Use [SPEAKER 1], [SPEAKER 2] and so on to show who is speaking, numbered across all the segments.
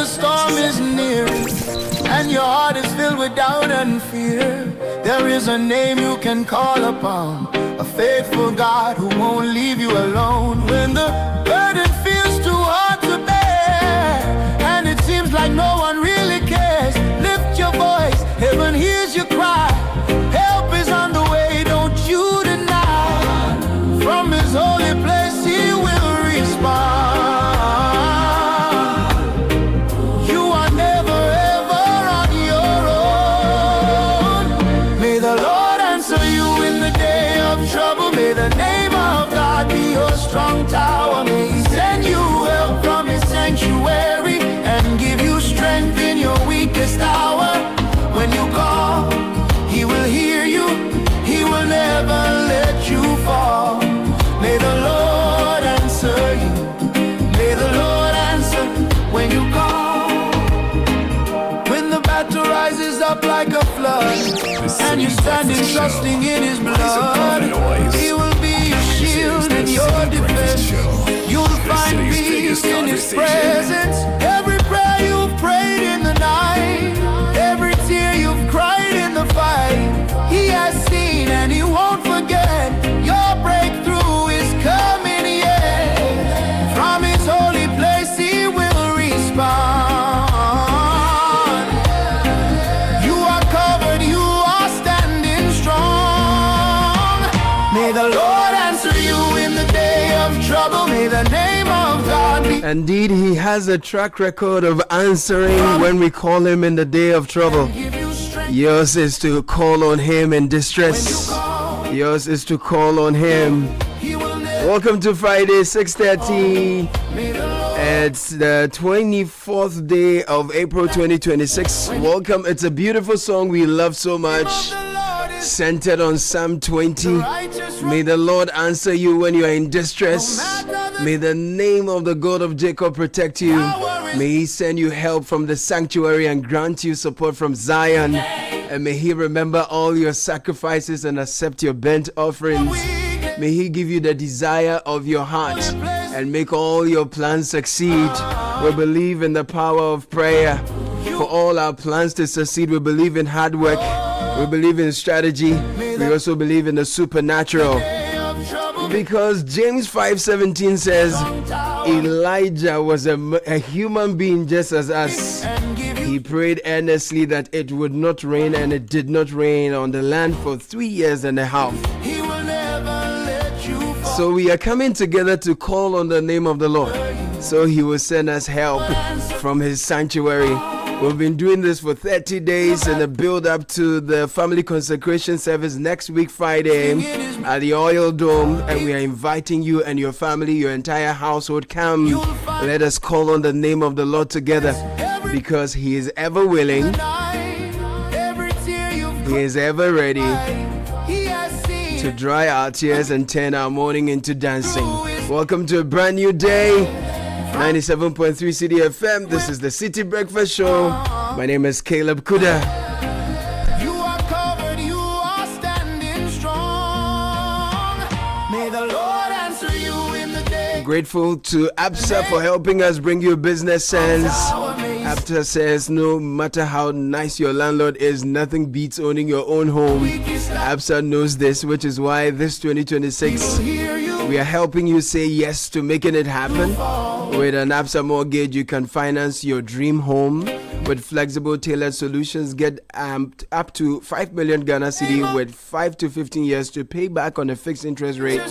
[SPEAKER 1] the storm is near and your heart is filled with doubt and fear, there is a name you can call upon, a faithful God who won't leave you alone. When the burden feels too hard to bear and it seems like no one really cares, lift your voice, heaven hears your cry. Help is on the way, don't you deny. From his holy place he will respond. You are never ever on your own. May the Lord answer you in the day of trouble. May the name of God be your strong tower. May he send you help from his sanctuary and give you strength in your weakest hour. When you call, he will hear you, he will never let you fall. May the Lord answer you, may the Lord answer when you call. When the battle rises up like a flood and you're standing trusting in his blood, he will be your shield and your defense. You'll find peace in his presence. Every prayer you've prayed in the night, every tear you've cried in the fight, he has seen and he won't forget. Your breakthrough is coming yet. From his holy place he will respond. You are covered, you are standing strong. May the Lord answer you in the day of trouble. May the name of God be.
[SPEAKER 2] Indeed, he has a track record of answering when we call him in the day of trouble. Yours is to call on him in distress. Yours is to call on him. Welcome to Friday, 6:30. It's the 24th day of April 2026. Welcome. It's a beautiful song we love so much, centered on Psalm 20. May the Lord answer you when you are in distress. May the name of the God of Jacob protect you. May he send you help from the sanctuary and grant you support from Zion. And may he remember all your sacrifices and accept your burnt offerings. May he give you the desire of your heart and make all your plans succeed. We believe in the power of prayer. For all our plans to succeed, we believe in hard work. We believe in strategy. We also believe in the supernatural. Because James 5:17 says, Elijah was a human being just as us. He prayed earnestly that it would not rain, and it did not rain on the land for 3 years and a half. So we are coming together to call on the name of the Lord, so he will send us help from his sanctuary. We've been doing this for 30 days in the build up to the family consecration service next week Friday at the Oil Dome, and we are inviting you and your family, your entire household. Come, let us call on the name of the Lord together, because he is ever willing, he is ever ready to dry our tears and turn our mourning into dancing. Welcome to a brand new day. 97.3 Citi FM. This is the Citi Breakfast Show. My name is Caleb Kuda.
[SPEAKER 1] You are covered, you are standing strong. May the Lord answer you in the day.
[SPEAKER 2] Grateful to ABSA for helping us bring you business sense. ABSA says no matter how nice your landlord is, nothing beats owning your own home. ABSA knows this, which is why this 2026 we are helping you say yes to making it happen. With an ABSA mortgage, you can finance your dream home with flexible tailored solutions. Get up to 5 million Ghana Cedi with 5 to 15 years to pay back on a fixed interest rate.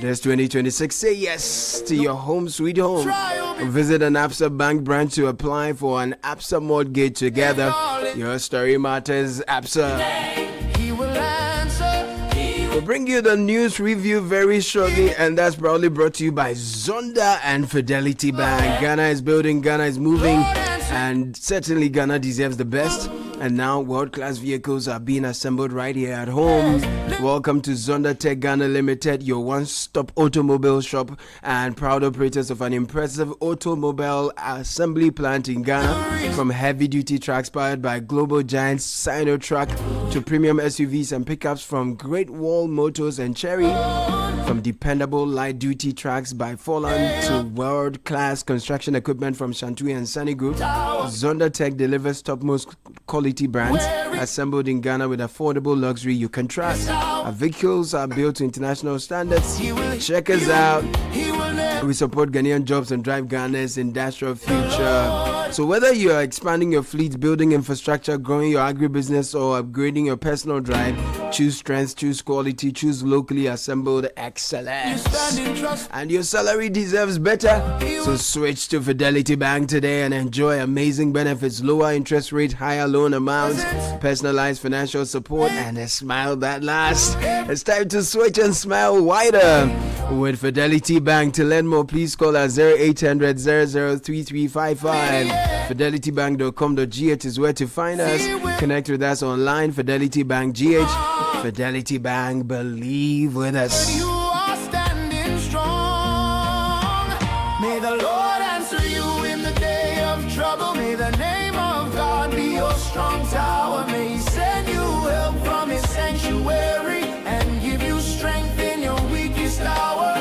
[SPEAKER 2] This 2026, say yes to your home sweet home. Visit an ABSA bank branch to apply for an ABSA mortgage together. Your story matters, ABSA. We'll bring you the news review very shortly, and that's proudly brought to you by Zonda and Fidelity Bank. Ghana is building, Ghana is moving, and certainly Ghana deserves the best. And now world-class vehicles are being assembled right here at home. Welcome to Zonda Tech Ghana Limited, your one-stop automobile shop and proud operators of an impressive automobile assembly plant in Ghana. From heavy-duty trucks powered by global giants Sinotruk to premium SUVs and pickups from Great Wall Motors and Cherry, from dependable light-duty trucks by Forland to world-class construction equipment from Shantui and Sunny Group, Zondertech delivers topmost quality brands assembled in Ghana with affordable luxury you can trust. Our vehicles are built to international standards. Check us out. We support Ghanaian jobs and drive Ghana's industrial future. So whether you are expanding your fleet, building infrastructure, growing your agribusiness, or upgrading your personal drive, choose strength, choose quality, choose locally assembled excellence. And your salary deserves better. So switch to Fidelity Bank today and enjoy amazing benefits, lower interest rate, higher loan amounts, personalized financial support, and a smile that lasts. It's time to switch and smile wider with Fidelity Bank. To learn more, please call us 0800 003355. FidelityBank.com.gh is where to find us. Connect with us online, Fidelity Bank GH. Fidelity Bank, believe with us.
[SPEAKER 1] You are standing strong. May the Lord answer you in the day of trouble. May the name of God be your strong tower. May He send you help from His sanctuary and give you strength in your weakest hour.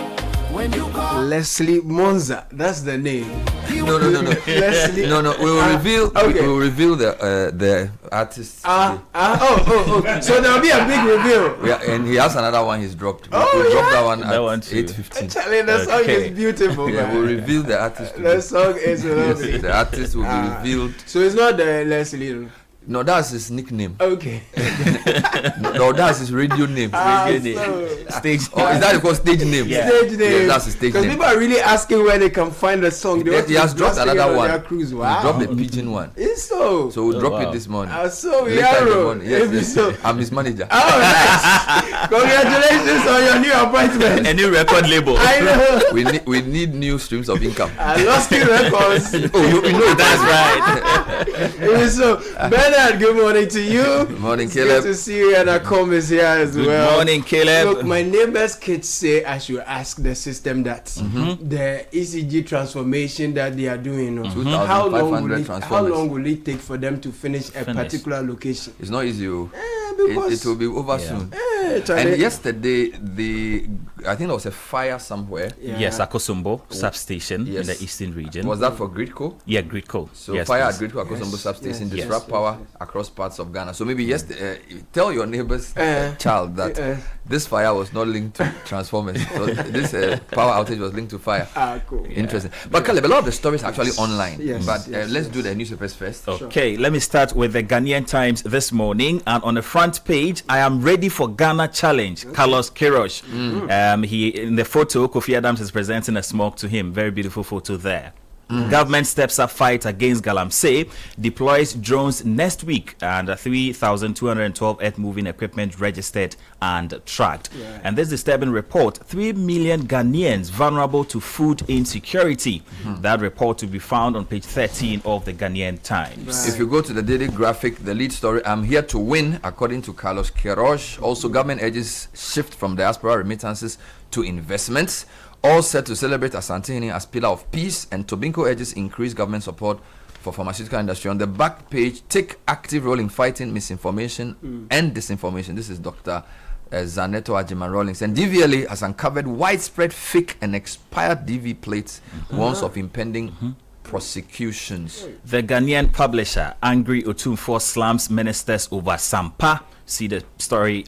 [SPEAKER 1] When you call
[SPEAKER 2] Leslie Monza, that's the name.
[SPEAKER 3] No.
[SPEAKER 2] Leslie.
[SPEAKER 3] No. We will reveal.
[SPEAKER 2] Okay.
[SPEAKER 3] We will reveal the artist.
[SPEAKER 2] So there'll be a big reveal.
[SPEAKER 3] Yeah, and he has another one he's dropped. We
[SPEAKER 2] Oh,
[SPEAKER 3] dropped
[SPEAKER 2] yeah?
[SPEAKER 3] that one
[SPEAKER 4] That
[SPEAKER 3] at
[SPEAKER 4] one too.
[SPEAKER 3] 8:15.
[SPEAKER 2] Charlie, the song
[SPEAKER 4] Okay.
[SPEAKER 2] is beautiful.
[SPEAKER 3] Yeah,
[SPEAKER 2] man.
[SPEAKER 3] we'll reveal the artist.
[SPEAKER 2] The
[SPEAKER 3] today.
[SPEAKER 2] song is lovely.
[SPEAKER 3] The artist will be revealed.
[SPEAKER 2] So it's not the Leslie.
[SPEAKER 3] No, that's his nickname.
[SPEAKER 2] Okay.
[SPEAKER 3] No, that's his radio name.
[SPEAKER 4] Radio
[SPEAKER 2] So,
[SPEAKER 4] Stage.
[SPEAKER 3] Oh, is that called stage name?
[SPEAKER 4] Yeah.
[SPEAKER 2] stage name.
[SPEAKER 3] Yeah, that's his stage
[SPEAKER 2] Because
[SPEAKER 3] name.
[SPEAKER 2] people are really asking where they can find the song. They want
[SPEAKER 3] He
[SPEAKER 2] to
[SPEAKER 3] has dropped
[SPEAKER 2] blast it
[SPEAKER 3] another
[SPEAKER 2] on
[SPEAKER 3] one.
[SPEAKER 2] their cruise.
[SPEAKER 3] He
[SPEAKER 2] Wow.
[SPEAKER 3] dropped a pigeon one.
[SPEAKER 2] It's so.
[SPEAKER 3] So we'll drop
[SPEAKER 4] wow.
[SPEAKER 3] it this morning.
[SPEAKER 2] So
[SPEAKER 3] Later in the
[SPEAKER 2] Yaro.
[SPEAKER 3] morning. Yes,
[SPEAKER 2] If you
[SPEAKER 3] yes.
[SPEAKER 2] so.
[SPEAKER 3] I'm his manager.
[SPEAKER 2] Oh, nice. Congratulations on your new appointment.
[SPEAKER 4] A new record label.
[SPEAKER 2] I know.
[SPEAKER 3] We need new streams of income.
[SPEAKER 2] I lost the records.
[SPEAKER 3] Oh, you know
[SPEAKER 4] That's right.
[SPEAKER 2] So, Bernard, good morning to you.
[SPEAKER 3] Good morning,
[SPEAKER 2] It's
[SPEAKER 3] Caleb.
[SPEAKER 2] good to see you, and Akom is here as
[SPEAKER 4] Good
[SPEAKER 2] well.
[SPEAKER 4] morning, Caleb.
[SPEAKER 2] Look, my neighbor's kids say I should ask the system that the ECG transformation that they are doing, how long will
[SPEAKER 3] 2,500
[SPEAKER 2] it,
[SPEAKER 3] transformers.
[SPEAKER 2] will it take for them to finish a particular location?
[SPEAKER 3] It's not easy. Oh.
[SPEAKER 2] Because
[SPEAKER 3] It will be over soon.
[SPEAKER 2] Charlie,
[SPEAKER 3] And yesterday, I think there was a fire somewhere.
[SPEAKER 4] Yes, Akosombo substation in
[SPEAKER 3] Yes.
[SPEAKER 4] the eastern region.
[SPEAKER 3] Was that for Gridco?
[SPEAKER 4] Yeah, Gridco.
[SPEAKER 3] So
[SPEAKER 4] yes,
[SPEAKER 3] fire
[SPEAKER 4] please.
[SPEAKER 3] at Gridco Akosombo substation
[SPEAKER 2] yes,
[SPEAKER 3] disrupt
[SPEAKER 2] yes,
[SPEAKER 3] power across parts of Ghana. So maybe tell your neighbor's child that this fire was not linked to transformers. So this power outage was linked to fire.
[SPEAKER 2] cool.
[SPEAKER 3] Interesting. But Caleb, a lot of the stories are actually online.
[SPEAKER 2] Yes,
[SPEAKER 3] But
[SPEAKER 2] yes,
[SPEAKER 3] let's do the newspapers first.
[SPEAKER 4] Okay, let me start with the Ghanaian Times this morning. And on the front page, I am ready for Ghana challenge. Carlos Queiroz. He in the photo, Kofi Adams is presenting a smoke to him. Very beautiful photo there. Government steps up fight against Galamsey, deploys drones next week, and 3,212 earth-moving equipment registered and tracked. And this disturbing report, 3 million Ghanaians vulnerable to food insecurity. That report to be found on page 13 of the Ghanaian Times.
[SPEAKER 3] If you go to the daily graphic, the lead story, I'm here to win, according to Carlos Queiroz. Also, government urges shift from diaspora remittances to investments. All set to celebrate Asantehene as pillar of peace, and Tobinco urges increased government support for pharmaceutical industry. On the back page, take active role in fighting misinformation and disinformation. This is Dr. Zaneto Ajiman Rawlings. And DVLA has uncovered widespread fake and expired DV plates, warns of impending prosecutions.
[SPEAKER 4] The Ghanaian publisher, Angry Otumfuo, slams ministers over Sampa. See the story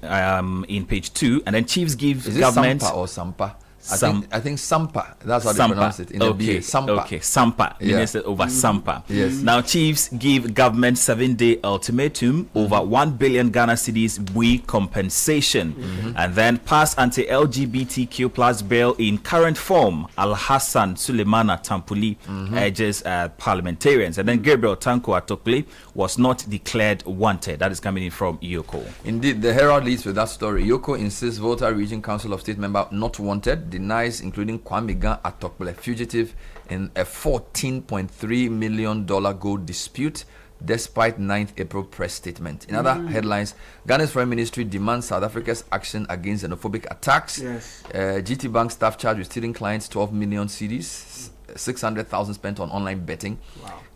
[SPEAKER 4] in page 2. And then chiefs gives
[SPEAKER 3] Is it
[SPEAKER 4] government...
[SPEAKER 3] Sampa or Sampa?
[SPEAKER 4] Sam-
[SPEAKER 3] I think Sampa. That's how they
[SPEAKER 4] Sampa.
[SPEAKER 3] pronounce it. In the
[SPEAKER 4] Okay,
[SPEAKER 3] BA. Sampa.
[SPEAKER 4] okay, Sampa.
[SPEAKER 3] Yeah.
[SPEAKER 4] Minister over Sampa.
[SPEAKER 3] Yes.
[SPEAKER 4] Now, chiefs give government 7-day ultimatum over 1 billion Ghana cedis bui compensation, and then pass anti-LGBTQ plus bill in current form. Al Hassan Suleimana Tampuli urges parliamentarians, and then Gabriel Tanko Atokle was not declared wanted. That is coming in from Yoko.
[SPEAKER 3] Indeed, the Herald leads with that story. Yoko insists Volta Region Council of State member not wanted, denies including Kwame Gan Atokle fugitive in a $14.3 million gold dispute despite 9th April press statement. In other headlines, Ghana's Foreign Ministry demands South Africa's action against xenophobic attacks. GT Bank staff charged with stealing clients 12 million cedis, 600,000 spent on online betting.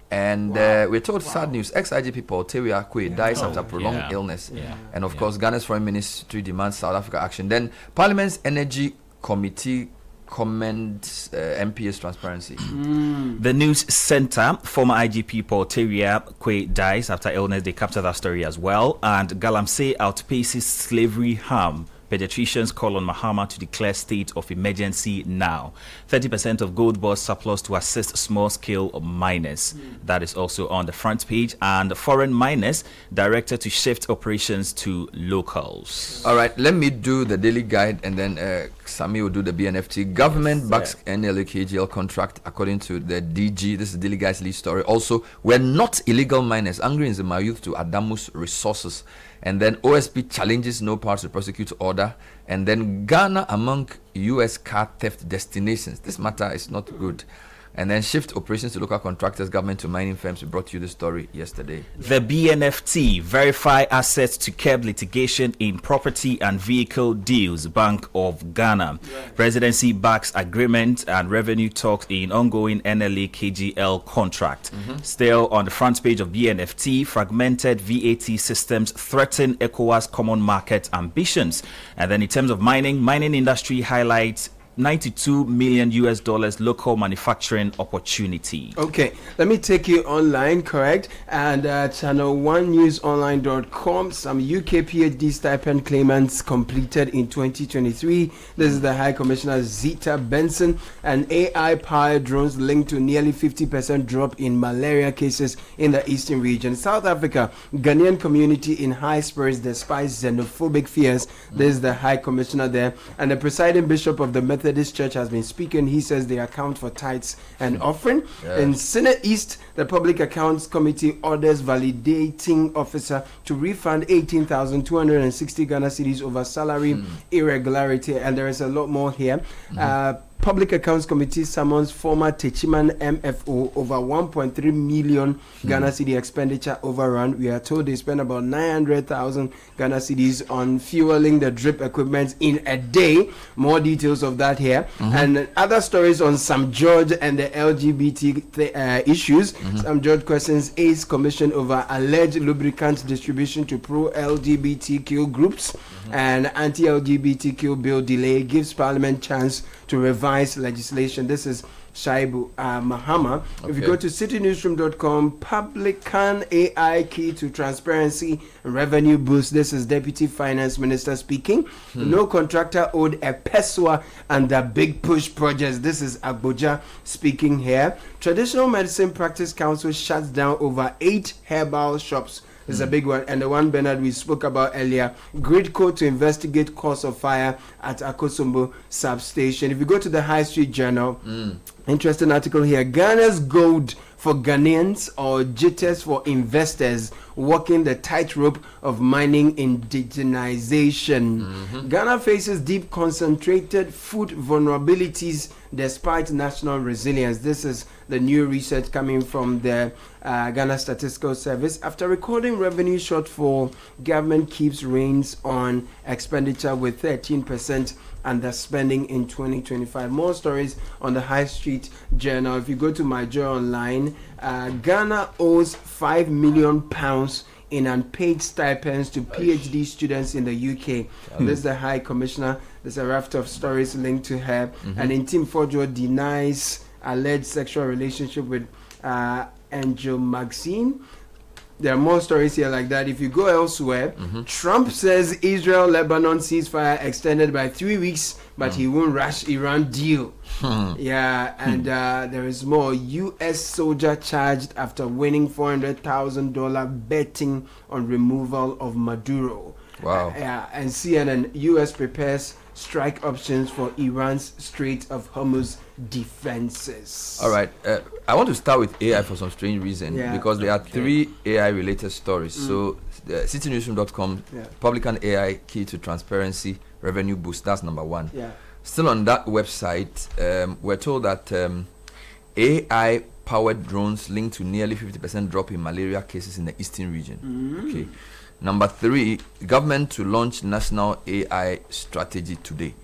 [SPEAKER 3] And we're told sad news. Ex-IGP Paul Tewi Akwe dies after prolonged illness. And of course, Ghana's foreign ministry demands South Africa action. Then Parliament's Energy Committee commends MPS transparency.
[SPEAKER 4] The News Center, former IGP Paul Tewi Akwe dies after illness. They capture that story as well. And Galamsey outpaces slavery harm. Pediatricians call on Mahama to declare state of emergency now. 30% of gold bars surplus to assist small-scale miners. That is also on the front page. And foreign miners directed to shift operations to locals.
[SPEAKER 3] All right, let me do the daily guide, and then Sami will do the BNFT. Government backs NLA KGL contract according to the DG. This is daily guide's lead story. Also, we're not illegal miners. Angry in my youth to Adamus Resources. And then OSP challenges no power to prosecute order. And then Ghana among US car theft destinations. This matter is not good. And then shift operations to local contractors, government to mining firms. We brought you the story yesterday.
[SPEAKER 4] The BNFT, verify assets to curb litigation in property and vehicle deals, Bank of Ghana. Presidency backs agreement and revenue talks in ongoing NLA KGL contract. Still on the front page of BNFT, fragmented VAT systems threaten ECOWAS common market ambitions. And then in terms of mining industry highlights $92 million local manufacturing opportunity.
[SPEAKER 2] Okay, let me take you online, correct? And channel1newsonline.com, some UK PhD stipend claimants completed in 2023. This is the High Commissioner Zita Benson. And AI-powered drones linked to nearly 50% drop in malaria cases in the eastern region. South Africa, Ghanaian community in high spirits despite xenophobic fears. This is the High Commissioner there. And the presiding bishop of the Methodist Church has been speaking. He says they account for tithes and offering. In Senate East, the Public Accounts Committee orders validating officer to refund 18,260 Ghana cedis over salary irregularity. And there is a lot more here. Public Accounts Committee summons former Techiman MFO over 1.3 million Ghana cedi expenditure overrun. We are told they spent about 900,000 Ghana cedis on fueling the drip equipment in a day. More details of that here. And other stories on Sam George and the LGBT issues. Sam George questions ACE Commission over alleged lubricant distribution to pro-LGBTQ groups. And anti-LGBTQ bill delay gives Parliament chance to revise legislation. This is Shaibu Mahama. If you go to citynewsroom.com, Publican AI key to transparency and revenue boost. This is Deputy Finance Minister speaking. No contractor owed a peswa under big push projects. This is Abuja speaking here. Traditional Medicine Practice Council shuts down over 8 herbal shops. This is a big one. And the one, Bernard, we spoke about earlier, grid code to investigate cause of fire at Akosombo substation. If you go to the High Street Journal, interesting article here. Ghana's gold for Ghanaians or jitters for investors walking the tightrope of mining indigenization. Ghana faces deep concentrated food vulnerabilities despite national resilience. This is the new research coming from the Ghana Statistical Service. After recording revenue shortfall, government keeps reins on expenditure with 13% underspending in 2025. More stories on the High Street Journal. If you go to My Joy Online, Ghana owes £5 million in unpaid stipends to PhD students in the UK. This is the High Commissioner. There's a raft of stories linked to her. And Intim Fojo denies alleged sexual relationship with Angel Maxine. There are more stories here like that. If you go elsewhere, Trump says Israel-Lebanon ceasefire extended by 3 weeks, but he won't rush Iran deal. Yeah, and there is more. U.S. soldier charged after winning $400,000 betting on removal of Maduro.
[SPEAKER 3] Wow.
[SPEAKER 2] Yeah, and CNN, U.S. prepares strike options for Iran's Strait of Hormuz defenses.
[SPEAKER 3] All right. I want to start with AI for some strange reason because there are 3 AI-related stories. So, citynewsroom.com, Publican AI key to transparency, revenue boost. That's number 1. Still on that website, we're told that AI-powered drones linked to nearly 50% drop in malaria cases in the eastern region. Okay. Number 3, government to launch national AI strategy today.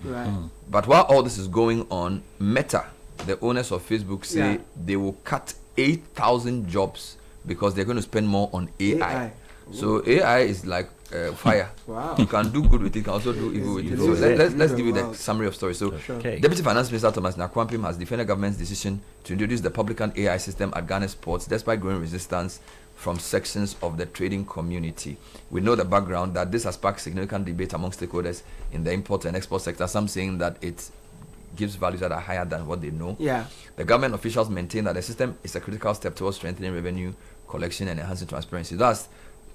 [SPEAKER 3] But while all this is going on, Meta, the owners of Facebook, say they will cut 8,000 jobs because they're going to spend more on AI. So AI is like fire.
[SPEAKER 2] Wow.
[SPEAKER 3] You can do good with it, you can also do evil with it. So let's give you the summary of story. So Deputy Finance Minister Thomas Nakwampim has defended government's decision to introduce the publican AI system at Ghana's ports despite growing resistance from sections of the trading community. We know the background that this has sparked significant debate among stakeholders in the import and export sector, some saying that it gives values that are higher than what they know.
[SPEAKER 2] Yeah.
[SPEAKER 3] The government officials maintain that the system is a critical step towards strengthening revenue collection and enhancing transparency. That's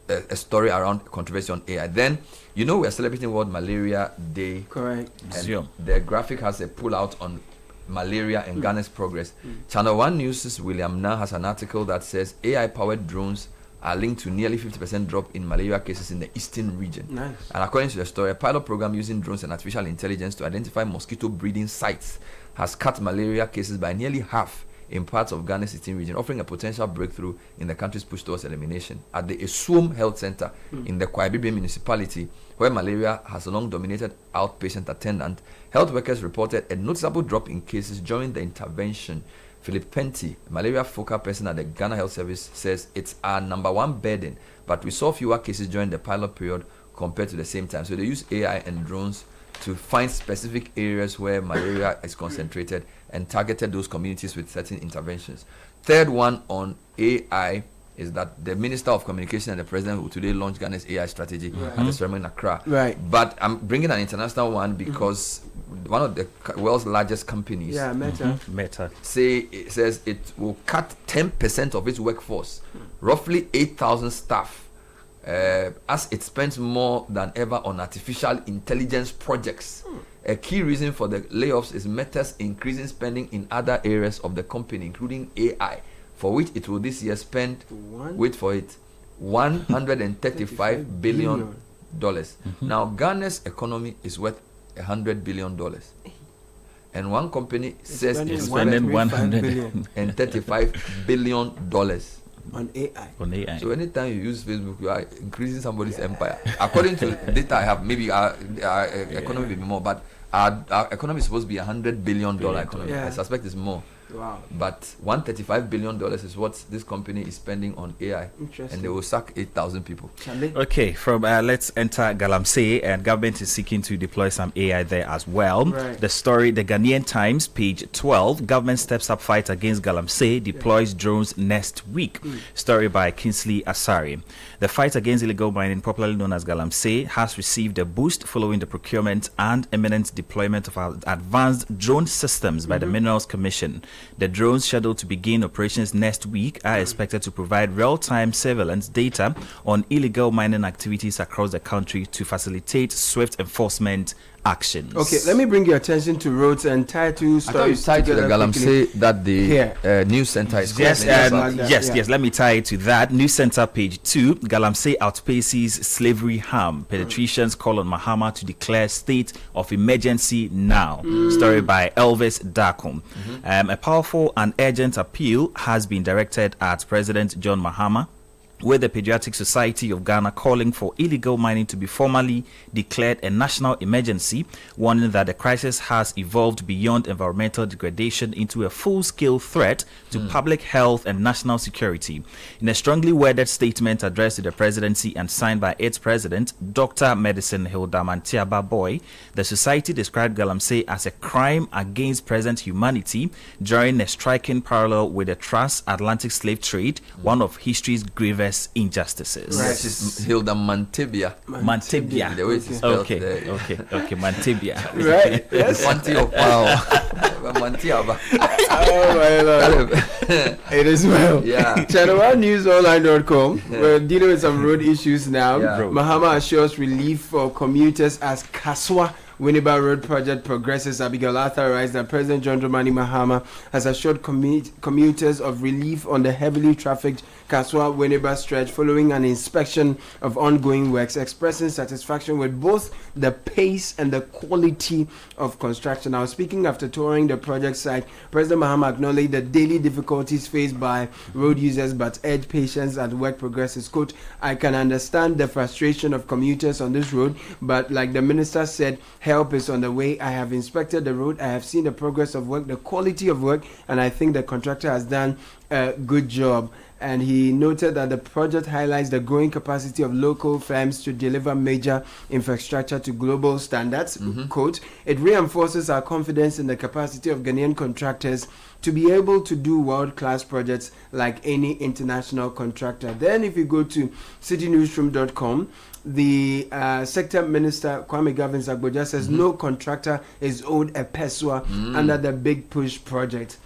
[SPEAKER 3] a story around controversy on AI. Then, we are celebrating World Malaria Day.
[SPEAKER 2] Correct.
[SPEAKER 3] And the graphic has a pull out on malaria and Ghana's progress. Channel 1 News' William Na has an article that says AI-powered drones are linked to nearly 50% drop in malaria cases in the eastern region.
[SPEAKER 2] Nice.
[SPEAKER 3] And according to the story, a pilot program using drones and artificial intelligence to identify mosquito breeding sites has cut malaria cases by nearly half in parts of Ghana's eastern region, offering a potential breakthrough in the country's push towards elimination. At the Eswom Health Center in the Kwaibibi municipality, where malaria has long dominated outpatient attendant, health workers reported a noticeable drop in cases during the intervention. Philip Penty, malaria focal person at the Ghana Health Service, says it's our number one burden, but we saw fewer cases during the pilot period compared to the same time. So they use AI and drones to find specific areas where malaria is concentrated and targeted those communities with certain interventions. Third one on AI is that the Minister of Communication and the President will today launch Ghana's AI strategy at the ceremony in Accra.
[SPEAKER 2] Right.
[SPEAKER 3] But I'm bringing an international one because one of the world's largest companies,
[SPEAKER 4] Meta,
[SPEAKER 3] says it will cut 10% of its workforce, roughly 8,000 staff, as it spends more than ever on artificial intelligence projects. A key reason for the layoffs is Meta's increasing spending in other areas of the company, including AI, for which it will this year spend, wait for it, $135 billion. Now, Ghana's economy is worth $100 billion. And one company says it's spending $135 billion.
[SPEAKER 2] On AI.
[SPEAKER 3] So anytime you use Facebook, you are increasing somebody's empire. According to data I have, maybe our economy will be more, but our economy is supposed to be $100 billion economy. I suspect it's more.
[SPEAKER 2] Wow.
[SPEAKER 3] But $135 billion is what this company is spending on AI. And they will sack 8,000 people.
[SPEAKER 4] Okay, from let's enter Galamsey, and government is seeking to deploy some AI there as well.
[SPEAKER 2] Right.
[SPEAKER 4] The story, the Ghanaian Times, page 12, government steps up fight against Galamsey, deploys drones next week. Story by Kingsley Asari. The fight against illegal mining, popularly known as Galamsey, has received a boost following the procurement and imminent deployment of advanced drone systems by the Minerals Commission. The drones, scheduled to begin operations next week, are expected to provide real-time surveillance data on illegal mining activities across the country to facilitate swift enforcement actions.
[SPEAKER 2] Okay, let me bring your attention to roads and tie two stories.
[SPEAKER 3] I thought you tied to the Galamsey that the news center is
[SPEAKER 4] yes,
[SPEAKER 2] yes.
[SPEAKER 4] Let me tie it to that. News center page 2. Galamsey outpaces slavery harm. Pediatricians call on Mahama to declare state of emergency now. Story by Elvis Dakum. A powerful and urgent appeal has been directed at President John Mahama, with the Pediatric Society of Ghana calling for illegal mining to be formally declared a national emergency, warning that the crisis has evolved beyond environmental degradation into a full-scale threat to public health and national security. In a strongly worded statement addressed to the presidency and signed by its president, Dr. Medicine Hilda Mantiaba Boy, the society described Galamsey as a crime against present humanity, drawing a striking parallel with the transatlantic slave trade, one of history's gravest injustices.
[SPEAKER 3] Right. She's Hilda Mantibia.
[SPEAKER 4] Mantibia.
[SPEAKER 3] The way it's spelled there.
[SPEAKER 4] Okay, Mantibia.
[SPEAKER 2] Right? Yes.
[SPEAKER 3] Manti of wow. Mantiaba.
[SPEAKER 2] Oh my Lord. It is well.
[SPEAKER 3] Yeah.
[SPEAKER 2] Channel1newsonline.com. We're dealing with some road issues now.
[SPEAKER 3] Yeah.
[SPEAKER 2] Mahama assures relief for commuters as Kaswa Winneba Road project progresses. Abigail Arthur writes that President John Dramani Mahama has assured commuters of relief on the heavily trafficked Kaswa Winneba stretch following an inspection of ongoing works, expressing satisfaction with both the pace and the quality of construction. Now, speaking after touring the project site, President Mahama acknowledged the daily difficulties faced by road users but urged patience as work progresses. Quote, I can understand the frustration of commuters on this road, but like the minister said, Help is on the way. I have inspected the road. I have seen the progress of work, the quality of work, and I think the contractor has done a good job. And he noted that the project highlights the growing capacity of local firms to deliver major infrastructure to global standards. Quote, it reinforces our confidence in the capacity of Ghanaian contractors to be able to do world-class projects like any international contractor. Then if you go to citynewsroom.com, the sector minister Kwame Gavin Zagboja says no contractor is owed a peswa under the Big Push project.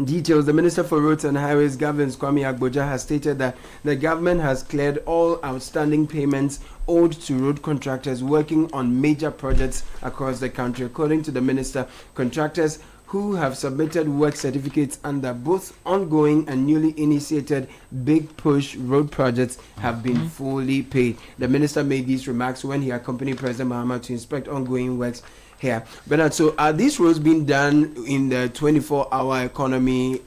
[SPEAKER 2] Details: the Minister for Roads and Highways, Gavin Kwame Agboja, has stated that the government has cleared all outstanding payments owed to road contractors working on major projects across the country. According to the minister, contractors who have submitted work certificates under both ongoing and newly initiated Big Push road projects have been fully paid. The minister made these remarks when he accompanied President Mahama to inspect ongoing works here. Bernard, so are these roads being done in the 24-hour economy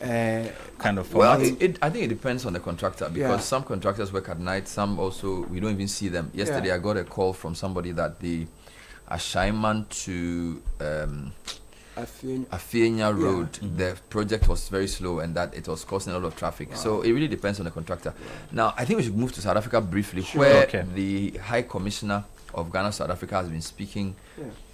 [SPEAKER 4] kind of
[SPEAKER 3] well,
[SPEAKER 4] format?
[SPEAKER 3] I think it depends on the contractor, because some contractors work at night, some also we don't even see them. Yesterday I got a call from somebody that the Ashaiman to Afienya Road, the project was very slow and that it was causing a lot of traffic. So it really depends on the contractor. Now I think we should move to South Africa briefly, where the High Commissioner of Ghana, South Africa, has been speaking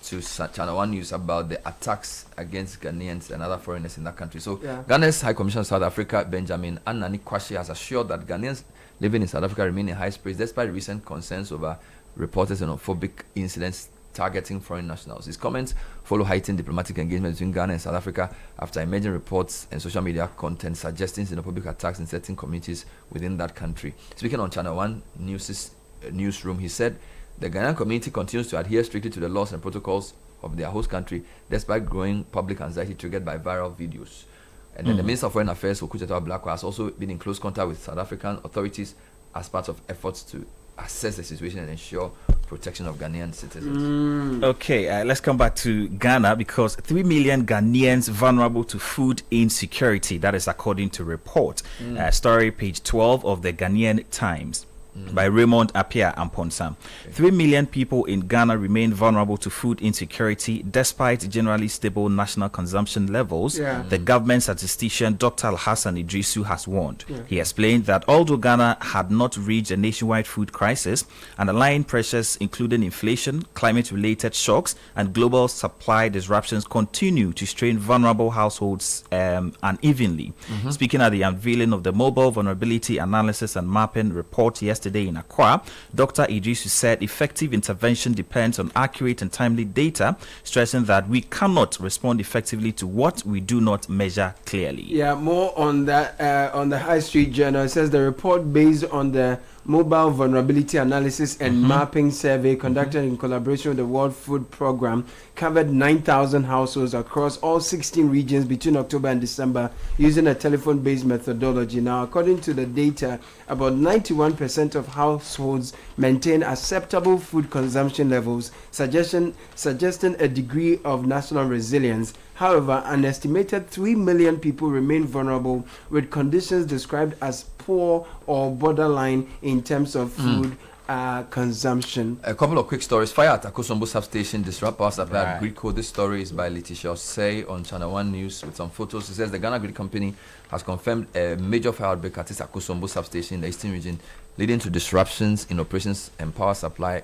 [SPEAKER 3] to Channel One News about the attacks against Ghanaians and other foreigners in that country. So Ghana's High Commissioner of South Africa, Benjamin Anani Kwashe, has assured that Ghanaians living in South Africa remain in high spirits despite recent concerns over reported xenophobic incidents targeting foreign nationals. His comments follow heightened diplomatic engagement between Ghana and South Africa after emerging reports and social media content suggesting xenophobic attacks in certain communities within that country. Speaking on Channel One News' newsroom, he said the Ghanaian community continues to adhere strictly to the laws and protocols of their host country despite growing public anxiety triggered by viral videos. And then the Minister of Foreign Affairs, Okucheto Blackwell, has also been in close contact with South African authorities as part of efforts to assess the situation and ensure protection of Ghanaian citizens.
[SPEAKER 4] Okay, let's come back to Ghana, because 3 million Ghanaians vulnerable to food insecurity. That is according to report. Story page 12 of the Ghanaian Times. By Raymond Appiah and Ponsam. 3 million people in Ghana remain vulnerable to food insecurity despite generally stable national consumption levels. The government statistician Dr. Al-Hassan Idrisu has warned. He explained that although Ghana had not reached a nationwide food crisis, underlying pressures including inflation, climate-related shocks, and global supply disruptions continue to strain vulnerable households unevenly. Speaking at the unveiling of the Mobile Vulnerability Analysis and Mapping report yesterday in Accra, Dr. Idrisu said effective intervention depends on accurate and timely data, stressing that we cannot respond effectively to what we do not measure clearly.
[SPEAKER 2] Yeah, more on that on the High Street Journal. It says the report, based on the Mobile Vulnerability Analysis and Mapping Survey conducted in collaboration with the World Food Programme, covered 9,000 households across all 16 regions between October and December using a telephone-based methodology. Now, according to the data, about 91% of households maintain acceptable food consumption levels, suggesting a degree of national resilience. However, an estimated 3 million people remain vulnerable, with conditions described as poor or borderline in terms of food consumption.
[SPEAKER 3] A couple of quick stories. Fire at Akosombo substation disrupt power supply at Gridco. This story is by Letitia Osei on Channel One News with some photos. It says the Ghana Grid Company has confirmed a major fire outbreak at its Akosombo substation in the eastern region, leading to disruptions in operations and power supply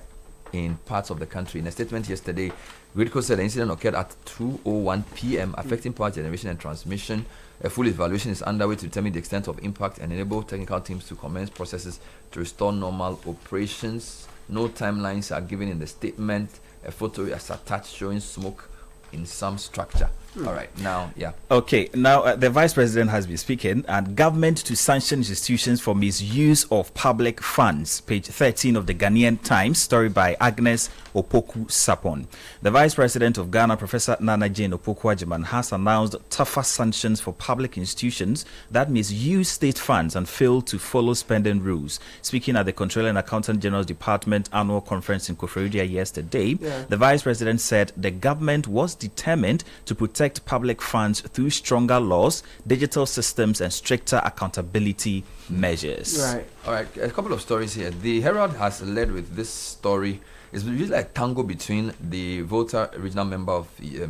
[SPEAKER 3] in parts of the country. In a statement yesterday, Gridco said the incident occurred at 2:01 p.m., affecting power generation and transmission. A full evaluation is underway to determine the extent of impact and enable technical teams to commence processes to restore normal operations. No timelines are given in the statement. A photo is attached showing smoke in some structure. All right, now,
[SPEAKER 4] Okay, now the Vice President has been speaking, and government to sanction institutions for misuse of public funds. Page 13 of the Ghanaian Times, story by Agnes Opoku Sapon. The Vice President of Ghana, Professor Nana Jane Opoku Agyemang, has announced tougher sanctions for public institutions that misuse state funds and fail to follow spending rules. Speaking at the Controller and Accountant General's Department annual conference in Koforidua yesterday, the Vice President said the government was determined to protect public funds through stronger laws, digital systems, and stricter accountability measures.
[SPEAKER 2] Right.
[SPEAKER 3] All right, a couple of stories here. The Herald has led with this story it's usually like tango between the Volta regional member of the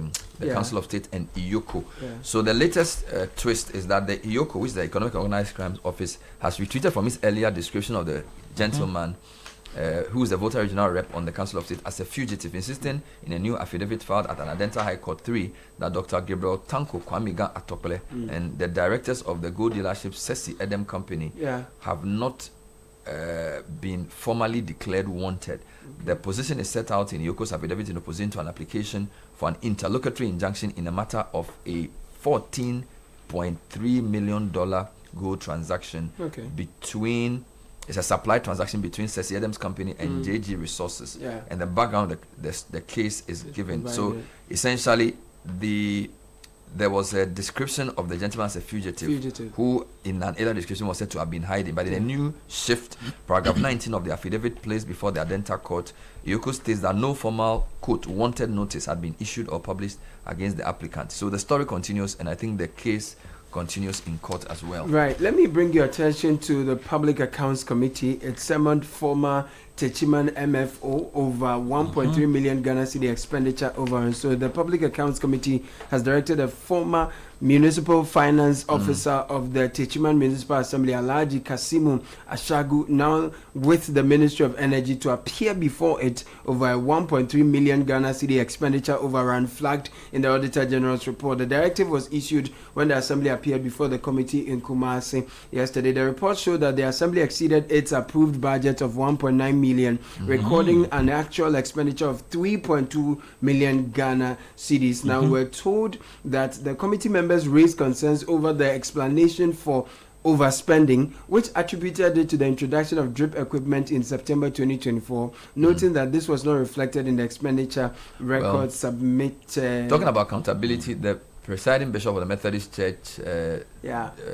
[SPEAKER 3] Council of State and IOCO. So the latest twist is that the IOCO, which is the Economic Organized Crimes Office, has retreated from its earlier description of the gentleman who is the Volta regional rep on the Council of State as a fugitive, insisting in a new affidavit filed at an Adenta High Court 3 that Dr. Gabriel Tanko Kwamiga Atokole and the directors of the gold dealership Citi Edem Company have not been formally declared wanted. The position is set out in Yoko's affidavit in opposition to an application for an interlocutory injunction in a matter of a $14.3 million gold transaction between. It's a supply transaction between Ceci Adams Company and JG Resources. And the background, the case is given. So essentially, there was a description of the gentleman as a fugitive, who in an earlier description was said to have been hiding. But in a new shift, paragraph 19 of the affidavit placed before the Adenta court, Yoko states that no formal, quote, wanted notice had been issued or published against the applicant. So the story continues, and I think the case continues in court as well.
[SPEAKER 2] Right. Let me bring your attention to the Public Accounts Committee. It summoned former Techiman MFO over 1.3 million Ghana cedi expenditure over. So the Public Accounts Committee has directed a former Municipal Finance Officer of the Techiman Municipal Assembly, Alhaji Kasimu Ashagu, now with the Ministry of Energy, to appear before it over a 1.3 million Ghana cedi expenditure overrun flagged in the Auditor General's report. The directive was issued when the Assembly appeared before the committee in Kumasi yesterday. The report showed that the Assembly exceeded its approved budget of 1.9 million, recording an actual expenditure of 3.2 million Ghana cedis. Now, we're told that the committee members raised concerns over the explanation for overspending, which attributed it to the introduction of drip equipment in September 2024, noting that this was not reflected in the expenditure record submitted.
[SPEAKER 3] Talking about accountability, the presiding bishop of the Methodist Church,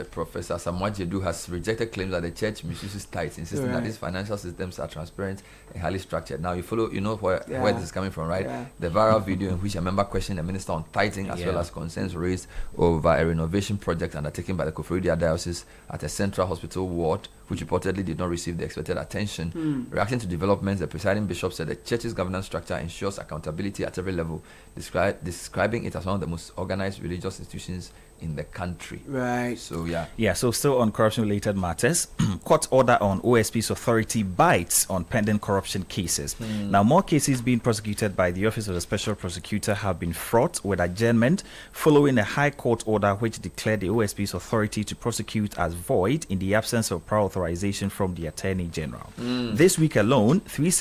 [SPEAKER 3] Professor Samuel Jedu, has rejected claims that the church misuses tithes, insisting that these financial systems are transparent and highly structured. Now, you know where this is coming from, right? The viral video in which a member questioned the minister on tithing, as well as concerns raised over a renovation project undertaken by the Koforidua Diocese at a central hospital ward, which reportedly did not receive the expected attention. Reacting to developments, the presiding bishop said the church's governance structure ensures accountability at every level, describing it as one of the most organized religious institutions in the country.
[SPEAKER 2] Right.
[SPEAKER 3] So,
[SPEAKER 4] so still on corruption-related matters, court order on OSP's authority bites on pending corruption cases. Now, more cases being prosecuted by the Office of the Special Prosecutor have been fraught with adjournment following a High Court order which declared the OSP's authority to prosecute as void in the absence of prior authorization from the Attorney General. This week alone, three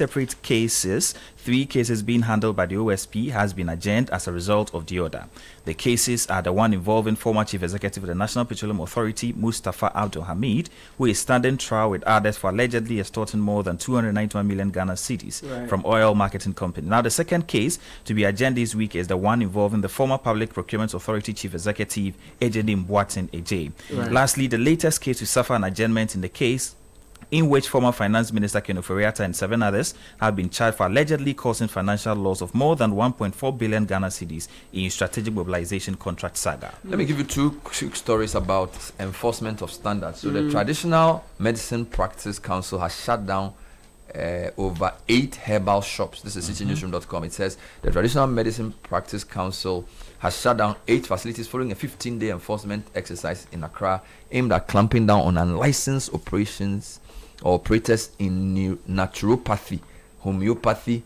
[SPEAKER 4] cases being handled by the OSP has been adjourned as a result of the order. The cases are the one involving former Chief Executive of the National Petroleum Authority, Mustafa Abdul Hamid, who is standing trial with others for allegedly extorting more than 291 million Ghana cedis from oil marketing company. Now, the second case to be adjourned this week is the one involving the former Public Procurement Authority Chief Executive, Ejedi Mbwatin Eje. Lastly, the latest case to suffer an adjournment in the case in which former Finance Minister Ken Ofori-Atta and 7 others have been charged for allegedly causing financial loss of more than 1.4 billion Ghana cedis in strategic mobilization contract saga.
[SPEAKER 3] Let me give you two quick stories about enforcement of standards. So the Traditional Medicine Practice Council has shut down over 8 herbal shops. This is citynewsroom.com. It says the Traditional Medicine Practice Council has shut down 8 facilities following a 15-day enforcement exercise in Accra aimed at clamping down on unlicensed operations or operators in naturopathy, homeopathy,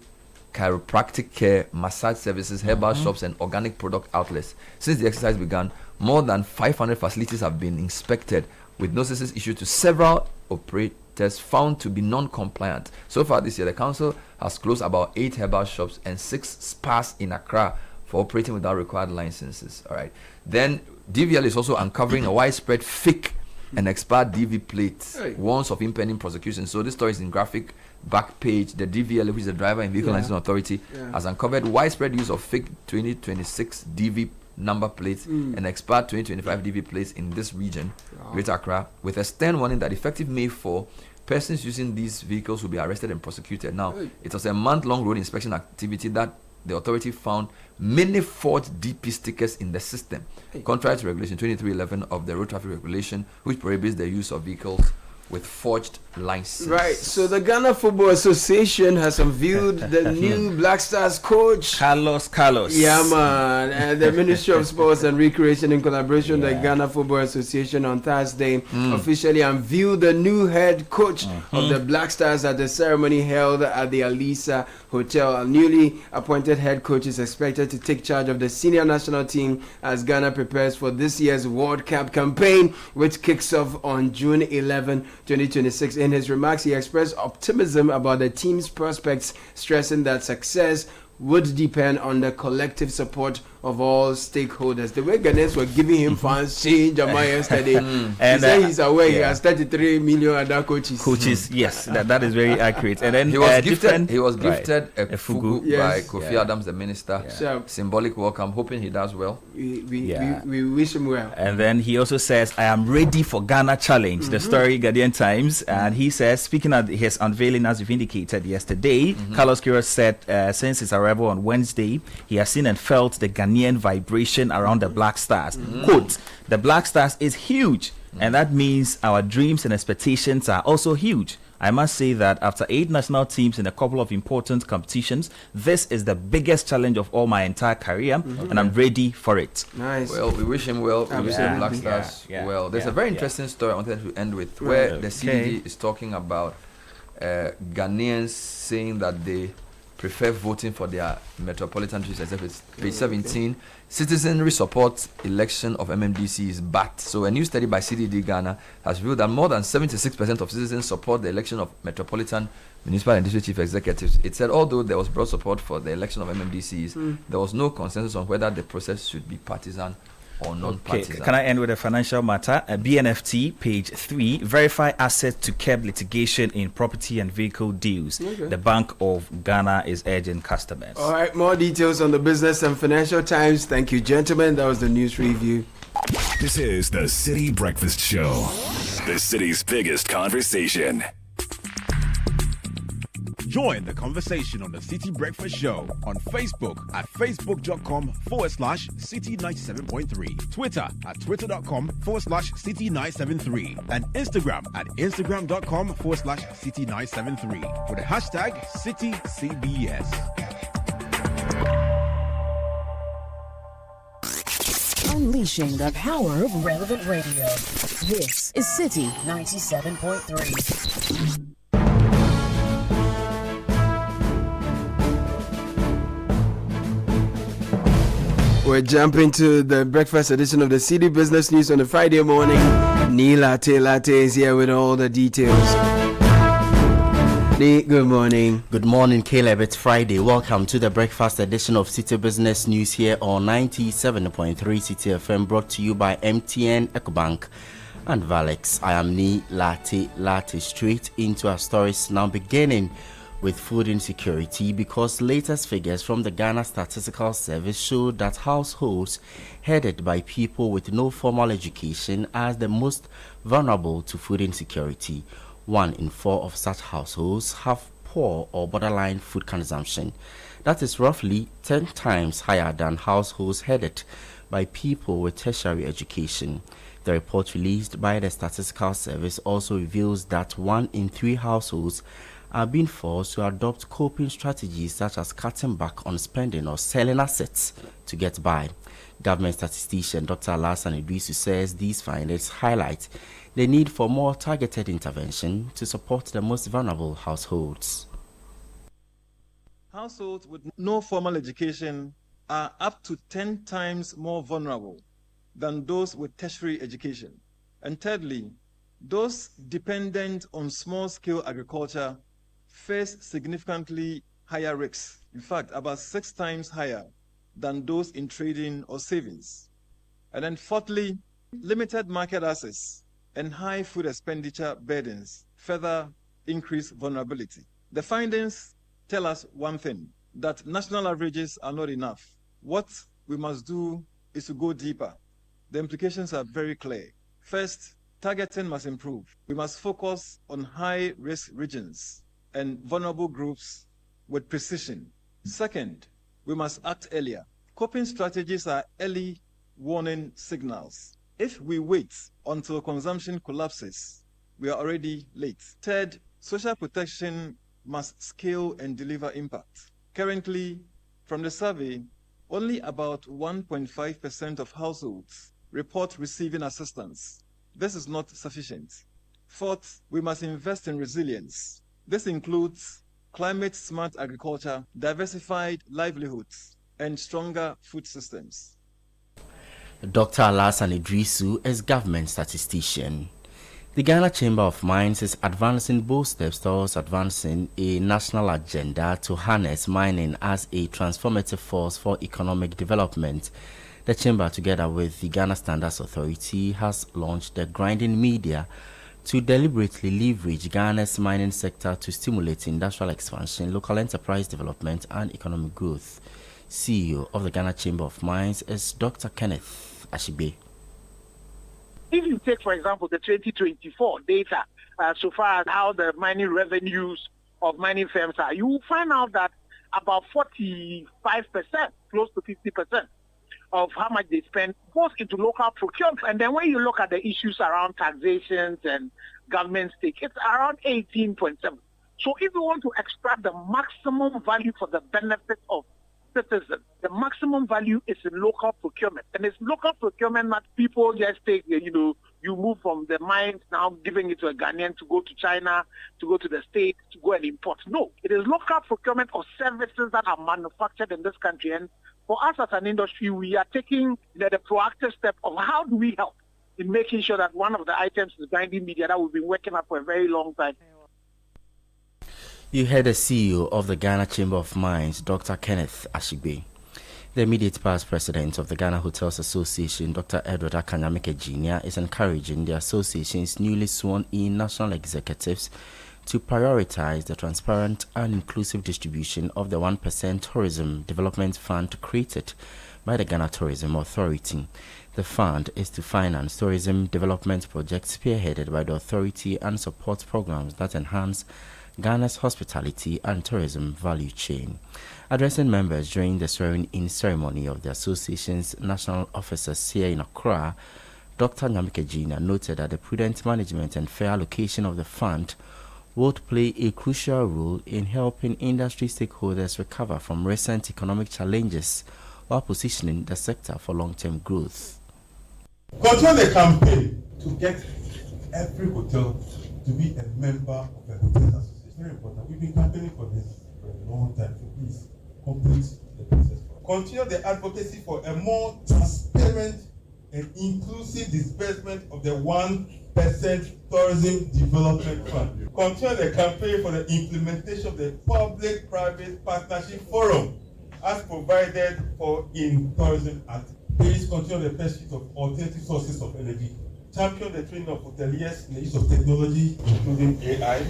[SPEAKER 3] chiropractic care, massage services, herbal shops, and organic product outlets. Since the exercise began, more than 500 facilities have been inspected, with notices issued to several operators found to be non-compliant. So far this year, the council has closed about 8 herbal shops and 6 spas in Accra for operating without required licenses. All right. Then DVL is also uncovering a widespread fake and expired DV plates, warns of impending prosecution. So this story is in graphic back page. The DVL, which is the Driver and Vehicle Licensing Authority, has uncovered widespread use of fake 2026 DV number plates and expired 2025 DV plates in this region, Greater Accra, with a stern warning that effective May 4, persons using these vehicles will be arrested and prosecuted. Now, it was a month-long road inspection activity that the authority found many forged DP stickers in the system, contrary to Regulation 2311 of the Road Traffic Regulation, which prohibits the use of vehicles with forged license.
[SPEAKER 2] Right, so the Ghana Football Association has unveiled the new Black Stars coach.
[SPEAKER 4] Carlos.
[SPEAKER 2] Yeah, man. And the Ministry of Sports and Recreation, in collaboration with the Ghana Football Association, on Thursday officially unveiled the new head coach of the Black Stars at the ceremony held at the Alisa Hotel. A newly appointed head coach is expected to take charge of the senior national team as Ghana prepares for this year's World Cup campaign, which kicks off on June 11, 2026. In his remarks, he expressed optimism about the team's prospects, stressing that success would depend on the collective support of all stakeholders. The way Ghanaians were giving him fans change yesterday,
[SPEAKER 4] and
[SPEAKER 2] he said he's aware he has 33 million other coaches.
[SPEAKER 4] Yes, that is very accurate. And then
[SPEAKER 3] He was gifted a
[SPEAKER 4] fugu
[SPEAKER 3] fugu by Kofi Adams, the minister. Symbolic welcome, hoping he does well.
[SPEAKER 2] We wish him well.
[SPEAKER 4] And then he also says, I am ready for Ghana Challenge, the story Guardian Times. And he says, speaking at his unveiling, as you've indicated yesterday, Carlos Queiroz said since his arrival on Wednesday, he has seen and felt the Ghanaian vibration around the Black Stars. Quote, the Black Stars is huge, and that means our dreams and expectations are also huge. I must say that after 8 national teams in a couple of important competitions, this is the biggest challenge of all my entire career, and I'm ready for it.
[SPEAKER 2] Nice.
[SPEAKER 3] Well, we wish him well. We wish the Black Stars well. There's a very interesting story I wanted to end with, where the CDD is talking about Ghanaians saying that they prefer voting for their metropolitan districts. As if it's page 17. Citizenry support election of MMDC is BAT. So a new study by CDD Ghana has revealed that more than 76% of citizens support the election of metropolitan, municipal and district chief executives. It said although there was broad support for the election of MMDCs, there was no consensus on whether the process should be partisan or non-partisan.
[SPEAKER 4] Can I end with a financial matter? BNFT, page 3, verify assets to curb litigation in property and vehicle deals. The Bank of Ghana is urging customers.
[SPEAKER 2] All right, more details on the Business and Financial Times. Thank you, gentlemen. That was the news review.
[SPEAKER 5] This is the Citi Breakfast Show, the city's biggest conversation.
[SPEAKER 6] Join the conversation on the Citi Breakfast Show on Facebook at facebook.com/Citi97.3, Twitter at twitter.com/Citi973, and Instagram at instagram.com/Citi973 with the hashtag CitiCBS.
[SPEAKER 7] Unleashing the power of relevant radio. This is Citi 97.3.
[SPEAKER 2] We're jumping to the breakfast edition of the Citi Business News on a Friday morning. Neil Latte is here with all the details. Neil, good morning.
[SPEAKER 8] Good morning, Caleb. It's Friday. Welcome to the breakfast edition of Citi Business News here on 97.3 Citi FM, brought to you by MTN, EcoBank, and Valex. I am Neil Latte. Straight into our stories now, beginning with food insecurity, because latest figures from the Ghana Statistical Service show that households headed by people with no formal education are the most vulnerable to food insecurity. 1 in 4 of such households have poor or borderline food consumption. That is roughly 10 times higher than households headed by people with tertiary education. The report released by the Statistical Service also reveals that 1 in 3 households are being forced to adopt coping strategies such as cutting back on spending or selling assets to get by. Government statistician Dr. Alassane Idrisu says these findings highlight the need for more targeted intervention to support the most vulnerable households.
[SPEAKER 9] Households with no formal education are up to 10 times more vulnerable than those with tertiary education. And thirdly, those dependent on small-scale agriculture face significantly higher risks, in fact, about 6 times higher than those in trading or savings. And then fourthly, limited market access and high food expenditure burdens further increase vulnerability. The findings tell us one thing, that national averages are not enough. What we must do is to go deeper. The implications are very clear. First, targeting must improve. We must focus on high-risk regions and vulnerable groups with precision. Second, we must act earlier. Coping strategies are early warning signals. If we wait until consumption collapses, we are already late. Third, social protection must scale and deliver impact. Currently, from the survey, only about 1.5% of households report receiving assistance. This is not sufficient. Fourth, we must invest in resilience. This includes climate-smart agriculture, diversified livelihoods, and stronger food systems.
[SPEAKER 8] Dr. Alassane Idrisu is government statistician. The Ghana Chamber of Mines is advancing bold steps towards advancing a national agenda to harness mining as a transformative force for economic development. The Chamber, together with the Ghana Standards Authority, has launched the grinding media to deliberately leverage Ghana's mining sector to stimulate industrial expansion, local enterprise development, and economic growth. CEO of the Ghana Chamber of Mines is Dr. Kenneth Ashibe.
[SPEAKER 10] If you take, for example, the 2024 data, so far as how the mining revenues of mining firms are, you will find out that about 45%, close to 50% of how much they spend goes into local procurement. And then when you look at the issues around taxations and government stake, it's around 18.7. So if you want to extract the maximum value for the benefit of citizens, the maximum value is in local procurement. And it's local procurement that people just take, you move from the mines now giving it to a Ghanaian to go to China, to go to the States, to go and import. No, it is local procurement of services that are manufactured in this country. And for us as an industry, we are taking the proactive step of how do we help in making sure that one of the items is grinding media that we've been working on for a very long time.
[SPEAKER 8] You heard the CEO of the Ghana Chamber of Mines, Dr. Kenneth Ashibe. The immediate past president of the Ghana Hotels Association, Dr. Edward Akanyamike Jr., is encouraging the association's newly sworn-in national executives to prioritize the transparent and inclusive distribution of the 1% Tourism Development Fund created by the Ghana Tourism Authority. The fund is to finance tourism development projects spearheaded by the authority and support programs that enhance Ghana's hospitality and tourism value chain. Addressing members during the swearing-in ceremony of the association's national officers here in Accra, Dr. Nyamike Jr. noted that the prudent management and fair allocation of the fund would play a crucial role in helping industry stakeholders recover from recent economic challenges while positioning the sector for long-term growth.
[SPEAKER 11] Continue the campaign to get every hotel to be a member of the Hotels Association. Very important. We've been campaigning for this for a long time, so please complete the process. Continue the advocacy for a more transparent and inclusive disbursement of the 1% Tourism Development Fund. Continue the campaign for the implementation of the Public-Private Partnership Forum as provided for in Tourism Act. Please continue the pursuit of alternative sources of energy. Champion the training of hoteliers in the use of technology, including AI.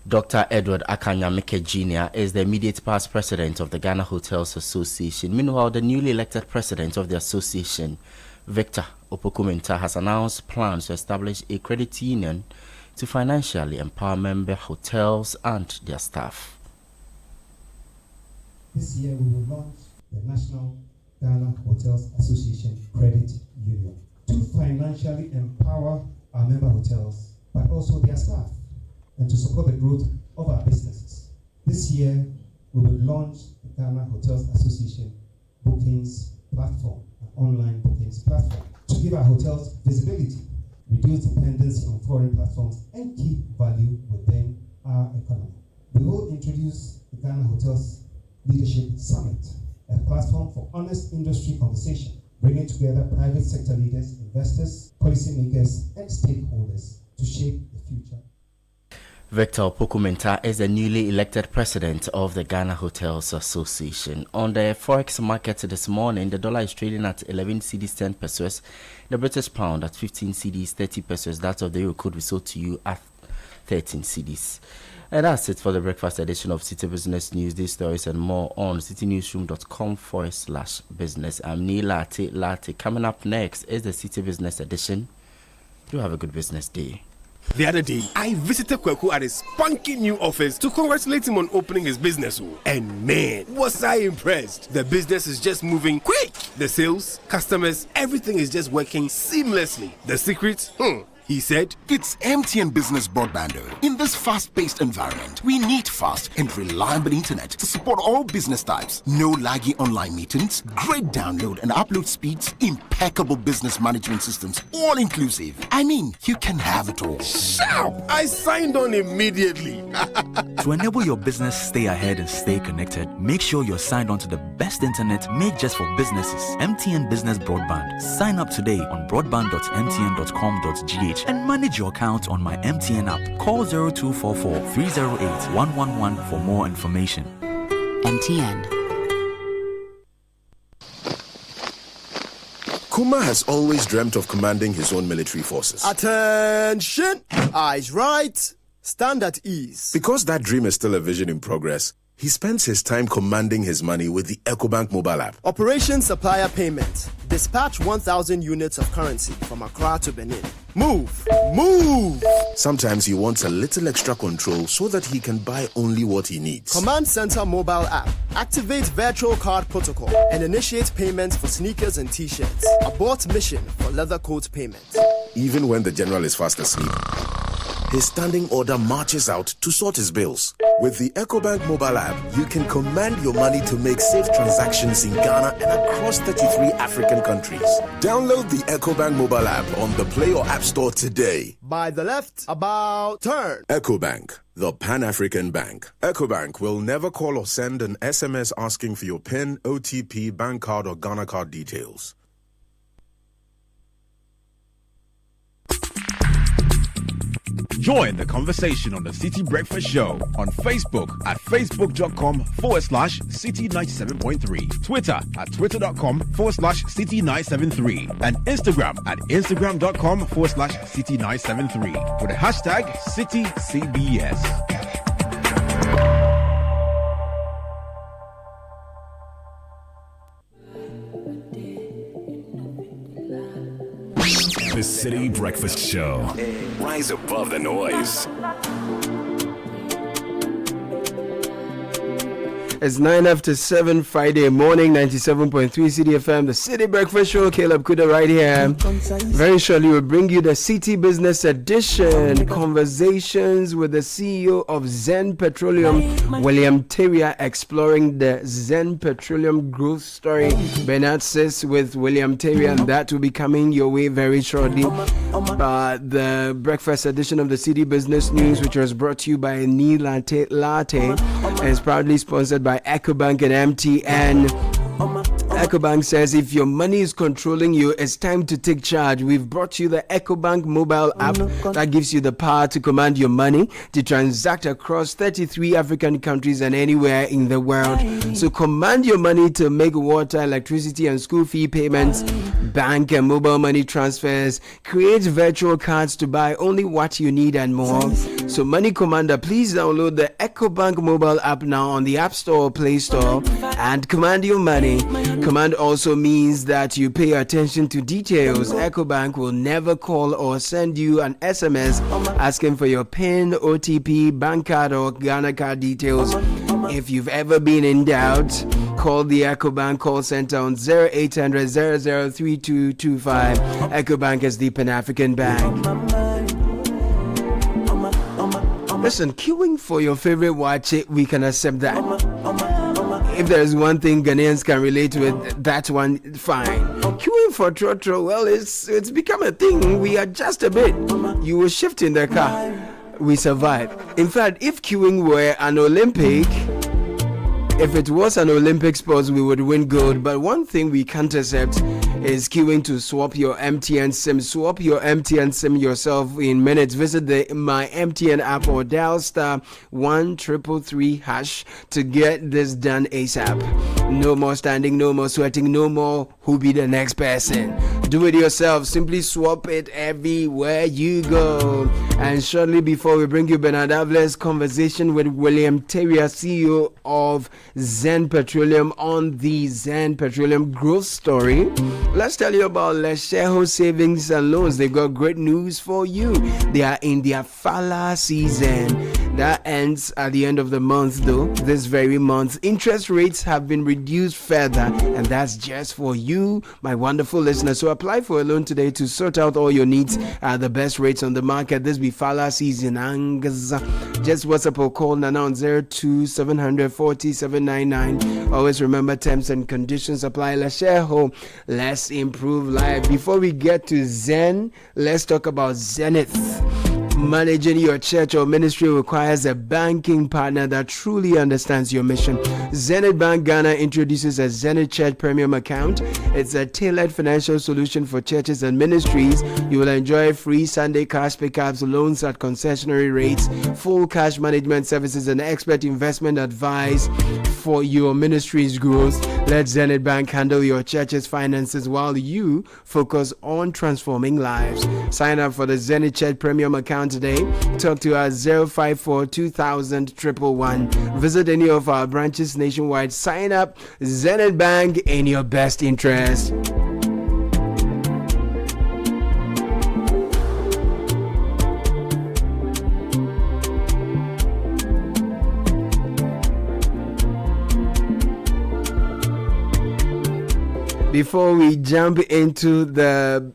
[SPEAKER 8] Dr. Edward Akanyamike Jr. is the immediate past president of the Ghana Hotels Association. Meanwhile, the newly elected president of the association, Victor Opokumenta, has announced plans to establish a credit union to financially empower member hotels and their staff.
[SPEAKER 12] This year we will launch the National Ghana Hotels Association Credit Union to financially empower our member hotels, but also their staff, and to support the growth of our businesses. This year, we will launch the Ghana Hotels Association Bookings Platform, an online bookings platform, to give our hotels visibility, reduce dependency on foreign platforms, and keep value within our economy. We will introduce the Ghana Hotels Leadership Summit, a platform for honest industry conversation, bringing together private sector leaders, investors, policymakers, and stakeholders to shape the future.
[SPEAKER 8] Victor Opokumenta is the newly elected president of the Ghana Hotels Association. On the forex market this morning, the dollar is trading at 11 cedis 10 pesos, the British pound at 15 cedis 30 pesos. That of the euro could be sold to you at 13 cedis. And that's it for the breakfast edition of Citi Business News. These stories and more on citynewsroom.com/business. I'm Neil Latte. Coming up next is the Citi Business edition. Do have a good business day.
[SPEAKER 13] The other day, I visited Kweku at his spunky new office to congratulate him on opening his business. And man, was I impressed. The business is just moving quick. The sales, customers, everything is just working seamlessly. The secret? He said,
[SPEAKER 14] it's MTN Business Broadband. In this fast-paced environment, we need fast and reliable internet to support all business types. No laggy online meetings, great download and upload speeds, impeccable business management systems, all inclusive. I mean, you can have it all.
[SPEAKER 13] Sharp! I signed on immediately.
[SPEAKER 15] To enable your business stay ahead and stay connected, make sure you're signed on to the best internet made just for businesses. MTN Business Broadband. Sign up today on broadband.mtn.com.gh and manage your account on my MTN app. Call 0244 308 111 for more information.
[SPEAKER 7] MTN.
[SPEAKER 16] Kuma has always dreamt of commanding his own military forces.
[SPEAKER 17] Attention! Eyes right, stand at ease.
[SPEAKER 16] Because that dream is still a vision in progress, he spends his time commanding his money with the EcoBank mobile app.
[SPEAKER 17] Operation Supplier Payment. Dispatch 1,000 units of currency from Accra to Benin. Move! Move!
[SPEAKER 16] Sometimes he wants a little extra control so that he can buy only what he needs.
[SPEAKER 17] Command Center mobile app. Activate virtual card protocol and initiate payments for sneakers and t-shirts. Abort mission for leather coat payment.
[SPEAKER 16] Even when the general is fast asleep, his standing order marches out to sort his bills. With the EcoBank mobile app, you can command your money to make safe transactions in Ghana and across 33 African countries. Download the EcoBank mobile app on the Play or App Store today.
[SPEAKER 17] By the left, about turn.
[SPEAKER 16] EcoBank, the Pan-African Bank. EcoBank will never call or send an SMS asking for your PIN, OTP, bank card, or Ghana card details.
[SPEAKER 6] Join the conversation on the City Breakfast Show on Facebook at facebook.com/City97.3, Twitter at twitter.com/City973, and Instagram at instagram.com/City973 with the hashtag CityCBS.
[SPEAKER 5] The City Breakfast Show. Rise above the noise.
[SPEAKER 2] It's 9 after 7 Friday morning, 97.3 City FM, the City Breakfast Show. Caleb Kuda right here. Very shortly, we'll bring you the City Business Edition. Conversations with the CEO of Zen Petroleum, William Teria, exploring the Zen Petroleum growth story. Bernard says with William Teria, and that will be coming your way very shortly. The breakfast edition of the City Business News, which was brought to you by Ni Latte, and is proudly sponsored by EcoBank and MTN. EcoBank says if your money is controlling you, it's time to take charge. We've brought you the EcoBank mobile app that gives you the power to command your money, to transact across 33 African countries and anywhere in the world. So command your money to make water, electricity and school fee payments, bank and mobile money transfers, create virtual cards to buy only what you need and more. So Money Commander, please download the EcoBank mobile app now on the App Store or Play Store and command your money. Command also means that you pay attention to details. EcoBank will never call or send you an SMS asking for your PIN, OTP, bank card or Ghana card details. If you've ever been in doubt, call the EcoBank call center on 0800 003225. EcoBank is the Pan-African Bank. Listen, queuing for your favorite watch, we can accept that. If there's one thing Ghanaians can relate with, that one, fine. Queuing for trotro, well, it's become a thing. We adjust a bit. You will shift in the car. We survive. In fact, if queuing were an Olympic, if it was an Olympic sport, we would win gold. But one thing we can't accept is queuing to swap your MTN SIM. Swap your MTN SIM yourself in minutes. Visit the My MTN app or dial *1333# to get this done ASAP. No more standing, no more sweating, no more who be the next person. Do it yourself. Simply swap it everywhere you go. And shortly before we bring you Bernard Avle's conversation with William Terrier, CEO of Zen Petroleum, on the Zen Petroleum growth story, let's tell you about Lesheho Savings and Loans. They've got great news for you. They are in their Fala season. That ends at the end of the month, though. This very month, interest rates have been reduced further, and that's just for you, my wonderful listeners. So apply for a loan today to sort out all your needs at the best rates on the market. This be Fala season. Just WhatsApp or call Nana on 02-740-799. Always remember, terms and conditions apply. Let's share home. Let's improve life. Before we get to Zen, let's talk about Zenith. Managing your church or ministry requires a banking partner that truly understands your mission. Zenith Bank Ghana introduces a Zenith Church Premium Account. It's a tailored financial solution for churches and ministries. You will enjoy free Sunday cash pickups, loans at concessionary rates, full cash management services, and expert investment advice for your ministry's growth. Let Zenith Bank handle your church's finances while you focus on transforming lives. Sign up for the Zenith Church Premium Account today. Talk to us 054 2000 111. Visit any of our branches nationwide. Sign up. Zenith Bank, in your best interest. Before we jump into the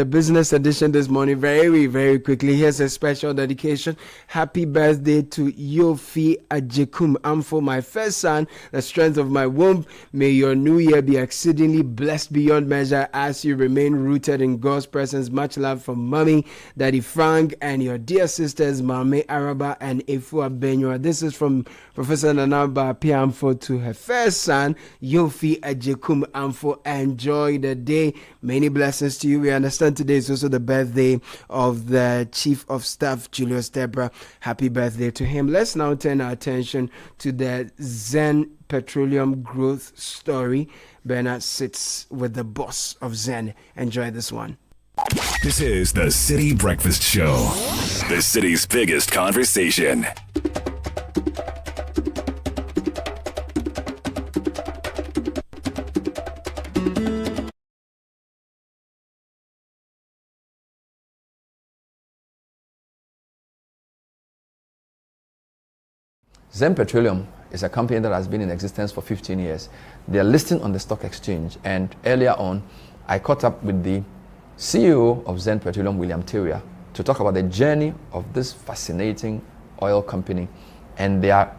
[SPEAKER 2] business edition this morning, very, very quickly, here's a special dedication. Happy birthday to Yofi Ajekum. I'm for my first son, the strength of my womb. May your new year be exceedingly blessed beyond measure as you remain rooted in God's presence. Much love from Mommy, Daddy Frank, and your dear sisters, Mame Araba and Efua Benua. This is from Professor Nanaba Piamfo to her first son, Yofi Ajekum. Amfo, enjoy the day. Many blessings to you. We understand today is also the birthday of the Chief of Staff, Julius Debra. Happy birthday to him. Let's now turn our attention to the Zen Petroleum growth story. Bernard sits with the boss of Zen. Enjoy this one.
[SPEAKER 5] This is the City Breakfast Show, the city's biggest conversation.
[SPEAKER 3] Zen Petroleum is a company that has been in existence for 15 years. They are listed on the stock exchange, and earlier on, I caught up with the CEO of Zen Petroleum, William Terrier, to talk about the journey of this fascinating oil company and their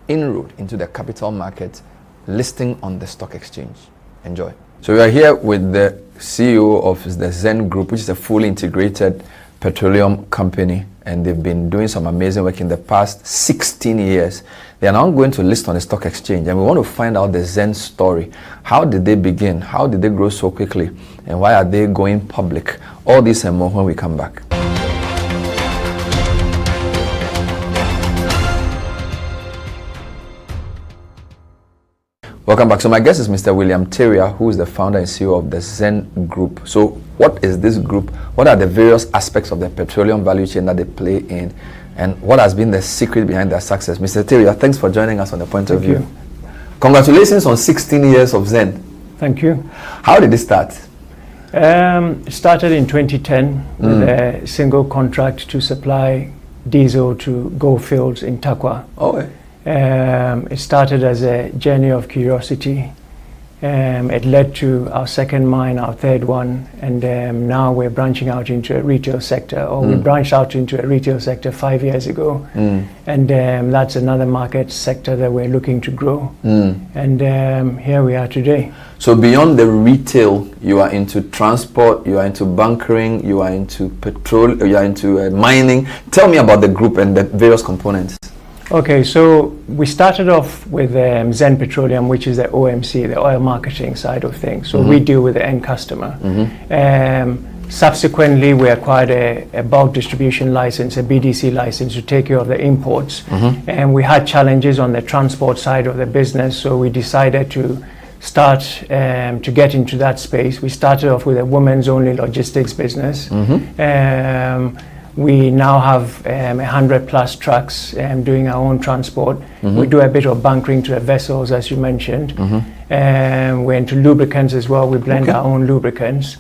[SPEAKER 3] inroad into the capital market, listing on the stock exchange. Enjoy. So we are here with the CEO of the Zen Group, which is a fully integrated petroleum company, and they've been doing some amazing work in the past 16 years. They are now going to list on the stock exchange, and we want to find out the Zen story. How did they begin? How did they grow so quickly? And why are they going public? All this and more when we come back. Welcome back. So my guest is Mr. William Terrier, who is the founder and CEO of the Zen Group. So what is this group? What are the various aspects of the petroleum value chain that they play in? And what has been the secret behind their success? Mr. Terrier, thanks for joining us on The Point of View. Congratulations on 16 years of Zen.
[SPEAKER 18] Thank you.
[SPEAKER 3] How did it start?
[SPEAKER 18] It started in 2010 with a single contract to supply diesel to gold fields in Takwa.
[SPEAKER 3] Oh,
[SPEAKER 18] it started as a journey of curiosity. It led to our second mine, our third one, and now we're branching out into a retail sector, or we branched out into a retail sector 5 years ago, and that's another market sector that we're looking to grow, and here we are today.
[SPEAKER 3] So beyond the retail, you are into transport, you are into bunkering, you are into petrol, you are into mining. Tell me about the group and the various components.
[SPEAKER 18] Okay, so we started off with Zen Petroleum, which is the OMC, the oil marketing side of things. So we deal with the end customer. Subsequently, we acquired a bulk distribution license, a BDC license, to take care of the imports. And we had challenges on the transport side of the business, so we decided to start to get into that space. We started off with a women's only logistics business. We now have 100 plus trucks doing our own transport. We do a bit of bunkering to the vessels, as you mentioned. We're into lubricants as well. We blend our own lubricants.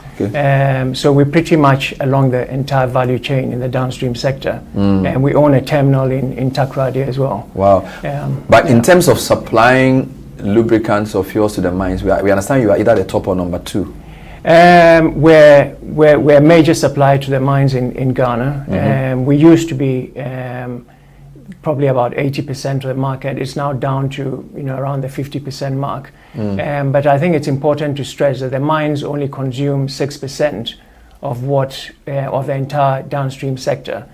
[SPEAKER 18] So we're pretty much along the entire value chain in the downstream sector. And we own a terminal in Takoradi as well.
[SPEAKER 3] Wow. But in terms of supplying lubricants or fuels to the mines, we understand you are either the top or number 2.
[SPEAKER 18] We're a major supplier to the mines in Ghana. We used to be probably about 80% of the market. It's now down to around the 50% mark. But I think it's important to stress that the mines only consume 6% of what of the entire downstream sector.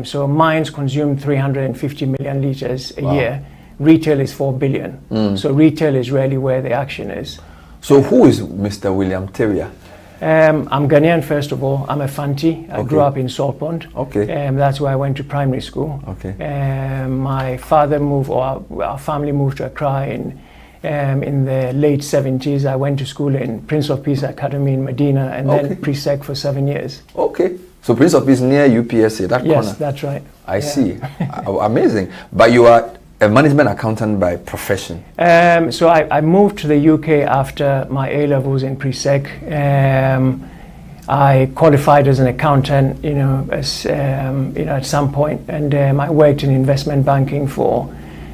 [SPEAKER 18] So mines consume 350 million liters a year. Retail is 4 billion. So retail is really where the action is.
[SPEAKER 3] So who is Mr. William Teria?
[SPEAKER 18] I'm Ghanaian, first of all. I'm a Fanti. I grew up in Salt Pond. That's where I went to primary school. My father moved, or our family moved to Accra in the late 70s. I went to school in Prince of Peace Academy in Medina and then pre-sec for 7 years.
[SPEAKER 3] So Prince of Peace near UPSA, that corner?
[SPEAKER 18] Yes, that's right.
[SPEAKER 3] I see. Amazing. But you are a management accountant by profession.
[SPEAKER 18] So I moved to the UK after my A-levels in pre-sec. I qualified as an accountant, at some point, and I worked in investment banking for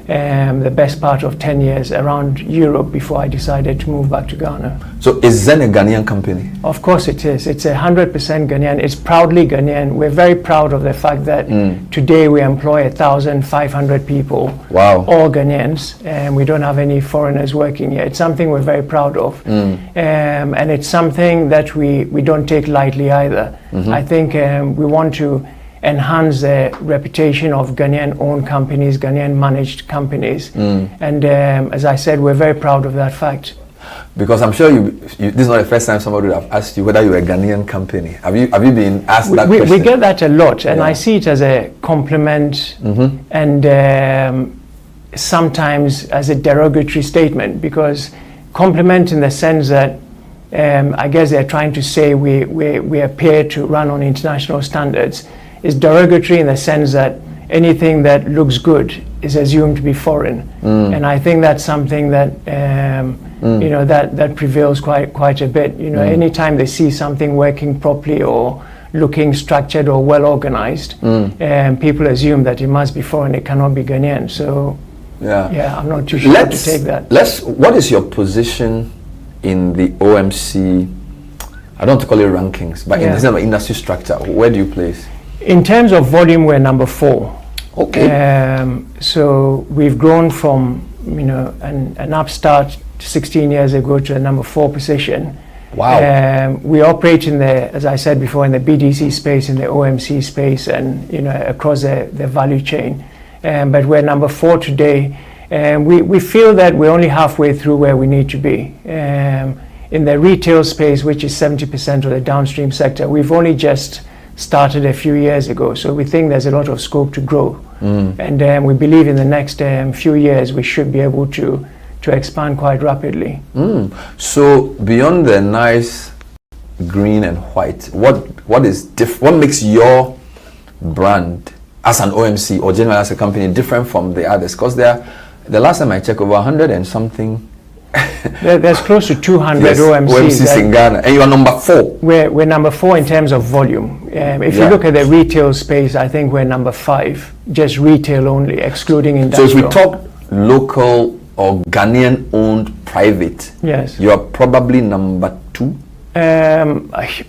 [SPEAKER 18] the best part of 10 years around Europe before I decided to move back to Ghana.
[SPEAKER 3] So is Zen a Ghanaian company?
[SPEAKER 18] Of course it is. It's 100% Ghanaian. It's proudly Ghanaian. We're very proud of the fact that today we employ 1,500 people, all Ghanaians, and we don't have any foreigners working here. It's something we're very proud of. And it's something that we don't take lightly either. I think we want to enhance the reputation of Ghanaian-owned companies, Ghanaian-managed companies. And as I said, we're very proud of that fact.
[SPEAKER 3] Because I'm sure this is not the first time somebody would have asked you whether you're a Ghanaian company. Have you been asked that question?
[SPEAKER 18] We get that a lot, and I see it as a compliment and sometimes as a derogatory statement, because compliment in the sense that I guess they're trying to say we appear to run on international standards, is derogatory in the sense that anything that looks good is assumed to be foreign, and I think that's something that that prevails quite a bit. Anytime they see something working properly or looking structured or well organized, people assume that it must be foreign. It cannot be Ghanaian. So I'm not too sure to take that.
[SPEAKER 3] What is your position in the OMC? I don't want to call it rankings, but in the industry structure, where do you place?
[SPEAKER 18] In terms of volume, we're number 4. So we've grown from an upstart 16 years ago to a number 4 position.
[SPEAKER 3] Wow.
[SPEAKER 18] We operate in as I said before, in the BDC space, in the OMC space, and across the value chain. But we're number 4 today, and we feel that we're only halfway through where we need to be. In the retail space, which is 70% of the downstream sector, we've only just started a few years ago, so we think there's a lot of scope to grow, and we believe in the next few years we should be able to expand quite rapidly.
[SPEAKER 3] So beyond the nice green and white, what makes your brand as an OMC or generally as a company different from the others? Because the last time I checked, over 100 and something.
[SPEAKER 18] There's close to 200
[SPEAKER 3] OMCs in Ghana, and you are number 4.
[SPEAKER 18] We're number 4 in terms of volume. If you look at the retail space, I think we're number 5, just retail only, excluding industrial.
[SPEAKER 3] So if we talk local or Ghanaian-owned private, you are probably number 2.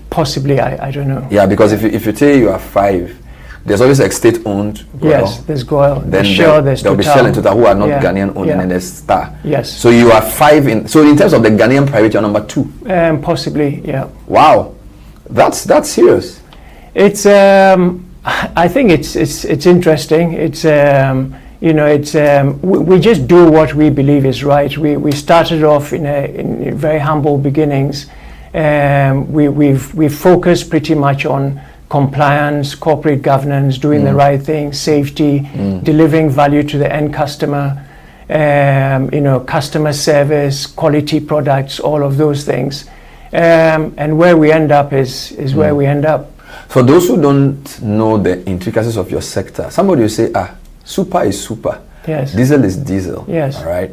[SPEAKER 18] Possibly, I don't know.
[SPEAKER 3] Yeah, because if you say you are 5. There's always like state-owned.
[SPEAKER 18] Yes, there's Goil,
[SPEAKER 3] then
[SPEAKER 18] there's Shell, there's
[SPEAKER 3] Total. There'll be Shell and Total who are not Ghanaian-owned, and then there's Star.
[SPEAKER 18] Yes.
[SPEAKER 3] So you are 5 So in terms of the Ghanaian private, you're number 2.
[SPEAKER 18] Possibly, yeah.
[SPEAKER 3] Wow, that's serious.
[SPEAKER 18] It's I think it's interesting. It's we just do what we believe is right. We started off in very humble beginnings. We've focused pretty much on compliance, corporate governance, doing the right thing, safety, delivering value to the end customer. customer service, quality products, all of those things. And where we end up is where we end up.
[SPEAKER 3] For those who don't know the intricacies of your sector, somebody will say, super is super.
[SPEAKER 18] Yes.
[SPEAKER 3] Diesel is diesel.
[SPEAKER 18] Yes.
[SPEAKER 3] All right.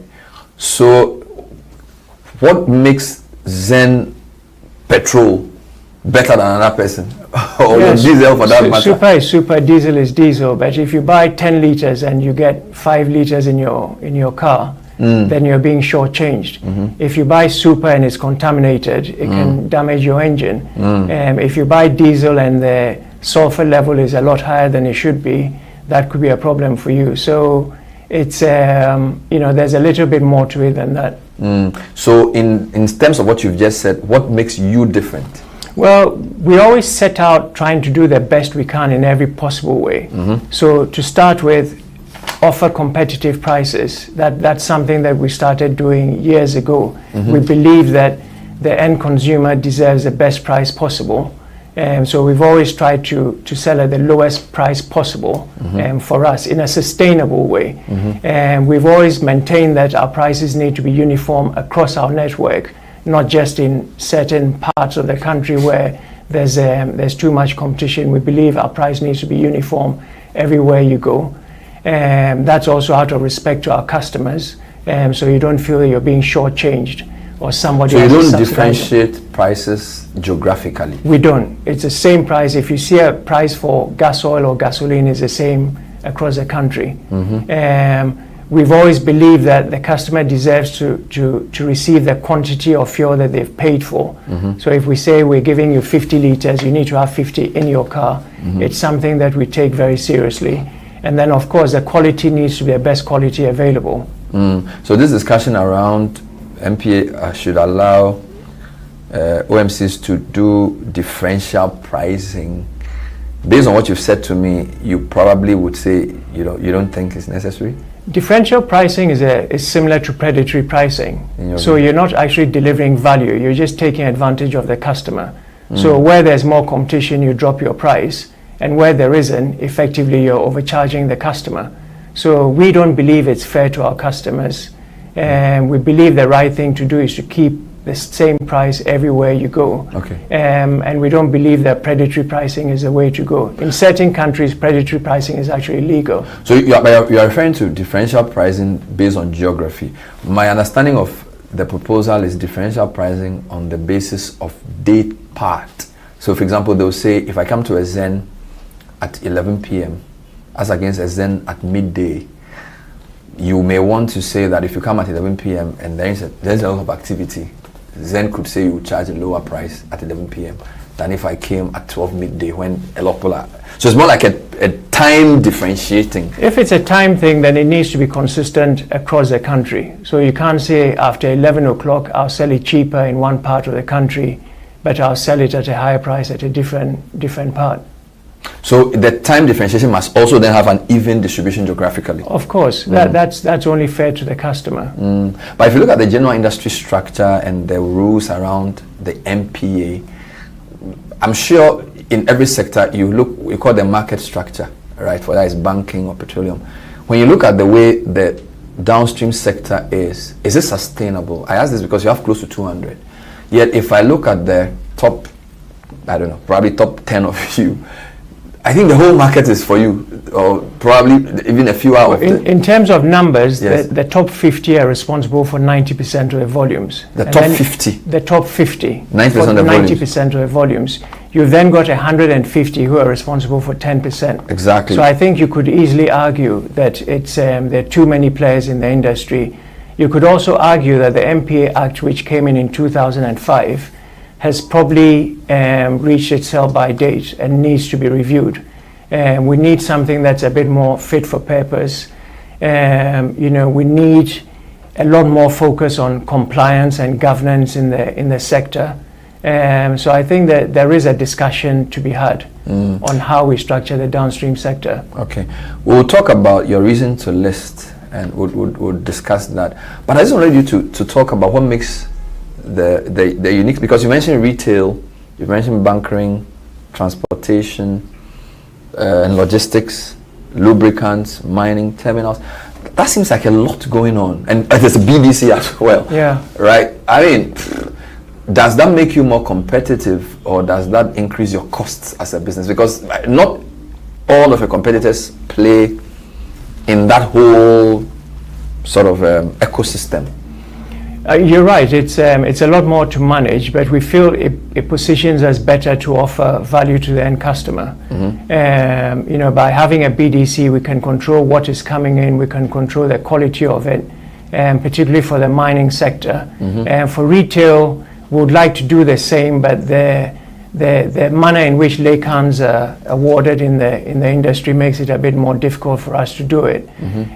[SPEAKER 3] So what makes Zen petrol better than another person? Or
[SPEAKER 18] Yes.
[SPEAKER 3] diesel for that matter?
[SPEAKER 18] Super is super, diesel is diesel. But if you buy 10 liters and you get 5 liters in your car, then you're being shortchanged. If you buy super and it's contaminated, it can damage your engine. If you buy diesel and the sulfur level is a lot higher than it should be, that could be a problem for you. So it's there's a little bit more to it than that.
[SPEAKER 3] So in terms of what you've just said, what makes you different?
[SPEAKER 18] Well, we always set out trying to do the best we can in every possible way. So to start with, offer competitive prices. That's something that we started doing years ago. We believe that the end consumer deserves the best price possible. So we've always tried to sell at the lowest price possible for us in a sustainable way. And we've always maintained that our prices need to be uniform across our network, not just in certain parts of the country where there's too much competition. We believe our price needs to be uniform everywhere you go. That's also out of respect to our customers, so you don't feel that you're being shortchanged or somebody
[SPEAKER 3] So you
[SPEAKER 18] else
[SPEAKER 3] don't
[SPEAKER 18] is subsidizing.
[SPEAKER 3] differentiate prices geographically?
[SPEAKER 18] We don't. It's the same price. If you see a price for gas oil or gasoline, is the same across the country. We've always believed that the customer deserves to receive the quantity of fuel that they've paid for. So if we say we're giving you 50 liters, you need to have 50 in your car. It's something that we take very seriously. And then, of course, the quality needs to be the best quality available.
[SPEAKER 3] So this discussion around MPA should allow OMCs to do differential pricing. Based on what you've said to me, you probably would say you don't think it's necessary?
[SPEAKER 18] Differential pricing is similar to predatory pricing. So you're not actually delivering value, you're just taking advantage of the customer. So where there's more competition, you drop your price, and where there isn't, effectively you're overcharging the customer. So we don't believe it's fair to our customers, and we believe the right thing to do is to keep the same price everywhere you go. And we don't believe that predatory pricing is the way to go. In certain countries, predatory pricing is actually legal.
[SPEAKER 3] So you are referring to differential pricing based on geography. My understanding of the proposal is differential pricing on the basis of date part. So for example, they'll say if I come to a Zen at 11 p.m. as against a Zen at midday, you may want to say that if you come at 11 p.m. and there's a lot of activity, Zen could say you would charge a lower price at 11 p.m. than if I came at 12 midday when a lot of people are. So it's more like a time differentiating.
[SPEAKER 18] If it's a time thing, then it needs to be consistent across the country. So you can't say after 11 o'clock I'll sell it cheaper in one part of the country, but I'll sell it at a higher price at a different part.
[SPEAKER 3] So the time differentiation must also then have an even distribution geographically.
[SPEAKER 18] Of course, that's only fair to the customer.
[SPEAKER 3] But if you look at the general industry structure and the rules around the MPA, I'm sure in every sector we call the market structure, right? Whether it's banking or petroleum. When you look at the way the downstream sector is it sustainable? I ask this because you have close to 200. Yet if I look at the top, I don't know, probably top 10 of you, I think the whole market is for you, or probably even a few out of it.
[SPEAKER 18] In terms of numbers, yes, the top 50 are responsible for 90% of the volumes.
[SPEAKER 3] The top 50?
[SPEAKER 18] The top 50.
[SPEAKER 3] 90% of the volumes.
[SPEAKER 18] 90% of the volumes. You've then got 150 who are responsible for 10%.
[SPEAKER 3] Exactly.
[SPEAKER 18] So I think you could easily argue that there are too many players in the industry. You could also argue that the MPA Act, which came in 2005, has probably reached its sell-by date and needs to be reviewed. We need something that's a bit more fit for purpose. We need a lot more focus on compliance and governance in the sector. So I think that there is a discussion to be had on how we structure the downstream sector.
[SPEAKER 3] Okay, we'll talk about your reason to list, and we'll discuss that. But I just wanted you to talk about what makes the unique, because you mentioned retail, you mentioned bunkering, transportation, and logistics, lubricants, mining, terminals. That seems like a lot going on. And there's a BDC as well.
[SPEAKER 18] Yeah.
[SPEAKER 3] Right? I mean, does that make you more competitive, or does that increase your costs as a business? Because not all of your competitors play in that whole sort of ecosystem.
[SPEAKER 18] You're right. It's a lot more to manage, but we feel it positions us better to offer value to the end customer. You know, by having a BDC, we can control what is coming in. We can control the quality of it, particularly for the mining sector. And for retail, we would like to do the same, but the manner in which laycans are awarded in the industry makes it a bit more difficult for us to do it.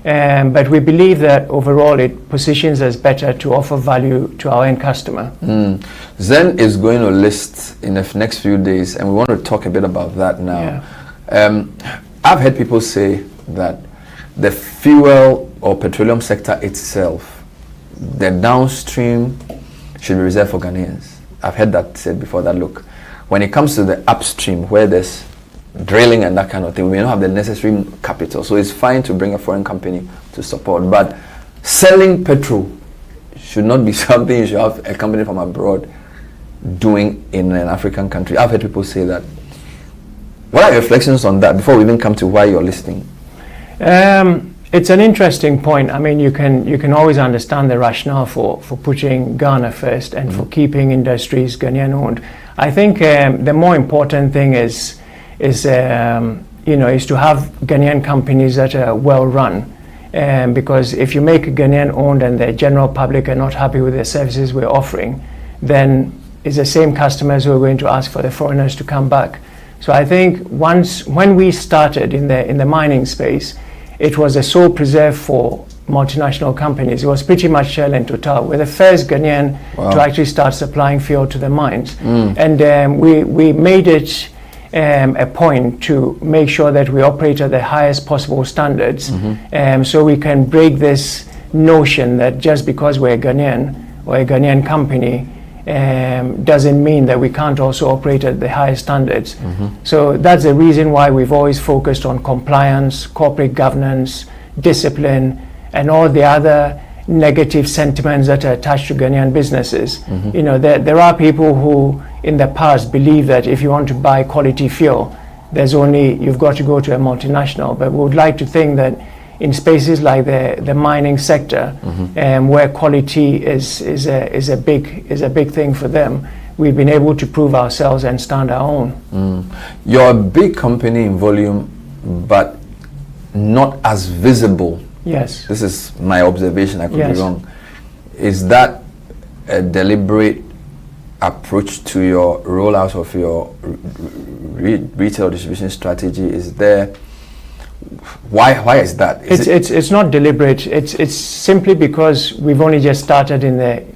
[SPEAKER 18] But we believe that overall it positions us better to offer value to our end customer.
[SPEAKER 3] Zen is going to list in the next few days, and we want to talk a bit about that now. I've heard people say that the fuel or petroleum sector itself, the downstream, should be reserved for Ghanaians. I've heard that said before, that look, when it comes to the upstream where there's drilling and that kind of thing, we may not have the necessary capital, so it's fine to bring a foreign company to support. But selling petrol should not be something you should have a company from abroad doing in an African country. I've heard people say that. What are your reflections on that before we even come to why you're listing?
[SPEAKER 18] It's an interesting point. I mean, you can always understand the rationale for putting Ghana first and for keeping industries Ghanaian owned. I think the more important thing is to have Ghanaian companies that are well run. Because if you make Ghanaian owned and the general public are not happy with the services we're offering, then it's the same customers who are going to ask for the foreigners to come back. So I think when we started in the mining space, it was a sole preserve for multinational companies. It was pretty much Shell and Total. We're the first Ghanaian to actually start supplying fuel to the mines. And we made it a point to make sure that we operate at the highest possible standards, so we can break this notion that just because we're Ghanaian or a Ghanaian company doesn't mean that we can't also operate at the highest standards. So that's the reason why we've always focused on compliance, corporate governance, discipline, and all the other negative sentiments that are attached to Ghanaian businesses. You know, there are people who in the past believe that if you want to buy quality fuel, you've got to go to a multinational. But we would like to think that in spaces like the mining sector, where quality is a big thing for them, we've been able to prove ourselves and stand our own.
[SPEAKER 3] You're a big company in volume, but not as visible.
[SPEAKER 18] Yes.
[SPEAKER 3] This is my observation, I could be wrong. Is that a deliberate approach to your rollout of your retail distribution strategy? Is there, why is that?
[SPEAKER 18] It's not deliberate. It's simply because we've only just started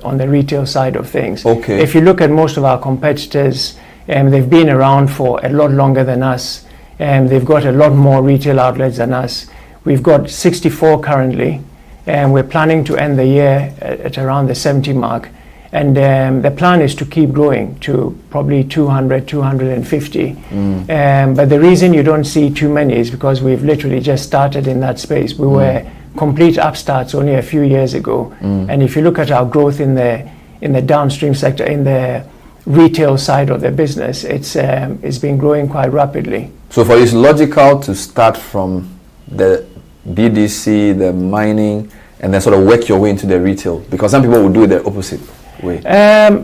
[SPEAKER 18] on the retail side of things.
[SPEAKER 3] Okay.
[SPEAKER 18] If you look at most of our competitors, they've been around for a lot longer than us, and they've got a lot more retail outlets than us. We've got 64 currently, and we're planning to end the year at around the 70 mark. And the plan is to keep growing to probably 200, 250. But the reason you don't see too many is because we've literally just started in that space. We were complete upstarts only a few years ago. And if you look at our growth in the downstream sector, in the retail side of the business, it's been growing quite rapidly.
[SPEAKER 3] So for you, it's logical to start from the BDC, the mining, and then sort of work your way into the retail, because some people will do it the opposite way.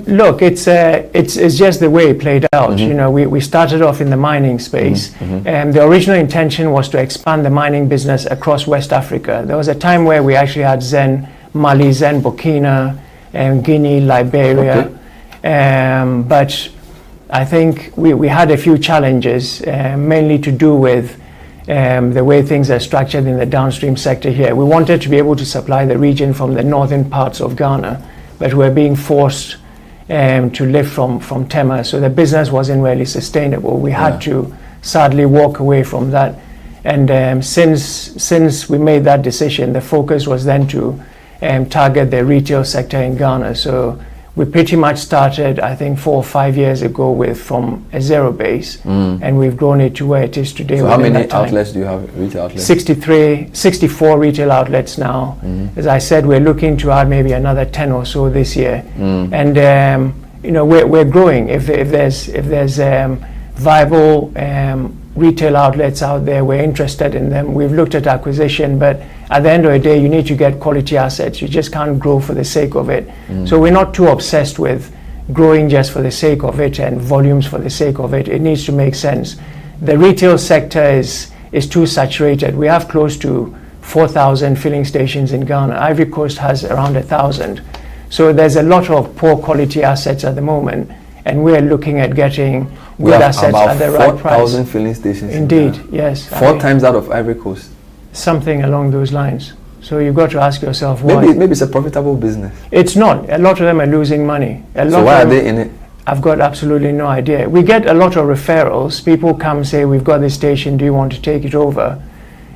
[SPEAKER 18] Look, it's just the way it played out. You know, we started off in the mining space, and the original intention was to expand the mining business across West Africa. There was a time where we actually had Zen Mali, Zen Burkina, Guinea, Liberia, but I think we had a few challenges, mainly to do with the way things are structured in the downstream sector here. We wanted to be able to supply the region from the northern parts of Ghana, but we're being forced to live from Tema, so the business wasn't really sustainable. We had to sadly walk away from that, and since we made that decision, the focus was then to target the retail sector in Ghana. So we pretty much started, I think, 4 or 5 years ago from a zero base, and we've grown it to where it is today.
[SPEAKER 3] So how many outlets do you have, retail outlets?
[SPEAKER 18] 64 retail outlets now. As I said, we're looking to add maybe another 10 or so this year. And we're growing. If there's viable retail outlets out there, we're interested in them. We've looked at acquisition, but at the end of the day, you need to get quality assets. You just can't grow for the sake of it. So we're not too obsessed with growing just for the sake of it and volumes for the sake of it. It needs to make sense. The retail sector is too saturated. We have close to 4,000 filling stations in Ghana. Ivory Coast has around 1,000. So there's a lot of poor quality assets at the moment, and we're looking at getting good assets at the right price.
[SPEAKER 3] 4,000 filling stations.
[SPEAKER 18] Indeed, yes.
[SPEAKER 3] Four times that of Ivory Coast.
[SPEAKER 18] Something along those lines. So you've got to ask yourself why.
[SPEAKER 3] Maybe it's a profitable business.
[SPEAKER 18] It's not. A lot of them are losing money.
[SPEAKER 3] So why are they in it?
[SPEAKER 18] I've got absolutely no idea. We get a lot of referrals. People come say, we've got this station, do you want to take it over?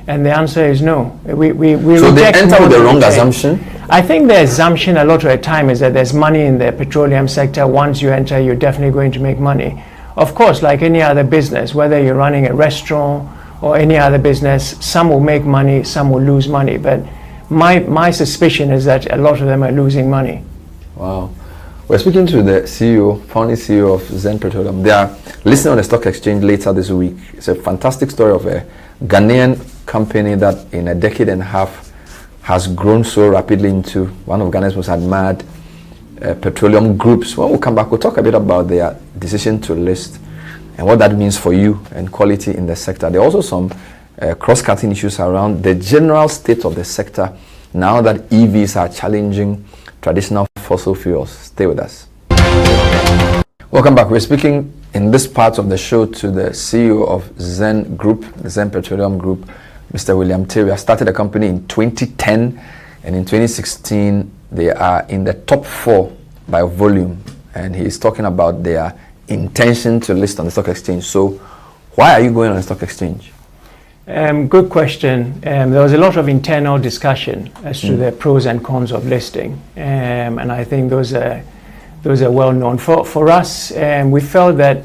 [SPEAKER 18] And the answer is no. We
[SPEAKER 3] so they enter with the wrong assumption?
[SPEAKER 18] I think the assumption a lot of the time is that there's money in the petroleum sector. Once you enter, you're definitely going to make money. Of course, like any other business, whether you're running a restaurant or any other business, some will make money, some will lose money. But my suspicion is that a lot of them are losing money.
[SPEAKER 3] Wow. We're speaking to the CEO, founding CEO of Zen Petroleum. They are listed on the stock exchange later this week. It's a fantastic story of a Ghanaian company that in a decade and a half has grown so rapidly into one of Ghana's most admired petroleum groups. When we come back, we'll talk a bit about their decision to list and what that means for you and quality in the sector. There are also some cross-cutting issues around the general state of the sector now that EVs are challenging traditional fossil fuels. Stay with us. Welcome back. We're speaking in this part of the show to the CEO of Zen Group, the Zen Petroleum Group, Mr. William Terry. Started the company in 2010, and in 2016 they are in the top 4 by volume, and he is talking about their intention to list on the stock exchange. So why are you going on the stock exchange?
[SPEAKER 18] Good question. There was a lot of internal discussion as to the pros and cons of listing, and I think those are well known. For us, we felt that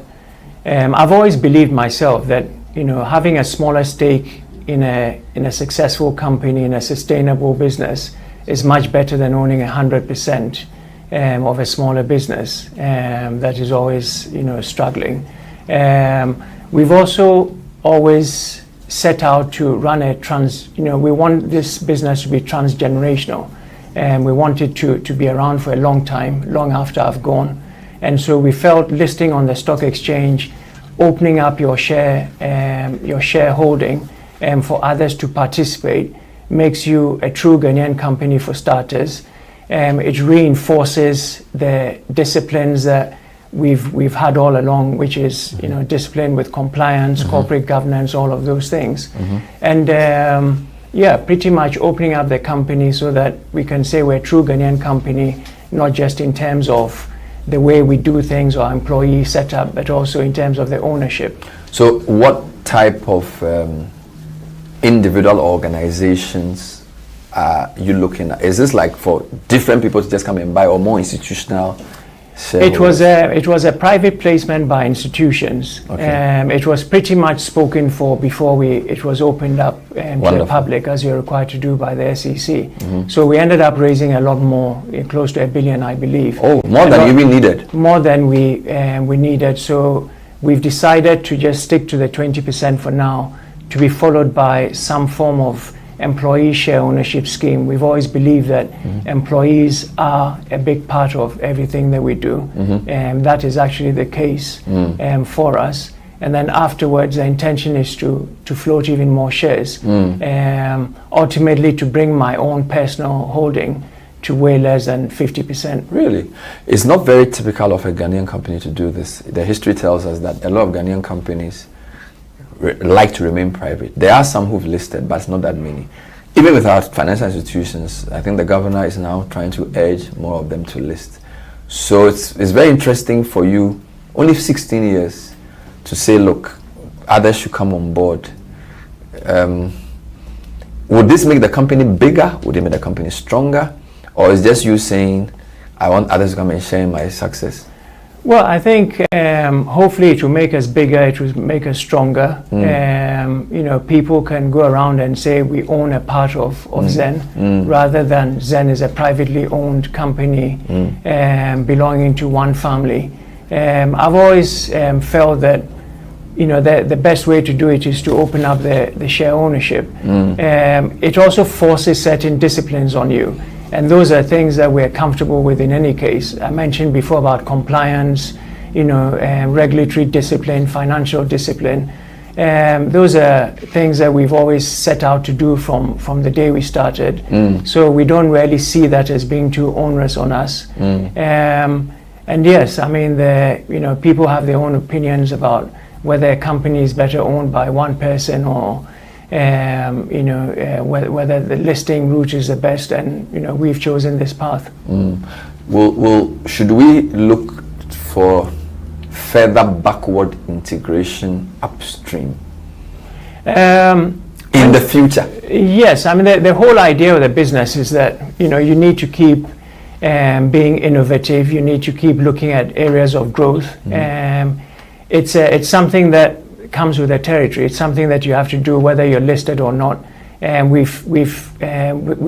[SPEAKER 18] I've always believed myself that having a smaller stake in a successful company, in a sustainable business, is much better than owning 100% of a smaller business that is always struggling. We've also always set out to run we want this business to be transgenerational, and we want it to be around for a long time, long after I've gone. And so we felt listing on the stock exchange, opening up your shareholding for others to participate, makes you a true Ghanaian company for starters. It reinforces the disciplines that we've had all along, which is discipline with compliance, corporate governance, all of those things. And pretty much opening up the company so that we can say we're a true Ghanaian company, not just in terms of the way we do things or employee setup, but also in terms of the ownership.
[SPEAKER 3] So what type of individual organizations are you looking at? Is this like for different people to just come and buy, or more institutional?
[SPEAKER 18] It was a private placement by institutions. Okay. It was pretty much spoken for before it was opened up to the public, as you're required to do by the SEC. So we ended up raising a lot more, close to $1 billion, I believe.
[SPEAKER 3] Oh, more than you needed.
[SPEAKER 18] More than we needed. So we've decided to just stick to the 20% for now, to be followed by some form of employee share ownership scheme. We've always believed that employees are a big part of everything that we do, and that is actually the case for us. And then afterwards, the intention is to float even more shares, ultimately to bring my own personal holding to way less than 50%.
[SPEAKER 3] Really? It's not very typical of a Ghanaian company to do this. The history tells us that a lot of Ghanaian companies like to remain private. There are some who've listed, but it's not that many. Even with our financial institutions, I think the governor is now trying to urge more of them to list. So it's very interesting for you, only 16 years, to say, look, others should come on board. Would this make the company bigger? Would it make the company stronger? Or is just you saying, I want others to come and share my success?
[SPEAKER 18] Well, I think hopefully it will make us bigger, it will make us stronger. You know, people can go around and say we own a part of Zen, rather than Zen is a privately owned company belonging to one family. I've always felt that, you know, the best way to do it is to open up the share ownership. It also forces certain disciplines on you. And those are things that we're comfortable with in any case. I mentioned before about compliance, you know, regulatory discipline, financial discipline. Those are things that we've always set out to do from the day we started. So we don't really see that as being too onerous on us. And yes, I mean, you know, people have their own opinions about whether a company is better owned by one person or you know, whether the listing route is the best, and you know, we've chosen this path.
[SPEAKER 3] Should we look for further backward integration upstream in the future?
[SPEAKER 18] Yes, I mean the whole idea of the business is that, you know, you need to keep being innovative. You need to keep looking at areas of growth. It's something that comes with the territory. It's something that you have to do whether you're listed or not, and we've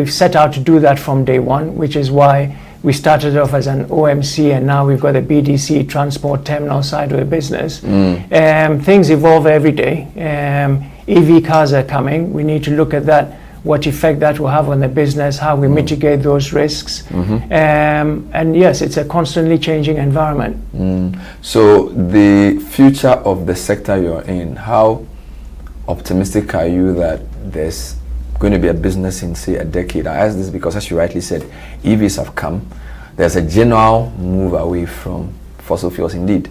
[SPEAKER 18] set out to do that from day one, which is why we started off as an OMC, and now we've got the BDC transport terminal side of the business. Things evolve every day. EV cars are coming. We need to look at that, what effect that will have on the business, how we mitigate those risks. And yes, it's a constantly changing environment.
[SPEAKER 3] So the future of the sector you're in, how optimistic are you that there's going to be a business in, say, a decade? I ask this because, as you rightly said, EVs have come. There's a general move away from fossil fuels. Indeed,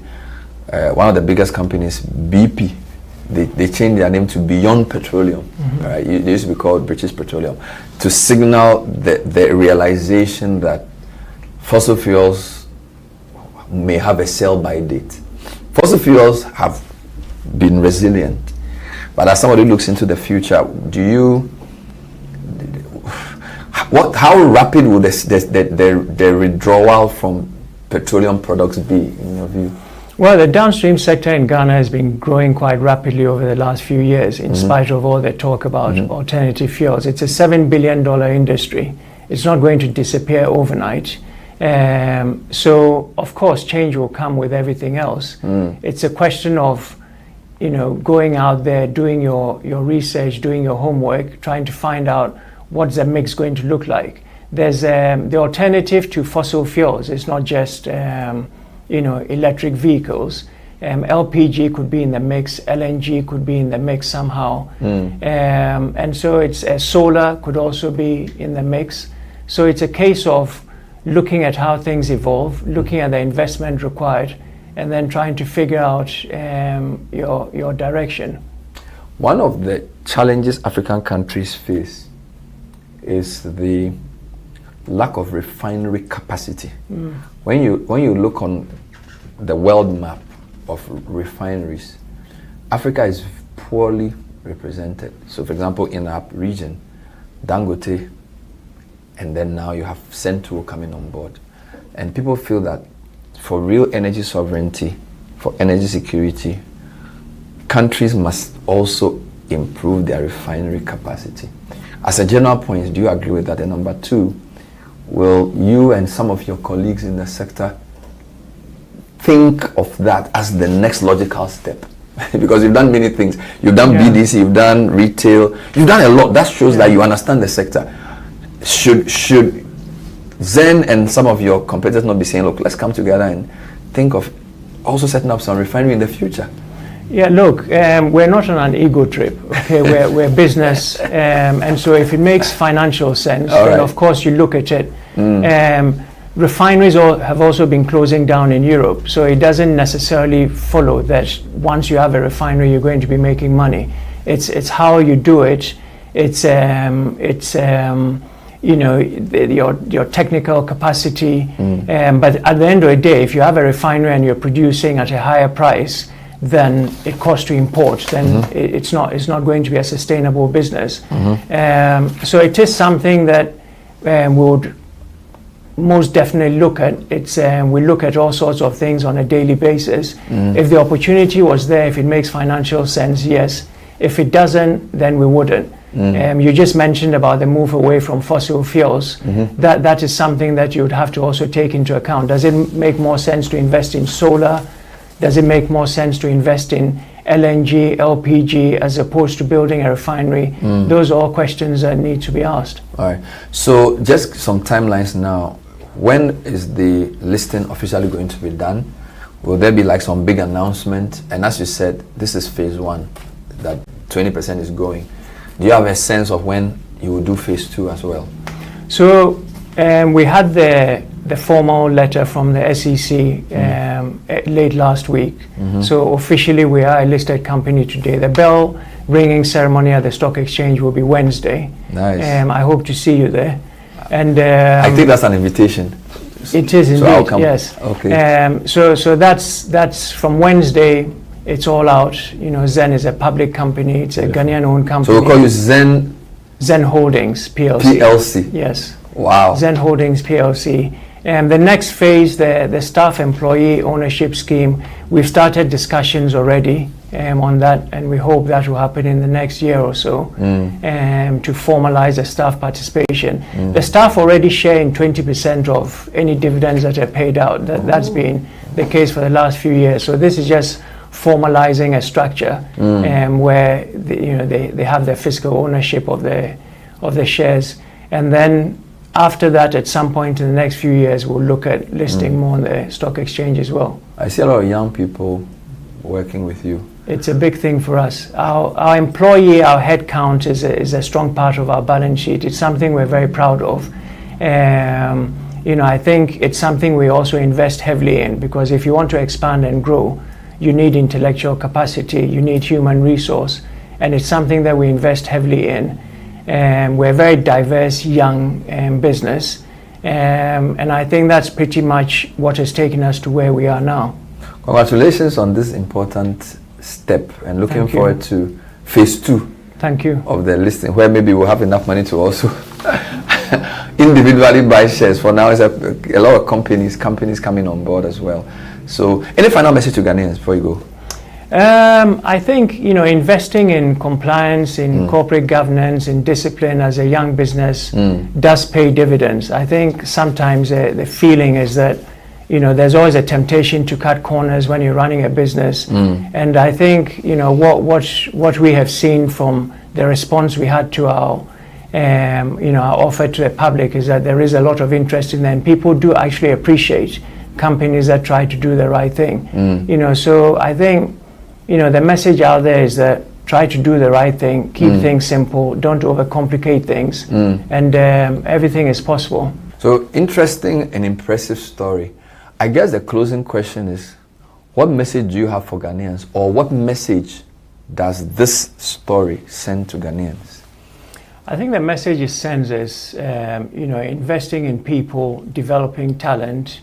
[SPEAKER 3] one of the biggest companies, BP, they changed their name to Beyond Petroleum. Right? They used to be called British Petroleum, to signal the realization that fossil fuels may have a sell-by date. Fossil fuels have been resilient, but as somebody who looks into the future, how rapid will the withdrawal from petroleum products be, in your view?
[SPEAKER 18] Well, the downstream sector in Ghana has been growing quite rapidly over the last few years, in spite of all the talk about alternative fuels. It's a $7 billion industry. It's not going to disappear overnight. So, of course, change will come with everything else. It's a question of, you know, going out there, doing your research, doing your homework, trying to find out what's the mix going to look like. There's the alternative to fossil fuels. It's not just you know, electric vehicles. LPG could be in the mix, LNG could be in the mix somehow. And so it's solar could also be in the mix. So it's a case of looking at how things evolve, looking at the investment required, and then trying to figure out your direction.
[SPEAKER 3] One of the challenges African countries face is the lack of refinery capacity. When you look on the world map of refineries, Africa is poorly represented. So, for example, in our region, Dangote, and then now you have Central coming on board. And people feel that for real energy sovereignty, for energy security, countries must also improve their refinery capacity. As a general point, do you agree with that? And number two, will you and some of your colleagues in the sector think of that as the next logical step? Because you've done many things. You've done BDC, you've done retail, you've done a lot. That shows that you understand the sector. Should Zen and some of your competitors not be saying, look, let's come together and think of also setting up some refinery in the future?
[SPEAKER 18] Yeah, look, we're not on an ego trip. Okay, we're business, and so if it makes financial sense, then of course you look at it. Refineries have also been closing down in Europe, so it doesn't necessarily follow that once you have a refinery, you're going to be making money. It's how you do it. It's you know, your technical capacity. But at the end of the day, if you have a refinery and you're producing at a higher price than it costs to import, then it's not going to be a sustainable business. So it is something that would most definitely look at. We look at all sorts of things on a daily basis. If the opportunity was there, if it makes financial sense, yes. If it doesn't, then we wouldn't. You just mentioned about the move away from fossil fuels. That is something that you would have to also take into account. Does it make more sense to invest in solar? Does it make more sense to invest in LNG, LPG, as opposed to building a refinery? Those are all questions that need to be asked.
[SPEAKER 3] All right. So just some timelines now. When is the listing officially going to be done? Will there be like some big announcement? And as you said, this is phase 1, that 20% is going. Do you have a sense of when you will do phase 2 as well?
[SPEAKER 18] So we had the formal letter from the SEC late last week. So officially we are a listed company today. The bell ringing ceremony at the stock exchange will be Wednesday.
[SPEAKER 3] Nice.
[SPEAKER 18] I hope to see you there. And
[SPEAKER 3] I think that's an invitation.
[SPEAKER 18] It is indeed,
[SPEAKER 3] so I'll come.
[SPEAKER 18] yes.
[SPEAKER 3] Okay.
[SPEAKER 18] So that's from Wednesday. It's all out. You know, Zen is a public company. It's a Ghanaian-owned company.
[SPEAKER 3] So we'll call you Zen
[SPEAKER 18] Holdings PLC.
[SPEAKER 3] PLC.
[SPEAKER 18] Yes.
[SPEAKER 3] Wow.
[SPEAKER 18] Zen Holdings PLC. And the next phase, the staff employee ownership scheme, we've started discussions already on that, and we hope that will happen in the next year or so to formalize the staff participation. The staff already share in 20% of any dividends that are paid out. That's been the case for the last few years. So this is just formalizing a structure where they have their fiscal ownership of the shares, and then after that, at some point in the next few years, we'll look at listing more on the stock exchange as well.
[SPEAKER 3] I see a lot of young people working with you.
[SPEAKER 18] It's a big thing for us. Our employee, our head count is a strong part of our balance sheet. It's something we're very proud of. I think it's something we also invest heavily in, because if you want to expand and grow, you need intellectual capacity, you need human resource, and it's something that we invest heavily in. We're a very diverse young business, and I think that's pretty much what has taken us to where we are now.
[SPEAKER 3] Congratulations on this important step, and looking forward to phase 2.
[SPEAKER 18] Thank you.
[SPEAKER 3] Of the listing, where maybe we'll have enough money to also individually buy shares. For now, it's a lot of companies coming on board as well. So any final message to Ghanaians before you go?
[SPEAKER 18] I think investing in compliance, in corporate governance, in discipline as a young business does pay dividends. I think sometimes the feeling is that there's always a temptation to cut corners when you're running a business, and I think what we have seen from the response we had to our offer to the public is that there is a lot of interest in them. People do actually appreciate companies that try to do the right thing. So I think the message out there is that try to do the right thing, keep things simple, don't overcomplicate things, and everything is possible.
[SPEAKER 3] So interesting and impressive story. I guess the closing question is, what message do you have for Ghanaians, or what message does this story send to Ghanaians?
[SPEAKER 18] I think the message it sends is, investing in people, developing talent,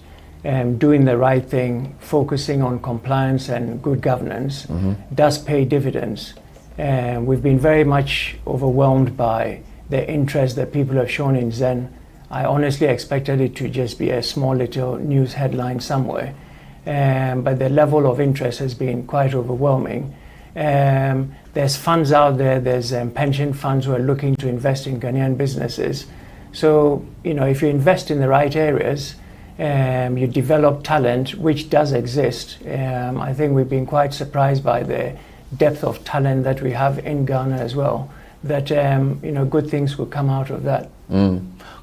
[SPEAKER 18] doing the right thing, focusing on compliance and good governance does pay dividends. We've been very much overwhelmed by the interest that people have shown in Zen. I honestly expected it to just be a small little news headline somewhere, but the level of interest has been quite overwhelming. There's funds out there, there's pension funds who are looking to invest in Ghanaian businesses. So, if you invest in the right areas, you develop talent, which does exist. I think we've been quite surprised by the depth of talent that we have in Ghana as well, that good things will come out of that.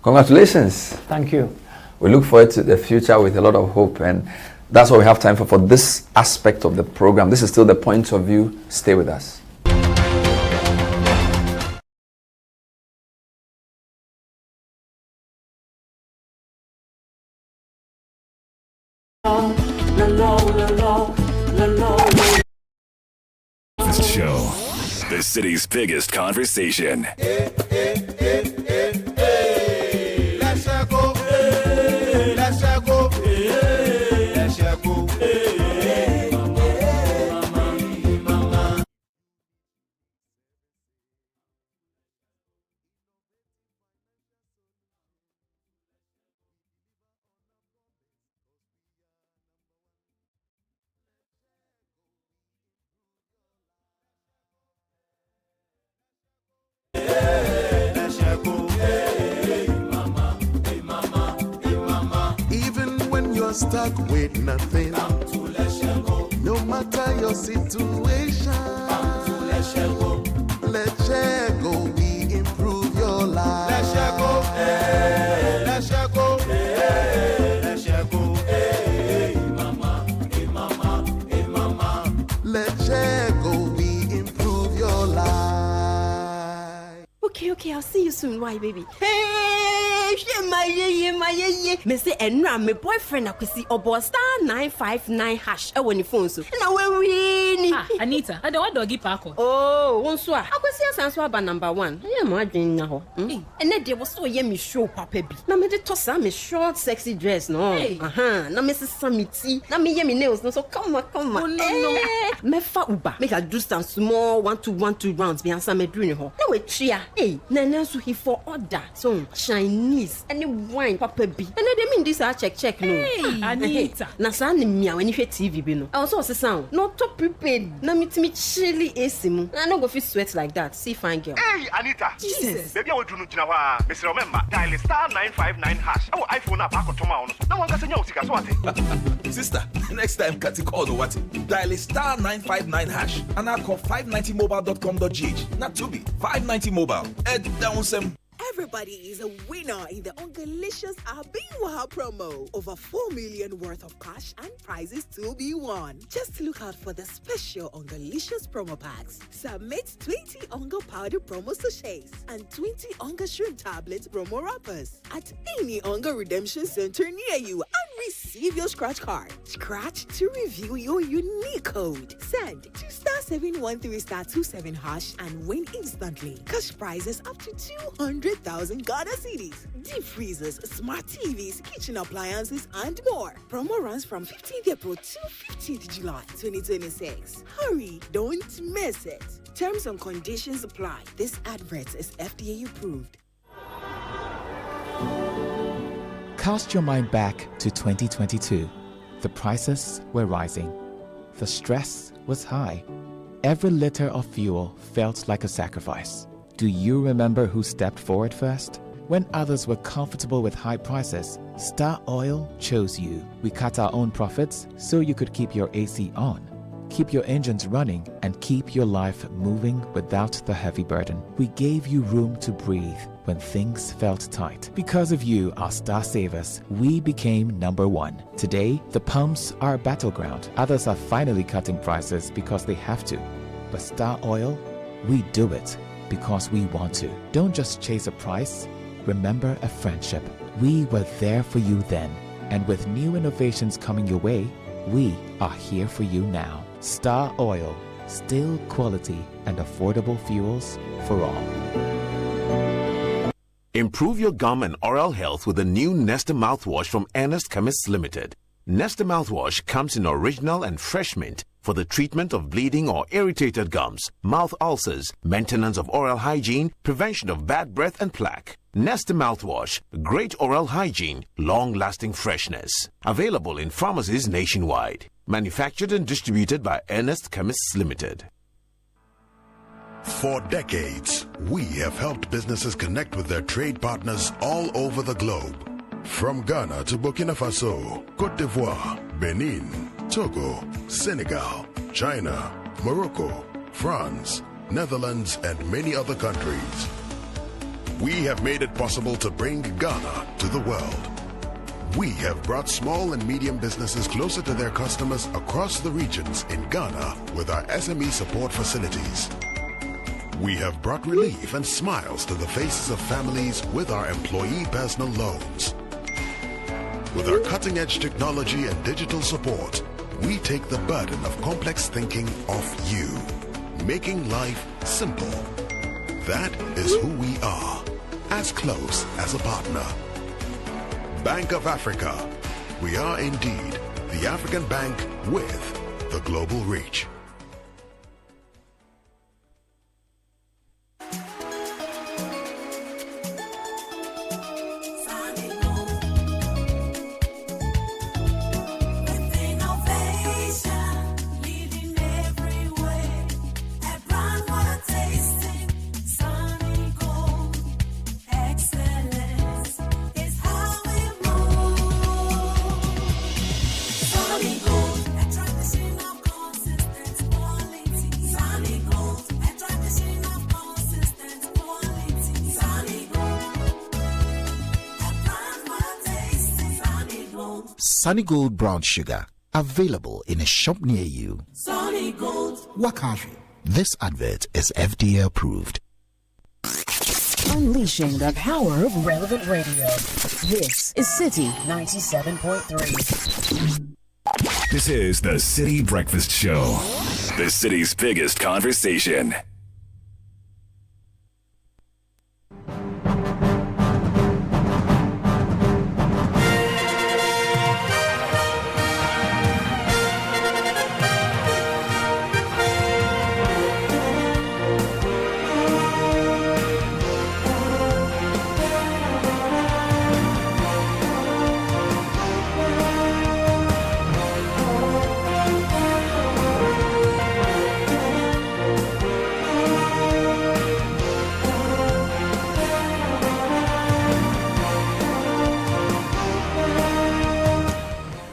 [SPEAKER 3] Congratulations.
[SPEAKER 18] Thank you.
[SPEAKER 3] We look forward to the future with a lot of hope, and that's what we have time for this aspect of the program. This is still the point of view. Stay with us.
[SPEAKER 5] This show, the city's biggest conversation.
[SPEAKER 1] never stuck with nothing. Come to Leshego. No matter your situation. Come to Leshego. Leshego, we improve your life. Leshego, hey, Leshego, hey, Leshego, hey, mama, hey mama, hey mama. Leshego, we improve your life.
[SPEAKER 19] Okay, I'll see you soon. Why, baby? Hey, my me say enra my boyfriend akwesi obo *959# when the phone so. Na we win.
[SPEAKER 20] Anita, I don't want doggy park.
[SPEAKER 19] Oh, one so. Akwesi asanso aba number 1. I am adwen na ho. And then there was so ye me show papa bi. Na me de toss am short sexy dress no. Na me say samiti. Na me ye me nails no so come on. Oh, no. Me fa uba. Make a do some small 1-2 rounds be answer me doing ho. Na we tria. Hey, na so he for order. So Chinese any wine papa bi. And they mean this check no.
[SPEAKER 20] Hey, Anita.
[SPEAKER 19] Na sa ni mia when you TV bi no. I also say sound. No top prepaid. Na me chilly AC mu. I no go fit sweat like that. See fine girl.
[SPEAKER 21] Hey, Anita.
[SPEAKER 19] Jesus.
[SPEAKER 21] Baby I want to know jina wa. Mr. Remember dial *959#. Oh, iPhone app akotoma ono. Na wanga senya usika so ate.
[SPEAKER 22] Sister, next time kati call no what? Dial *959# and I call 590mobile.com.gh. Not to be 590 mobile. Head down some.
[SPEAKER 23] Everybody is a winner in the Ungalicious Abiwa promo. Over 4 million worth of cash and prizes to be won. Just look out for the special Ungalicious promo packs. Submit 20 Unga powder promo sachets and 20 Unga shrimp tablets promo wrappers at any Unga redemption center near you and receive your scratch card. Scratch to review your unique code. Send to *713*27# and win instantly. Cash prizes up to 200,000 Ghana cedis, deep freezers, smart TVs, kitchen appliances, and more. Promo runs from 15th April to 15th July 2026. Hurry, don't miss it. Terms and conditions apply. This advert is FDA approved.
[SPEAKER 24] Cast your mind back to 2022. The prices were rising. The stress was high. Every liter of fuel felt like a sacrifice. Do you remember who stepped forward first? When others were comfortable with high prices, Star Oil chose you. We cut our own profits so you could keep your AC on, keep your engines running, and keep your life moving without the heavy burden. We gave you room to breathe when things felt tight. Because of you, our star savers, we became number 1. Today, the pumps are a battleground. Others are finally cutting prices because they have to. But Star Oil, we do it because we want to. Don't just chase a price, remember a friendship. We were there for you then, and with new innovations coming your way, we are here for you now. Star Oil, still quality and affordable fuels for all.
[SPEAKER 25] Improve your gum and oral health with the new Nesta mouthwash from Ernest Chemists Limited. Nesta mouthwash comes in original and fresh mint for the treatment of bleeding or irritated gums, mouth ulcers, maintenance of oral hygiene, prevention of bad breath and plaque. Nesta mouthwash, great oral hygiene, long-lasting freshness. Available in pharmacies nationwide. Manufactured and distributed by Ernest Chemists Limited.
[SPEAKER 26] For decades, we have helped businesses connect with their trade partners all over the globe. From Ghana to Burkina Faso, Côte d'Ivoire, Benin, Togo, Senegal, China, Morocco, France, Netherlands, and many other countries. We have made it possible to bring Ghana to the world. We have brought small and medium businesses closer to their customers across the regions in Ghana with our SME support facilities. We have brought relief and smiles to the faces of families with our employee personal loans. With our cutting-edge technology and digital support, we take the burden of complex thinking off you, making life simple. That is who we are, as close as a partner. Bank of Africa. We are indeed the African bank with the global reach.
[SPEAKER 4] Sunny Gold Brown Sugar. Available in a shop near you.
[SPEAKER 1] Sunny Gold.
[SPEAKER 4] Wakashi. This advert is FDA approved.
[SPEAKER 7] Unleashing the power of relevant radio. This is Citi 97.3.
[SPEAKER 5] This is the City Breakfast Show, the city's biggest conversation.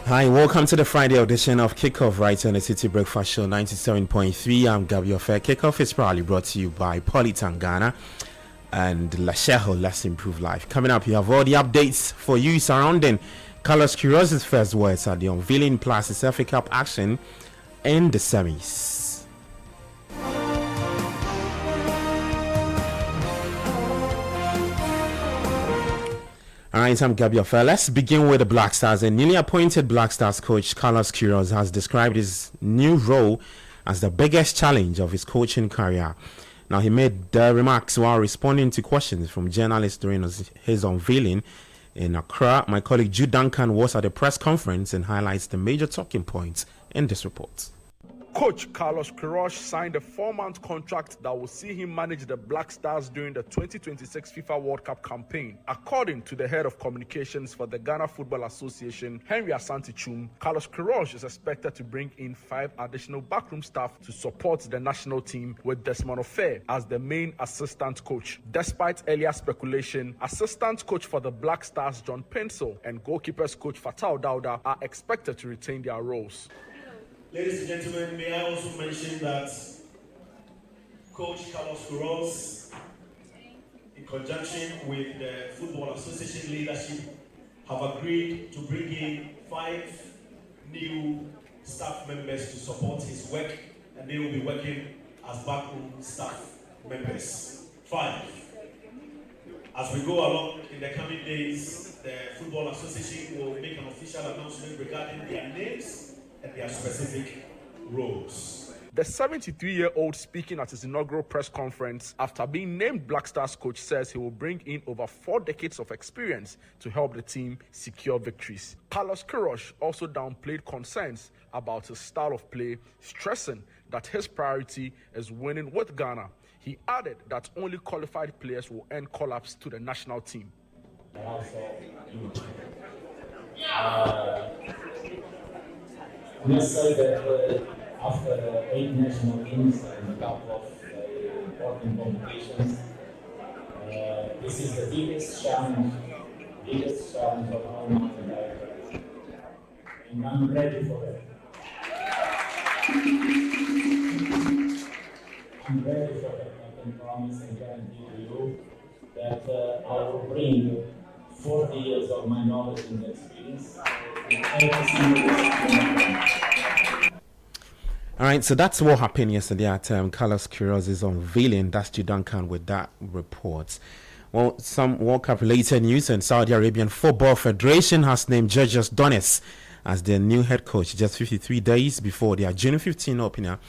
[SPEAKER 8] Hi, welcome to the Friday edition of Kickoff right on the City Breakfast Show 97.3. I'm Gabriel Fair. Kickoff is proudly brought to you by Polytangana and Lasheho. Let's improve life. Coming up, you have all the updates for you surrounding Carlos Queiroz's first words at the unveiling plus his FA Cup action in the semis. Alright, I'm Gabriel Fair. Let's begin with the Black Stars. A newly appointed Black Stars coach, Carlos Queiroz, has described his new role as the biggest challenge of his coaching career. Now, he made the remarks while responding to questions from journalists during his unveiling in Accra. My colleague Jude Duncan was at a press conference and highlights the major talking points in this report.
[SPEAKER 9] Coach Carlos Queiroz signed a 4-month contract that will see him manage the Black Stars during the 2026 FIFA World Cup campaign. According to the head of communications for the Ghana Football Association, Henry Asante Chum, Carlos Queiroz is expected to bring in 5 additional backroom staff to support the national team, with Desmond Ofer as the main assistant coach. Despite earlier speculation, assistant coach for the Black Stars John Pencil and goalkeepers coach Fatal Dauda are expected to retain their roles.
[SPEAKER 10] Ladies and gentlemen, may I also mention that Coach Carlos Queiroz, in conjunction with the Football Association leadership, have agreed to bring in 5 new staff members to support his work, and they will be working as backroom staff members. 5. As we go along in the coming days, the Football Association will make an official announcement regarding their names and their specific roles.
[SPEAKER 9] The 73-year-old, speaking at his inaugural press conference after being named Black Stars coach, says he will bring in over 4 decades of experience to help the team secure victories. Carlos Queiroz also downplayed concerns about his style of play, stressing that his priority is winning with Ghana. He added that only qualified players will earn call-ups to the national team.
[SPEAKER 11] I must say that after 8 national teams and a couple of important competitions, this is the biggest challenge of our mountain bike, and I'm ready for that. I'm ready for that. I can promise and guarantee to you that I will bring 40 years of my knowledge and experience.
[SPEAKER 8] All right, so that's what happened yesterday at Carlos Queiroz's unveiling. That's Jude Duncan with that report. Well, some World Cup related news, and Saudi Arabian Football Federation has named Georgios Donis as their new head coach just 53 days before their June 15 opener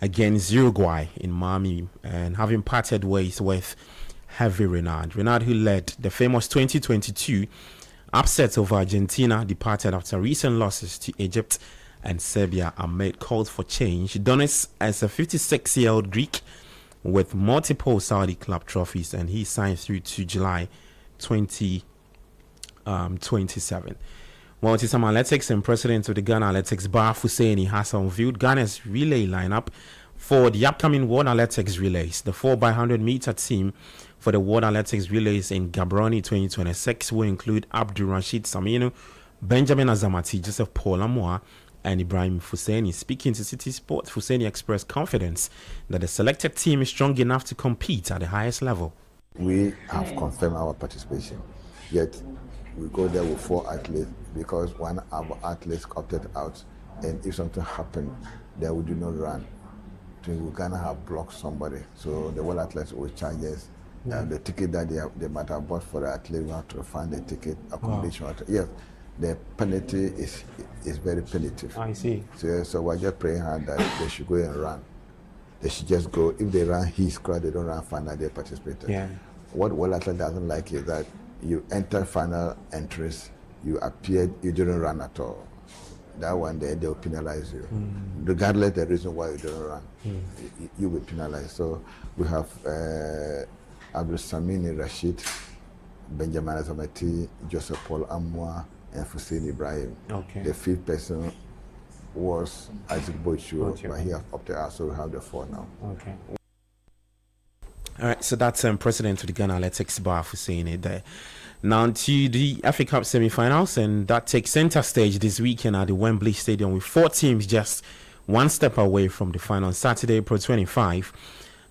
[SPEAKER 8] against Uruguay in Miami, and having parted ways with Hervé Renard. Renard, who led the famous 2022 upset over Argentina, departed after recent losses to Egypt and Serbia amid calls for change. Donis is a 56-year-old Greek with multiple Saudi club trophies, and he signed through to July 2027. Well, Tisam Athletics and president of the Ghana Athletics, Bar Husseini, has unveiled Ghana's relay lineup for the upcoming World Athletics Relays. The 4x100 meter team for the World Athletics Relays in Gaborone 2026 will include Abdul Rashid Saminu, Benjamin Azamati, Joseph Paul Amoa, and Ibrahim Husseini. Speaking to City Sports, Husseini expressed confidence that the selected team is strong enough to compete at the highest level.
[SPEAKER 12] We have confirmed our participation, yet we go there with 4 athletes because one of our athletes opted out, and if something happened, then we do not run. So we Ghana have blocked somebody, so the World Athletes will charge us. The ticket that they might have bought for the athlete, we have to refund the ticket, accommodation. Yes, the penalty is very punitive.
[SPEAKER 8] I see.
[SPEAKER 12] So we're just praying hard that they should go and run. They should just go. If they run his crowd, they don't run final, they participated.
[SPEAKER 8] Yeah.
[SPEAKER 12] What World Athlete doesn't like is that you enter final entries, you appeared, you didn't run at all. That one day they'll penalize you. Regardless the reason why you didn't run, you will penalize. So we have Abdul Samini Rashid, Benjamin Azamati, Joseph Paul Amwa, and Hussein Ibrahim.
[SPEAKER 8] Okay.
[SPEAKER 12] The 5th person was Isaac Bochu, but he has opted out, so we have the 4 now.
[SPEAKER 8] Okay. All right, so that's President of the Ghana Athletics Bar for saying it there. Now to the FA Cup semi-finals, and that takes center stage this weekend at the Wembley Stadium with 4 teams just one step away from the final. Saturday, April 25,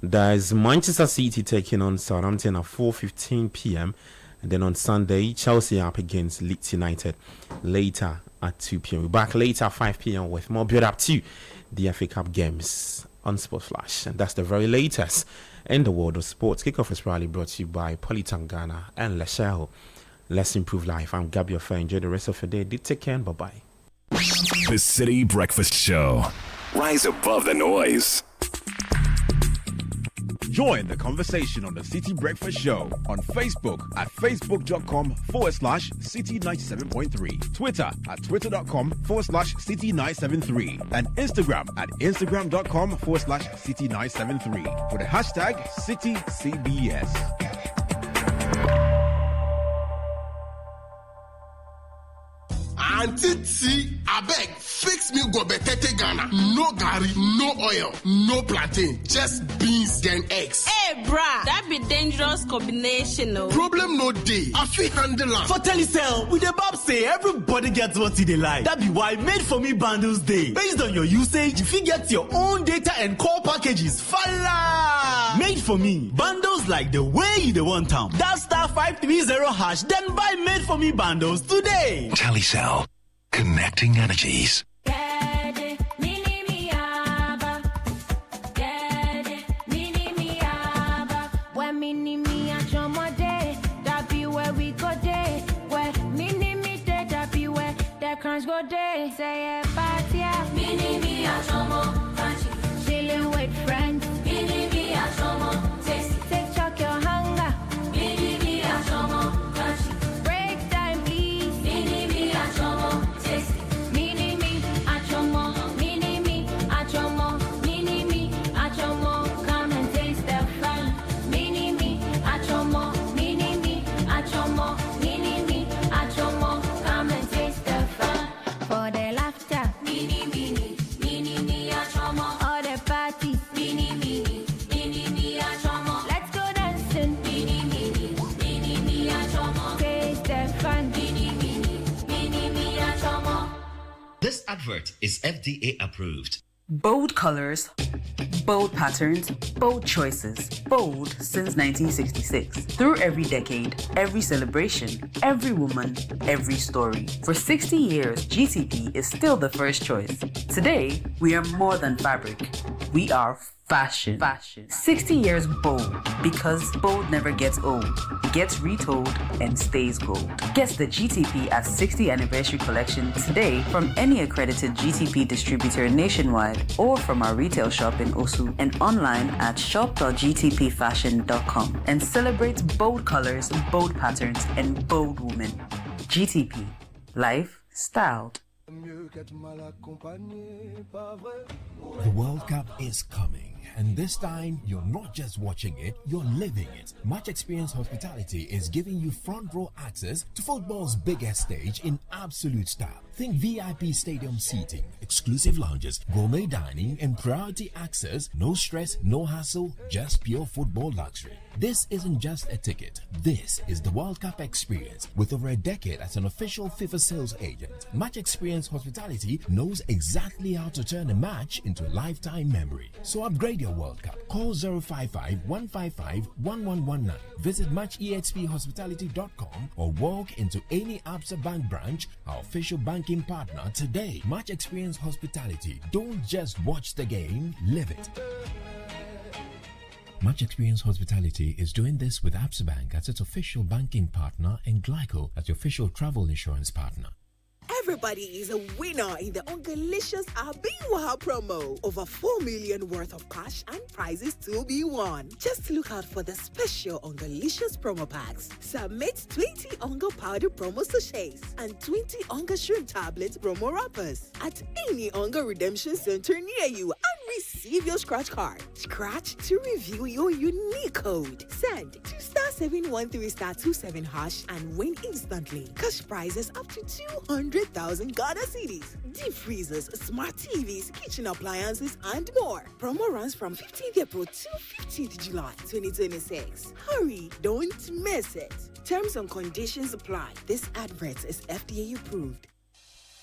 [SPEAKER 8] there's Manchester City taking on Southampton at 4:15 p.m. And then on Sunday, Chelsea up against Leeds United later at 2 p.m. We're back later at 5 p.m. with more build-up to the FA Cup games on Sport Flash. And that's the very latest in the world of sports. Kickoff is proudly brought to you by Polytang Ghana and Leshell. Let's improve life. I'm Gabi Ofa. Enjoy the rest of your day. Do take care and bye-bye.
[SPEAKER 5] The City Breakfast Show. Rise above the noise.
[SPEAKER 6] Join the conversation on the City Breakfast Show on Facebook at facebook.com/City97.3, Twitter at twitter.com/City973, and Instagram at instagram.com/City973 with the hashtag CityCBS.
[SPEAKER 13] Auntie T, abeg, fix me go betete Ghana. No garri, no oil, no plantain, just beans then eggs.
[SPEAKER 14] Hey, brah, that be dangerous combination, no.
[SPEAKER 13] Problem no day. I fit handle am.
[SPEAKER 15] For Telecel, we the Bob say everybody gets what they like. That be why Made For Me bundles day. Based on your usage, you fit get your own data and call packages. Fala! Made For Me bundles like the way you the want them. That *530#, then buy Made For Me bundles today.
[SPEAKER 5] Telecel. Connecting energies.
[SPEAKER 16] Go day, say a party, mini me a chomo, chilling with friends, mini me a chomo, take chuck your hunger, mini me a chomo, break time please, mini me a chomo, mini me a chomo, mini me a chomo, mini me a chomo, come and taste the fun, mini me a chomo, mini me a chomo, mini me a chomo, come and taste the fun. For the laughter, mini mini, mini me a chomo. All the parties, mini mini, mini me a chomo. Let's go dancing, mini mini, mini me a chomo. Taste the fun, mini mini, mini me a chomo.
[SPEAKER 17] This advert is FDA approved.
[SPEAKER 27] Bold colors, bold patterns, bold choices. Bold since 1966. Through every decade, every celebration, every woman, every story. For 60 years, GTP is still the first choice. Today, we are more than fabric. We are fashion. 60 years bold, because bold never gets old, gets retold, and stays gold. Get the GTP at 60th Anniversary Collection today from any accredited GTP distributor nationwide or from our retail shop in Osu and online at shop.gtpfashion.com, and celebrate bold colors, bold patterns, and bold women. GTP. Life styled.
[SPEAKER 28] The World Cup is coming, and this time you're not just watching it, you're living it. Much Experience Hospitality is giving you front row access to football's biggest stage in absolute style. Think VIP stadium seating, exclusive lounges, gourmet dining, and priority access. No stress, no hassle, just pure football luxury. This isn't just a ticket. This is the World Cup experience. With over a decade as an official FIFA sales agent, Match Experience Hospitality knows exactly how to turn a match into a lifetime memory. So upgrade your World Cup. Call 055-155-1119. Visit matchexphospitality.com or walk into any Absa Bank branch, our official banking partner, today. Match Experience Hospitality. Don't just watch the game, live it. Match Experience Hospitality is doing this with Absa Bank as its official banking partner and Glyco as your official travel insurance partner.
[SPEAKER 2] Everybody is a winner in the Ungalicious Abiwa promo. Over 4 million worth of cash and prizes to be won. Just look out for the special Ungalicious promo packs. Submit 20 Unga powder promo sachets and 20 Unga shrimp tablets promo wrappers at any Unga redemption center near you and receive your scratch card. Scratch to review your unique code. Send to *713*27# and win instantly. Cash prizes up to 200,000 Ghana cedis, deep freezers, smart TVs, kitchen appliances, and more. Promo runs from 15th April to 15th July 2026. Hurry, don't miss it. Terms and conditions apply. This advert is FDA approved.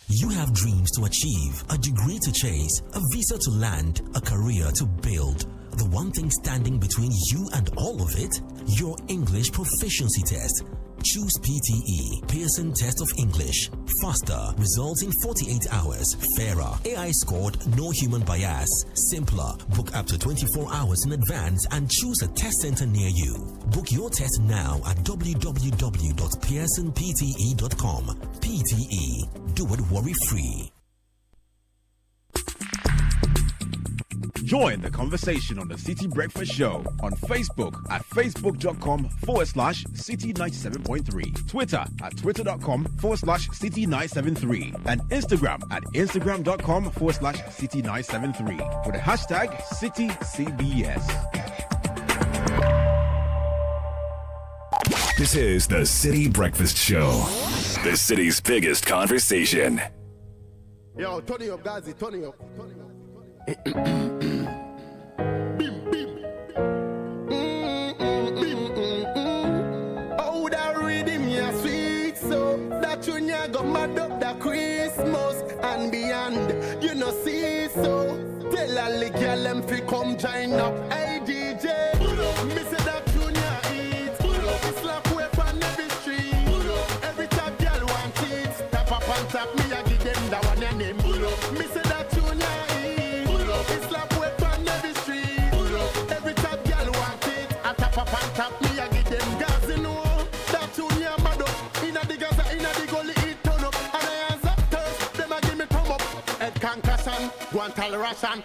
[SPEAKER 3] You have dreams to achieve, a degree to chase, a visa to land, a career to build. The one thing standing between you and all of it? Your English proficiency test. Choose PTE, Pearson Test of English. Faster, results in 48 hours. Fairer, AI scored, no human bias. Simpler, book up to 24 hours in advance and choose a test center near you. Book your test now at www.pearsonpte.com. PTE, do it worry-free.
[SPEAKER 6] Join the conversation on the Citi Breakfast Show on Facebook at facebook.com/Citi97.3, Twitter at twitter.com/Citi973, and Instagram at instagram.com/Citi973 with the hashtag CitiCBS.
[SPEAKER 5] This is the Citi Breakfast Show, the city's biggest conversation.
[SPEAKER 13] Yo, Tony up, Gazi, Tony up.
[SPEAKER 1] Oh, that rhythm, yeah, sweet, so that tune ya got mad up the Christmas and beyond. You know, see, so tell all the girl them fi come join up. Hey, DJ, me say that tune ya eat. It's like whip on every street. Every top girl want it. Tap up on top, me I give them that one and name. Me say that tune ya eat. It's like whip on every street. Every top girl want it. I tap up on top, me I give them gas, you know. That tune ya mad up. Inna the Gaza, inna the gully, it turn up. And I hands up thirst, them a give me thumb up. Head concussion, go and tell Russian.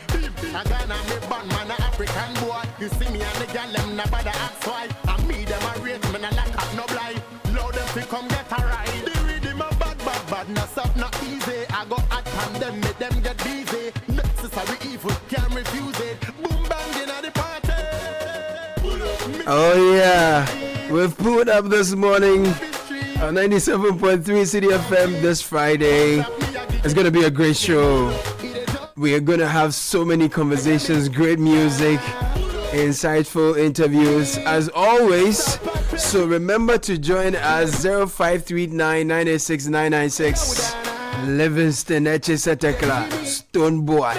[SPEAKER 1] I Ghana me band man a African boy. You see me and the girl them na bother ask why. And me them a rate me na lack up no blind. Loud them fi come get a ride. The rhythm a bad, no soft, not easy. I go at pan them, make them get busy. Necessary evil, can't refuse it. Boom bang inna the party.
[SPEAKER 18] Oh yeah, we've pulled up this morning on 97.3 Citi FM this Friday. It's gonna be a great show. We are gonna have so many conversations, great music, insightful interviews as always. So remember to join us 0539 986 996. Livingston Echesetekla, Stone Boy.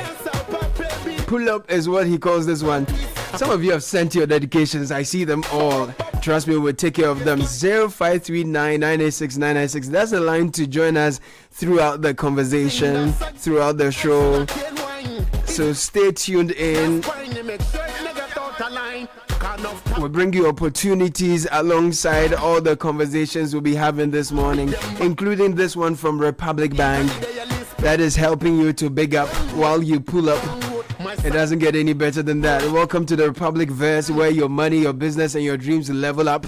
[SPEAKER 18] Pull up is what he calls this one. Some of you have sent your dedications. I see them all. Trust me, we'll take care of them. 0539 986 996. That's the line to join us throughout the conversation, throughout the show. So stay tuned in. We'll bring you opportunities alongside all the conversations we'll be having this morning, including this one from Republic Bank that is helping you to big up while you pull up. It doesn't get any better than that. Welcome to the Republic Verse, where your money, your business, and your dreams level up.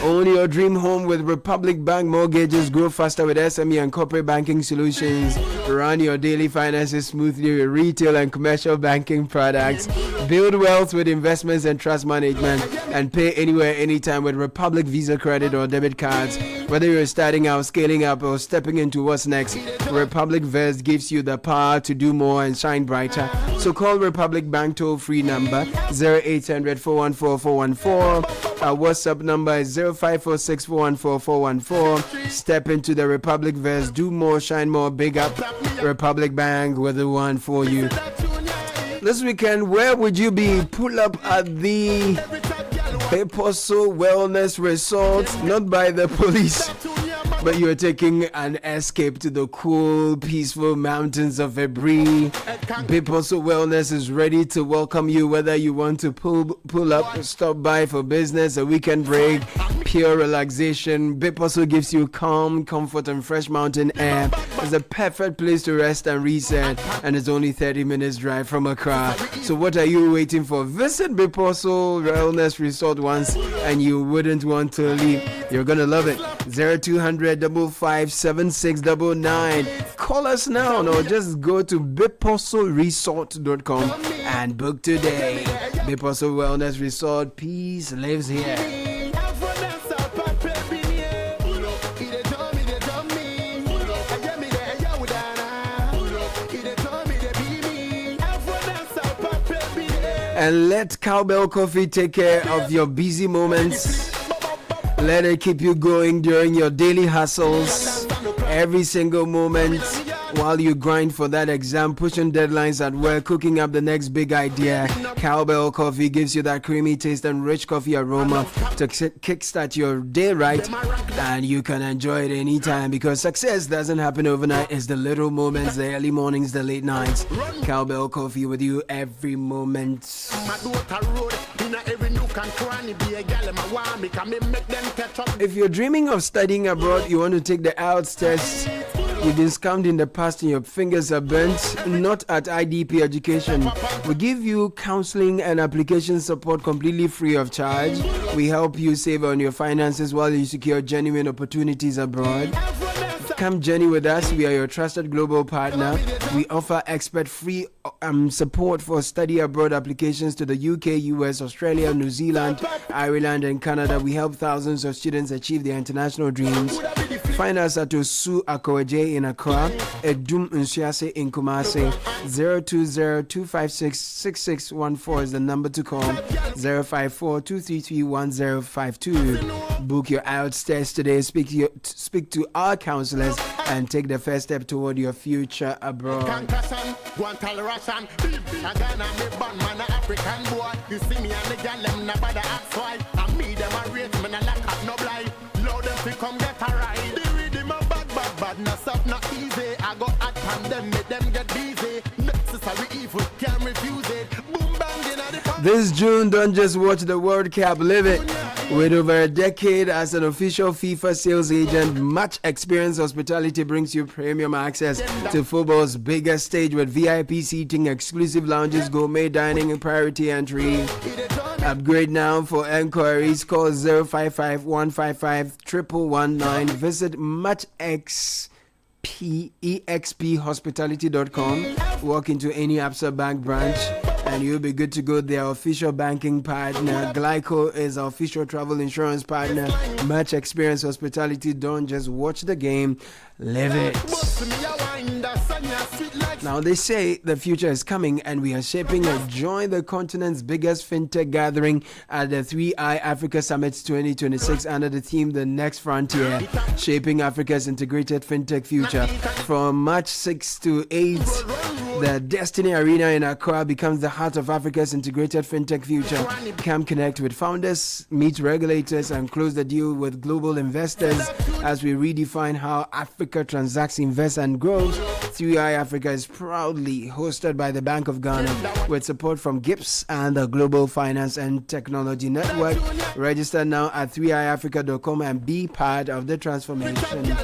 [SPEAKER 18] Own your dream home with Republic Bank mortgages. Grow faster with SME and corporate banking solutions. Run your daily finances smoothly with retail and commercial banking products. Build wealth with investments and trust management. And pay anywhere, anytime with Republic Visa credit or debit cards. Whether you're starting out, scaling up, or stepping into what's next, Republic Verse gives you the power to do more and shine brighter. So call Republic Bank toll-free number 0800 414 414. Our WhatsApp number is 0546 414 414. Step into the Republic verse. Do more, shine more, big up. Republic Bank, we're the one for you. This weekend, where would you be? Pull up at the Beposo Wellness Resort, not by the police, but you are taking an escape to the cool, peaceful mountains of Ebri. Beposo Wellness is ready to welcome you, whether you want to pull up, stop by for business, a weekend break, pure relaxation. Beposo gives you calm, comfort, and fresh mountain air. It's a perfect place to rest and reset, and it's only 30 minutes drive from Accra. So what are you waiting for? Visit Beposo Wellness Resort once, and you wouldn't want to leave. You're gonna love it. 0200 555 7699. Call us now, or just go to beposoresort.com and book today. Beposo Wellness Resort, peace lives here. And let Cowbell Coffee take care of your busy moments. Let it keep you going during your daily hustles. Every single moment while you grind for that exam, pushing deadlines at work, cooking up the next big idea. Cowbell Coffee gives you that creamy taste and rich coffee aroma to kickstart your day right, and you can enjoy it anytime, because success doesn't happen overnight. It's the little moments, the early mornings, the late nights. Cowbell Coffee with you every moment. If you're dreaming of studying abroad, you want to take the IELTS test, you've been scammed in the past and your fingers are burnt, not at IDP Education. We give you counseling and application support completely free of charge. We help you save on your finances while you secure genuine opportunities abroad. Come journey with us. We are your trusted global partner. We offer expert-free support for study abroad applications to the UK, US, Australia, New Zealand, Ireland, and Canada. We help thousands of students achieve their international dreams. Find us at Osu Akowaje in Accra, Edum Nsiase in Kumasi. 020-256-6614 is the number to call. 054-233-1052. Book your IELTS test today. Speak to our counselors and take the first step toward your future abroad. This June, don't just watch the World Cup, live it. With over a decade as an official FIFA sales agent, Much Experience Hospitality brings you premium access to football's biggest stage with VIP seating, exclusive lounges, gourmet dining, and priority entry. Upgrade now. For enquiries, call 055 155 1119. Visit muchexphospitality.com. Walk into any Absa Bank branch and you'll be good to go. Their official banking partner. Glyco is our official travel insurance partner. Much Experience Hospitality. Don't just watch the game, live it. Now they say the future is coming and we are shaping it. Join the continent's biggest fintech gathering at the 3i Africa Summit 2026 under the theme The Next Frontier, shaping Africa's integrated fintech future. From March 6 to 8, the Destiny Arena in Accra becomes the heart of Africa's integrated fintech future. Come connect with founders, meet regulators, and close the deal with global investors as we redefine how Africa transacts, invests, and grows. 3i Africa is proudly hosted by the Bank of Ghana with support from GIPS and the Global Finance and Technology Network. Register now at 3iafrica.com and be part of the transformation.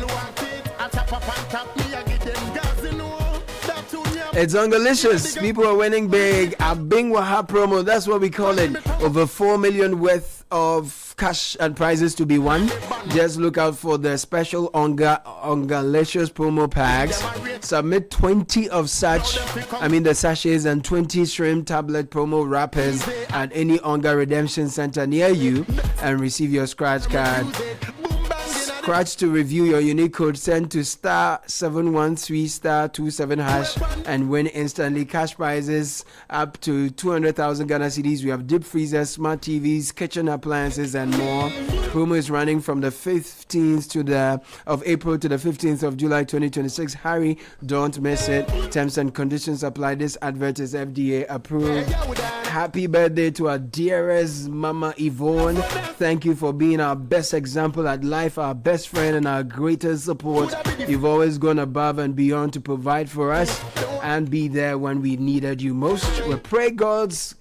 [SPEAKER 18] It's Ungalicious. People are winning big. A Bing Waha promo, that's what we call it. Over 4 million worth of cash and prizes to be won. Just look out for the special Ungalicious promo packs. Submit 20 of such, the sachets, and 20 shrimp tablet promo wrappers at any Onga Redemption Center near you and receive your scratch card. scratch to review your unique code. Send to *713*27# and win instantly. Cash prizes up to 200,000 Ghana cedis. We have deep freezers, smart TVs, kitchen appliances, and more. Promo is running from the 15th of April to the 15th of July 2026. Hurry, don't miss it. Terms and conditions apply. This advert is FDA approved. Happy birthday to our dearest Mama Yvonne. Thank you for being our best example at life, our best friend, and our greatest support. You've always gone above and beyond to provide for us and be there when we needed you most. We pray God's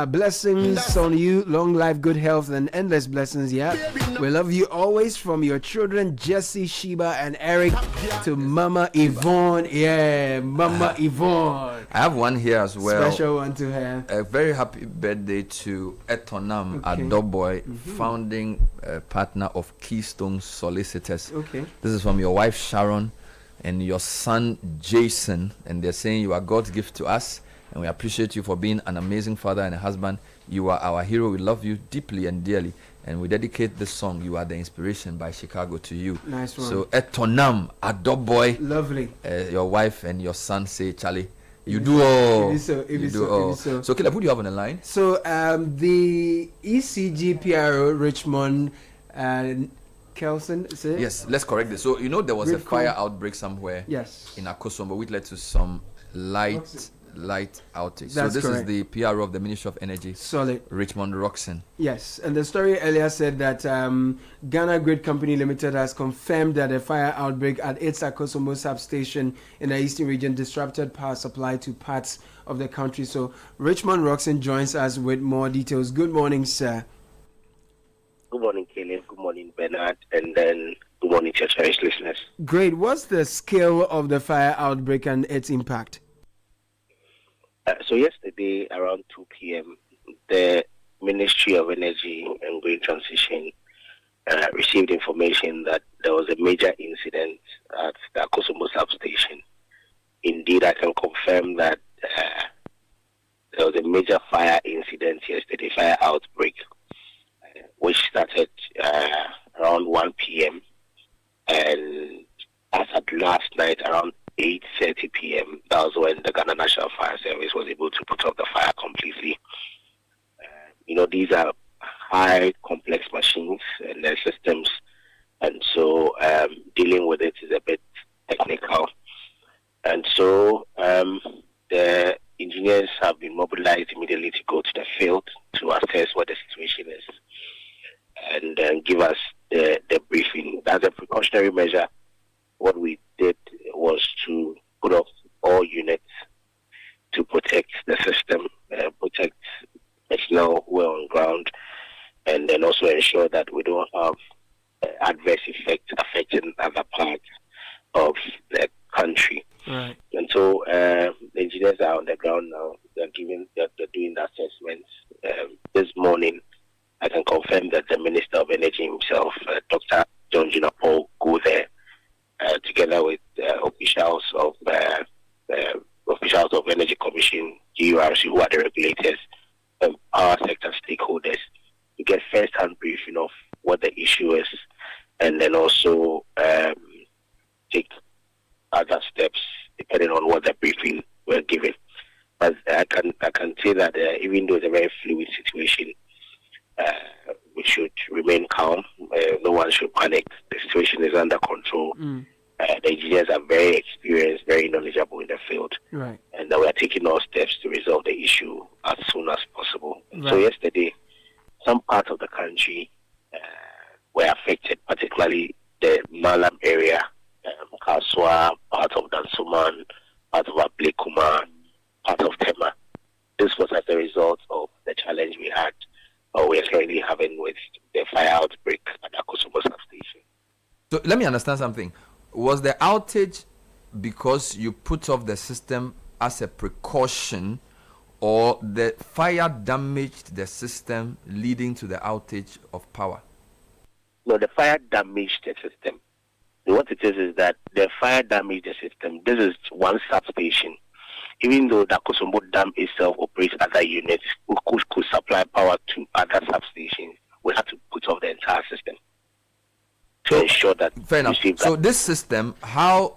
[SPEAKER 18] blessings on you, long life, good health, and endless blessings. Yeah, we love you always, from your children Jesse, Sheba, and Eric to Mama Yvonne. Yeah, Mama Yvonne.
[SPEAKER 19] I have one here as well.
[SPEAKER 18] Special one to her.
[SPEAKER 19] A very happy birthday to Etonam Adoboy, founding partner of Keystone Solicitors.
[SPEAKER 18] Okay.
[SPEAKER 19] This is from your wife Sharon and your son Jason, and they're saying you are God's gift to us. And we appreciate you for being an amazing father and a husband. You are our hero. We love you deeply and dearly. And we dedicate this song, You Are the Inspiration by Chicago, to you.
[SPEAKER 18] Nice one.
[SPEAKER 19] So, Etonam, Adoboy.
[SPEAKER 18] Lovely.
[SPEAKER 19] Your wife and your son say, Charlie, you do all. You do all. So, Caleb, who do you have on the line?
[SPEAKER 18] So, the ECG PRO Richmond Kelson, is it?
[SPEAKER 19] Yes, let's correct this. So, you know, there was a fire outbreak somewhere.
[SPEAKER 18] Yes.
[SPEAKER 19] In Akosombo, which led to some light outage.
[SPEAKER 18] That's
[SPEAKER 19] so this
[SPEAKER 18] correct.
[SPEAKER 19] is the PRO of the Ministry of Energy.
[SPEAKER 18] Solid.
[SPEAKER 19] Richmond Roxon.
[SPEAKER 18] Yes, and the story earlier said that Ghana Grid Company Limited has confirmed that a fire outbreak at its Akosombo substation in the eastern region disrupted power supply to parts of the country. So Richmond Roxon joins us with more details. Good morning, sir.
[SPEAKER 20] Good morning, Caleb. Good morning, Bernard. And then good morning, Church Parish listeners.
[SPEAKER 18] Great. What's the scale of the fire outbreak and its impact?
[SPEAKER 20] So yesterday around 2 p.m., the Ministry of Energy and Green Transition received information that there was a major incident at the Akosombo substation. Indeed, I can confirm that there was a major fire incident yesterday, fire outbreak, which started around 1 p.m. and as at last night around 8:30 p.m. That was when the Ghana National Fire Service was able to put out the fire completely. These are high complex machines and their systems, and so dealing with it is a bit technical. And so the engineers have been mobilized immediately to go to the field to assess what the situation is and then give us the briefing. As a precautionary measure, what we did was to put off all units to protect the system, protect personnel who are on ground, and then also ensure that we don't have adverse effects affecting other parts of the country.
[SPEAKER 18] Right.
[SPEAKER 20] And so the engineers are on the ground now. They're doing the assessments. This morning, I can confirm that the Minister of Energy himself, Dr. John Junapol, go there together with officials of Energy Commission, GURC, who are the regulators, and power sector stakeholders, to get first-hand briefing of what the issue is, and then also take other steps depending on what the briefing were given. But I can say that even though it's a very fluid situation, we should remain calm. No one should panic. The situation is under control. The engineers are very experienced, very knowledgeable in the field.
[SPEAKER 18] Right.
[SPEAKER 20] And we are taking all steps to resolve the issue as soon as possible.
[SPEAKER 18] Right.
[SPEAKER 20] So yesterday, some parts of the country were affected, particularly the Malam area, Kaswa, part of Dansuman, part of Ablekuma, part of Tema. This was as a result of the challenge we had, or we are currently having with the fire outbreak at Akosombo substation.
[SPEAKER 19] So let me understand something. Was the outage because you put off the system as a precaution, or the fire damaged the system leading to the outage of power?
[SPEAKER 20] No, the fire damaged the system. What it is that the fire damaged the system. This is one substation. Even though the Akosombo Dam itself operates other units who could supply power to other substations, we had to put off the entire system to ensure that
[SPEAKER 19] fair enough.
[SPEAKER 20] receive
[SPEAKER 19] So
[SPEAKER 20] that.
[SPEAKER 19] this system, how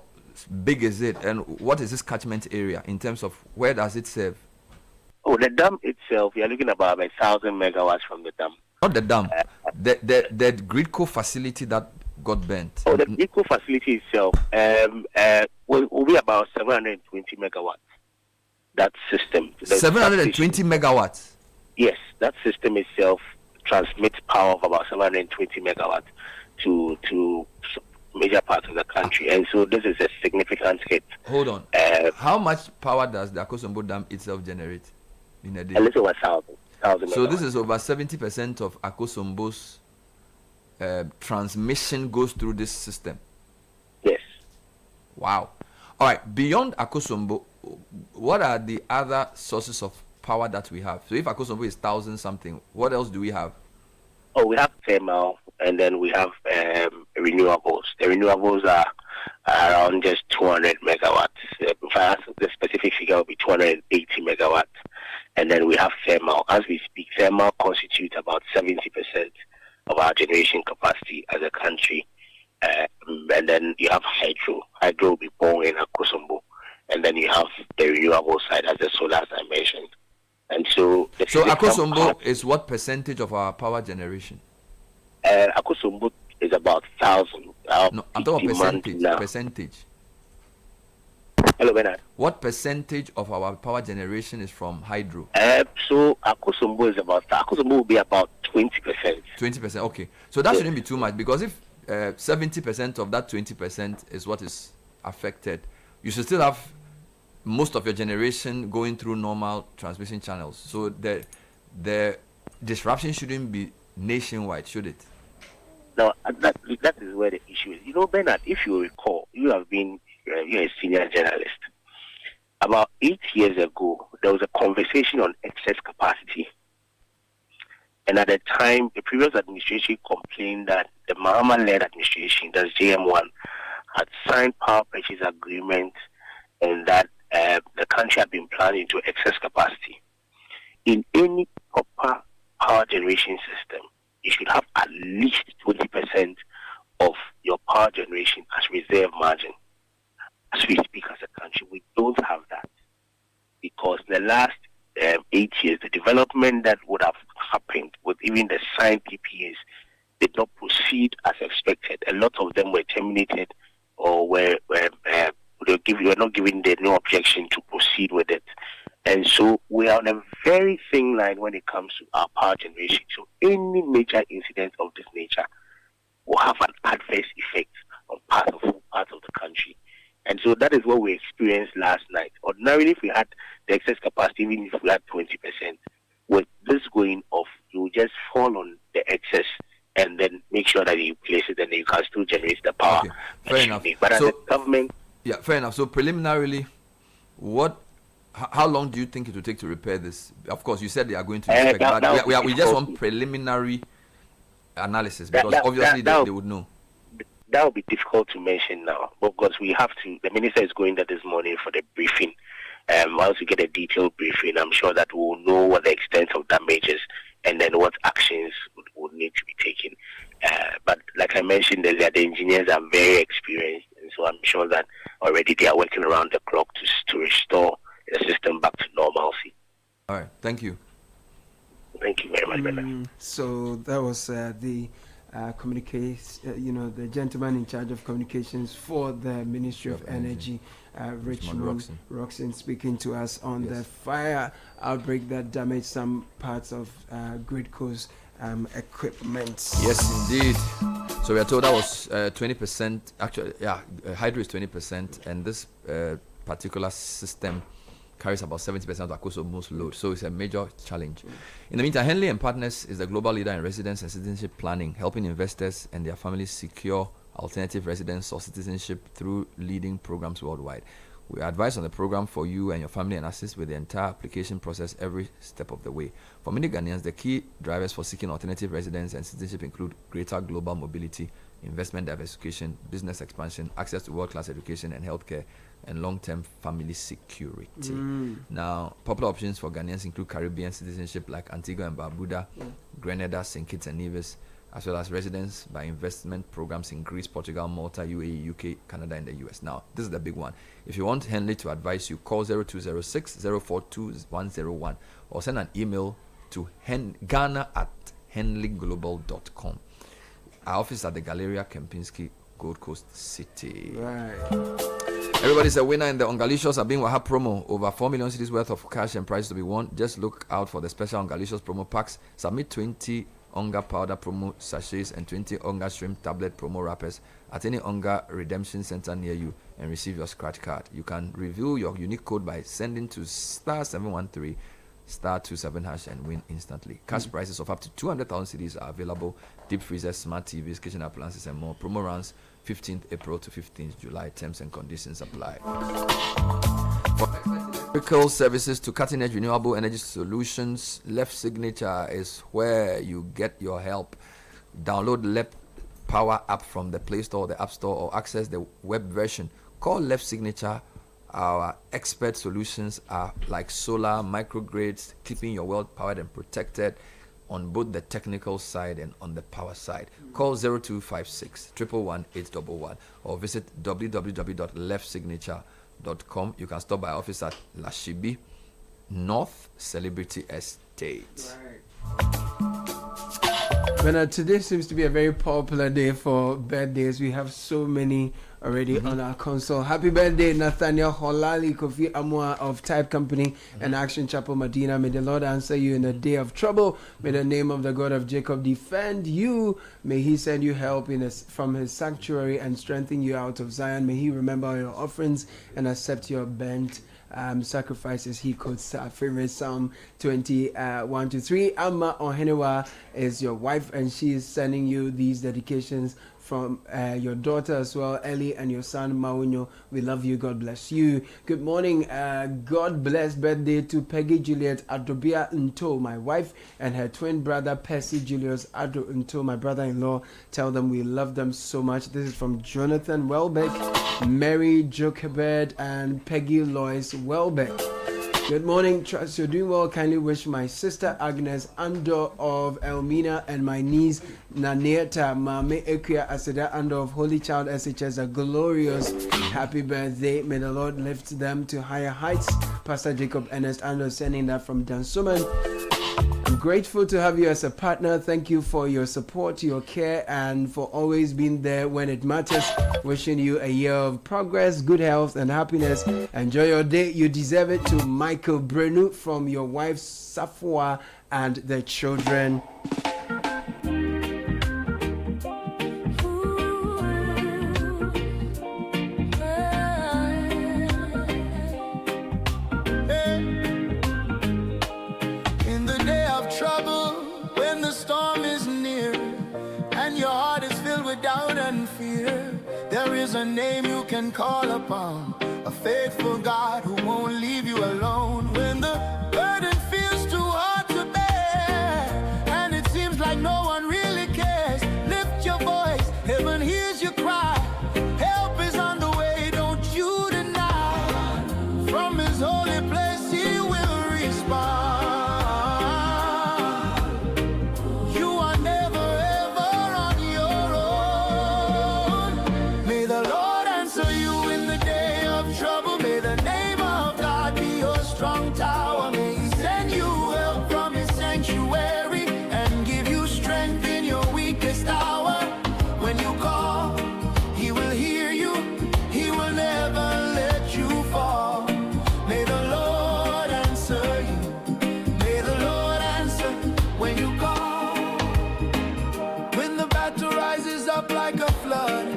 [SPEAKER 19] big is it, and what is this catchment area in terms of where does it serve?
[SPEAKER 20] Oh, the dam itself, we are looking about 1,000 megawatts from the dam.
[SPEAKER 19] Not the dam, the Gridco facility that got burnt.
[SPEAKER 20] Oh, the Gridco facility itself will be about 720 megawatts. That system.
[SPEAKER 19] 720 megawatts?
[SPEAKER 20] Yes, that system itself transmits power of about 720 megawatts to major parts of the country. And so this is a significant hit.
[SPEAKER 19] Hold on. How much power does the Akosombo Dam itself generate in a day?
[SPEAKER 20] A little over 1,000
[SPEAKER 19] So
[SPEAKER 20] megawatts.
[SPEAKER 19] this is over 70% of Akosombo's transmission goes through this system.
[SPEAKER 20] Yes.
[SPEAKER 19] Wow. All right. Beyond Akosombo, what are the other sources of power that we have? So if Akosombo is 1,000 something, what else do we have?
[SPEAKER 20] Oh, we have thermal, and then we have renewables. The renewables are around just 200 megawatts. In fact, the specific figure will be 280 megawatts. And then we have thermal. As we speak, thermal constitutes about 70% of our generation capacity as a country. And then you have hydro. Hydro will be born in Akosombo. And then you have the renewable side as the solar, as I mentioned. And so
[SPEAKER 19] Akosombo is what percentage of our power generation?
[SPEAKER 20] Akosombo is about 1,000.
[SPEAKER 19] No, I'm talking about percentage.
[SPEAKER 20] Hello, Bernard.
[SPEAKER 19] What percentage of our power generation is from hydro?
[SPEAKER 20] So Akosombo will be about 20%.
[SPEAKER 19] 20%, okay. So that shouldn't be too much, because if 70% of that 20% is what is affected, you should still have most of your generation going through normal transmission channels. So the disruption shouldn't be nationwide, should it?
[SPEAKER 20] Now, that is where the issue is. You know, Bernard, if you recall, you're a senior journalist. About 8 years ago, there was a conversation on excess capacity. And at the time, the previous administration complained that the Mahama-led administration, that's JM1, had signed power purchase agreements, and that the country had been planning to excess capacity. In any proper power generation system, you should have at least 20% of your power generation as reserve margin. As we speak as a country, we don't have that, because in the last 8 years, the development that would have happened with even the signed PPAs did not proceed as expected. A lot of them were terminated or were not given the no objection to proceed with it. And so we are on a very thin line when it comes to our power generation. So any major incident of this nature will have an adverse effect on parts of the country. And so that is what we experienced last night. Ordinarily, if we had the excess capacity, even if we had 20%, with this going off, you will just fall on the excess and then make sure that you place it and you can still generate the power.
[SPEAKER 19] Okay, fair enough.
[SPEAKER 20] But as a government...
[SPEAKER 19] Yeah, fair enough. So preliminarily, how long do you think it will take to repair this? Of course, you said they are going to inspect, but we just want preliminary analysis, because obviously they would know.
[SPEAKER 20] That would be difficult to mention now, because we have to. The minister is going there this morning for the briefing. Once we get a detailed briefing, I'm sure that we'll know what the extent of damages and then what actions would need to be taken. But like I mentioned earlier, the engineers are very experienced, and so I'm sure that already they are working around the clock to restore the system back to normalcy.
[SPEAKER 19] All right, thank you.
[SPEAKER 20] Thank you very much, Bernard.
[SPEAKER 18] So that was the the gentleman in charge of communications for the Ministry of Energy, Richmond Roxon, speaking to us on the fire outbreak that damaged some parts of Gridco's equipment.
[SPEAKER 19] Yes, indeed. So we are told that was 20%. Actually, hydro is 20%, and this particular system carries about 70% of the Akosombo's load. So it's a major challenge. In the meantime, Henley & Partners is the global leader in residence and citizenship planning, helping investors and their families secure alternative residence or citizenship through leading programs worldwide. We advise on the program for you and your family and assist with the entire application process every step of the way. For many Ghanaians, the key drivers for seeking alternative residence and citizenship include greater global mobility, investment diversification, business expansion, access to world-class education and healthcare, and long-term family security. Now, popular options for Ghanaians include Caribbean citizenship like Antigua and Barbuda, Grenada, St. Kitts and Nevis, as well as residence by investment programs in Greece, Portugal, Malta, UAE, UK, Canada, and the US. Now, this is the big one. If you want Henley to advise you, call 0206 042 101 or send an email to ghana@henleyglobal.com. Our office is at the Galleria Kempinski, Gold Coast City.
[SPEAKER 18] Right.
[SPEAKER 19] Everybody's a winner in the Ongalicious Abin Wahab promo. Over 4 million cities worth of cash and prizes to be won. Just look out for the special Ongalicious promo packs. Submit 20 Onga powder promo sachets and 20 Onga shrimp tablet promo wrappers at any Onga redemption center near you and receive your scratch card. You can review your unique code by sending to *713 *27# and win instantly. Cash prizes of up to 200,000 cedis are available. Deep freezers, smart TVs, kitchen appliances, and more. Promo runs 15th April to 15th July. Terms and conditions apply. For electrical services to cutting-edge renewable energy solutions, Left Signature is where you get your help. Download Left Power app from the Play Store, the App Store, or access the web version. Call Left Signature. Our expert solutions are like solar, microgrids, keeping your world powered and protected on both the technical side and on the power side. Call 0256 111 811 or visit www.leftsignature.com. You can stop by our office at Lashibi, North Celebrity Estate.
[SPEAKER 18] Well, today seems to be a very popular day for birthdays. We have so many already on our console. Happy birthday, Nathaniel Holali Kofi Amwa of Type Company and Action Chapel Medina. May the Lord answer you in the day of trouble. May the name of the God of Jacob defend you. May he send you help from his sanctuary and strengthen you out of Zion. May he remember your offerings and accept your burnt sacrifices. He quotes our favorite Psalm 21-3. Amma Ohenewa is your wife, and she is sending you these dedications from your daughter as well, Ellie, and your son Maunyo. We love you. God bless you. Good morning. God bless birthday to Peggy Juliet Adobia Nto, my wife, and her twin brother Percy Julius Ado Nto, my brother-in-law. Tell them we love them so much. This is from Jonathan Welbeck, Mary Jochebed, and Peggy Lois Welbeck. Good morning. Trust you're doing well. Kindly wish my sister Agnes Ando of Elmina and my niece Naneta Mame Ekia Aseda Ando of Holy Child SHS a glorious happy birthday. May the Lord lift them to higher heights. Pastor Jacob Ernest Ando sending that from Dansuman. I'm grateful to have you as a partner. Thank you for your support, your care, and for always being there when it matters. Wishing you a year of progress, good health, and happiness. Enjoy your day. You deserve it. To Michael Brenu from your wife Safwa and the children.
[SPEAKER 1] There is a name you can call upon, a faithful God who won't leave you alone. When the burden feels too hard to bear, and it seems like no one really cares, lift your voice, heaven hears your cry. Help is on the way, don't you deny. From his holy place he will respond. Strong tower, may he send you help from his sanctuary and give you strength in your weakest hour. When you call, he will hear you, he will never let you fall. May the Lord answer you, may the Lord answer when you call. When the battle rises up like a flood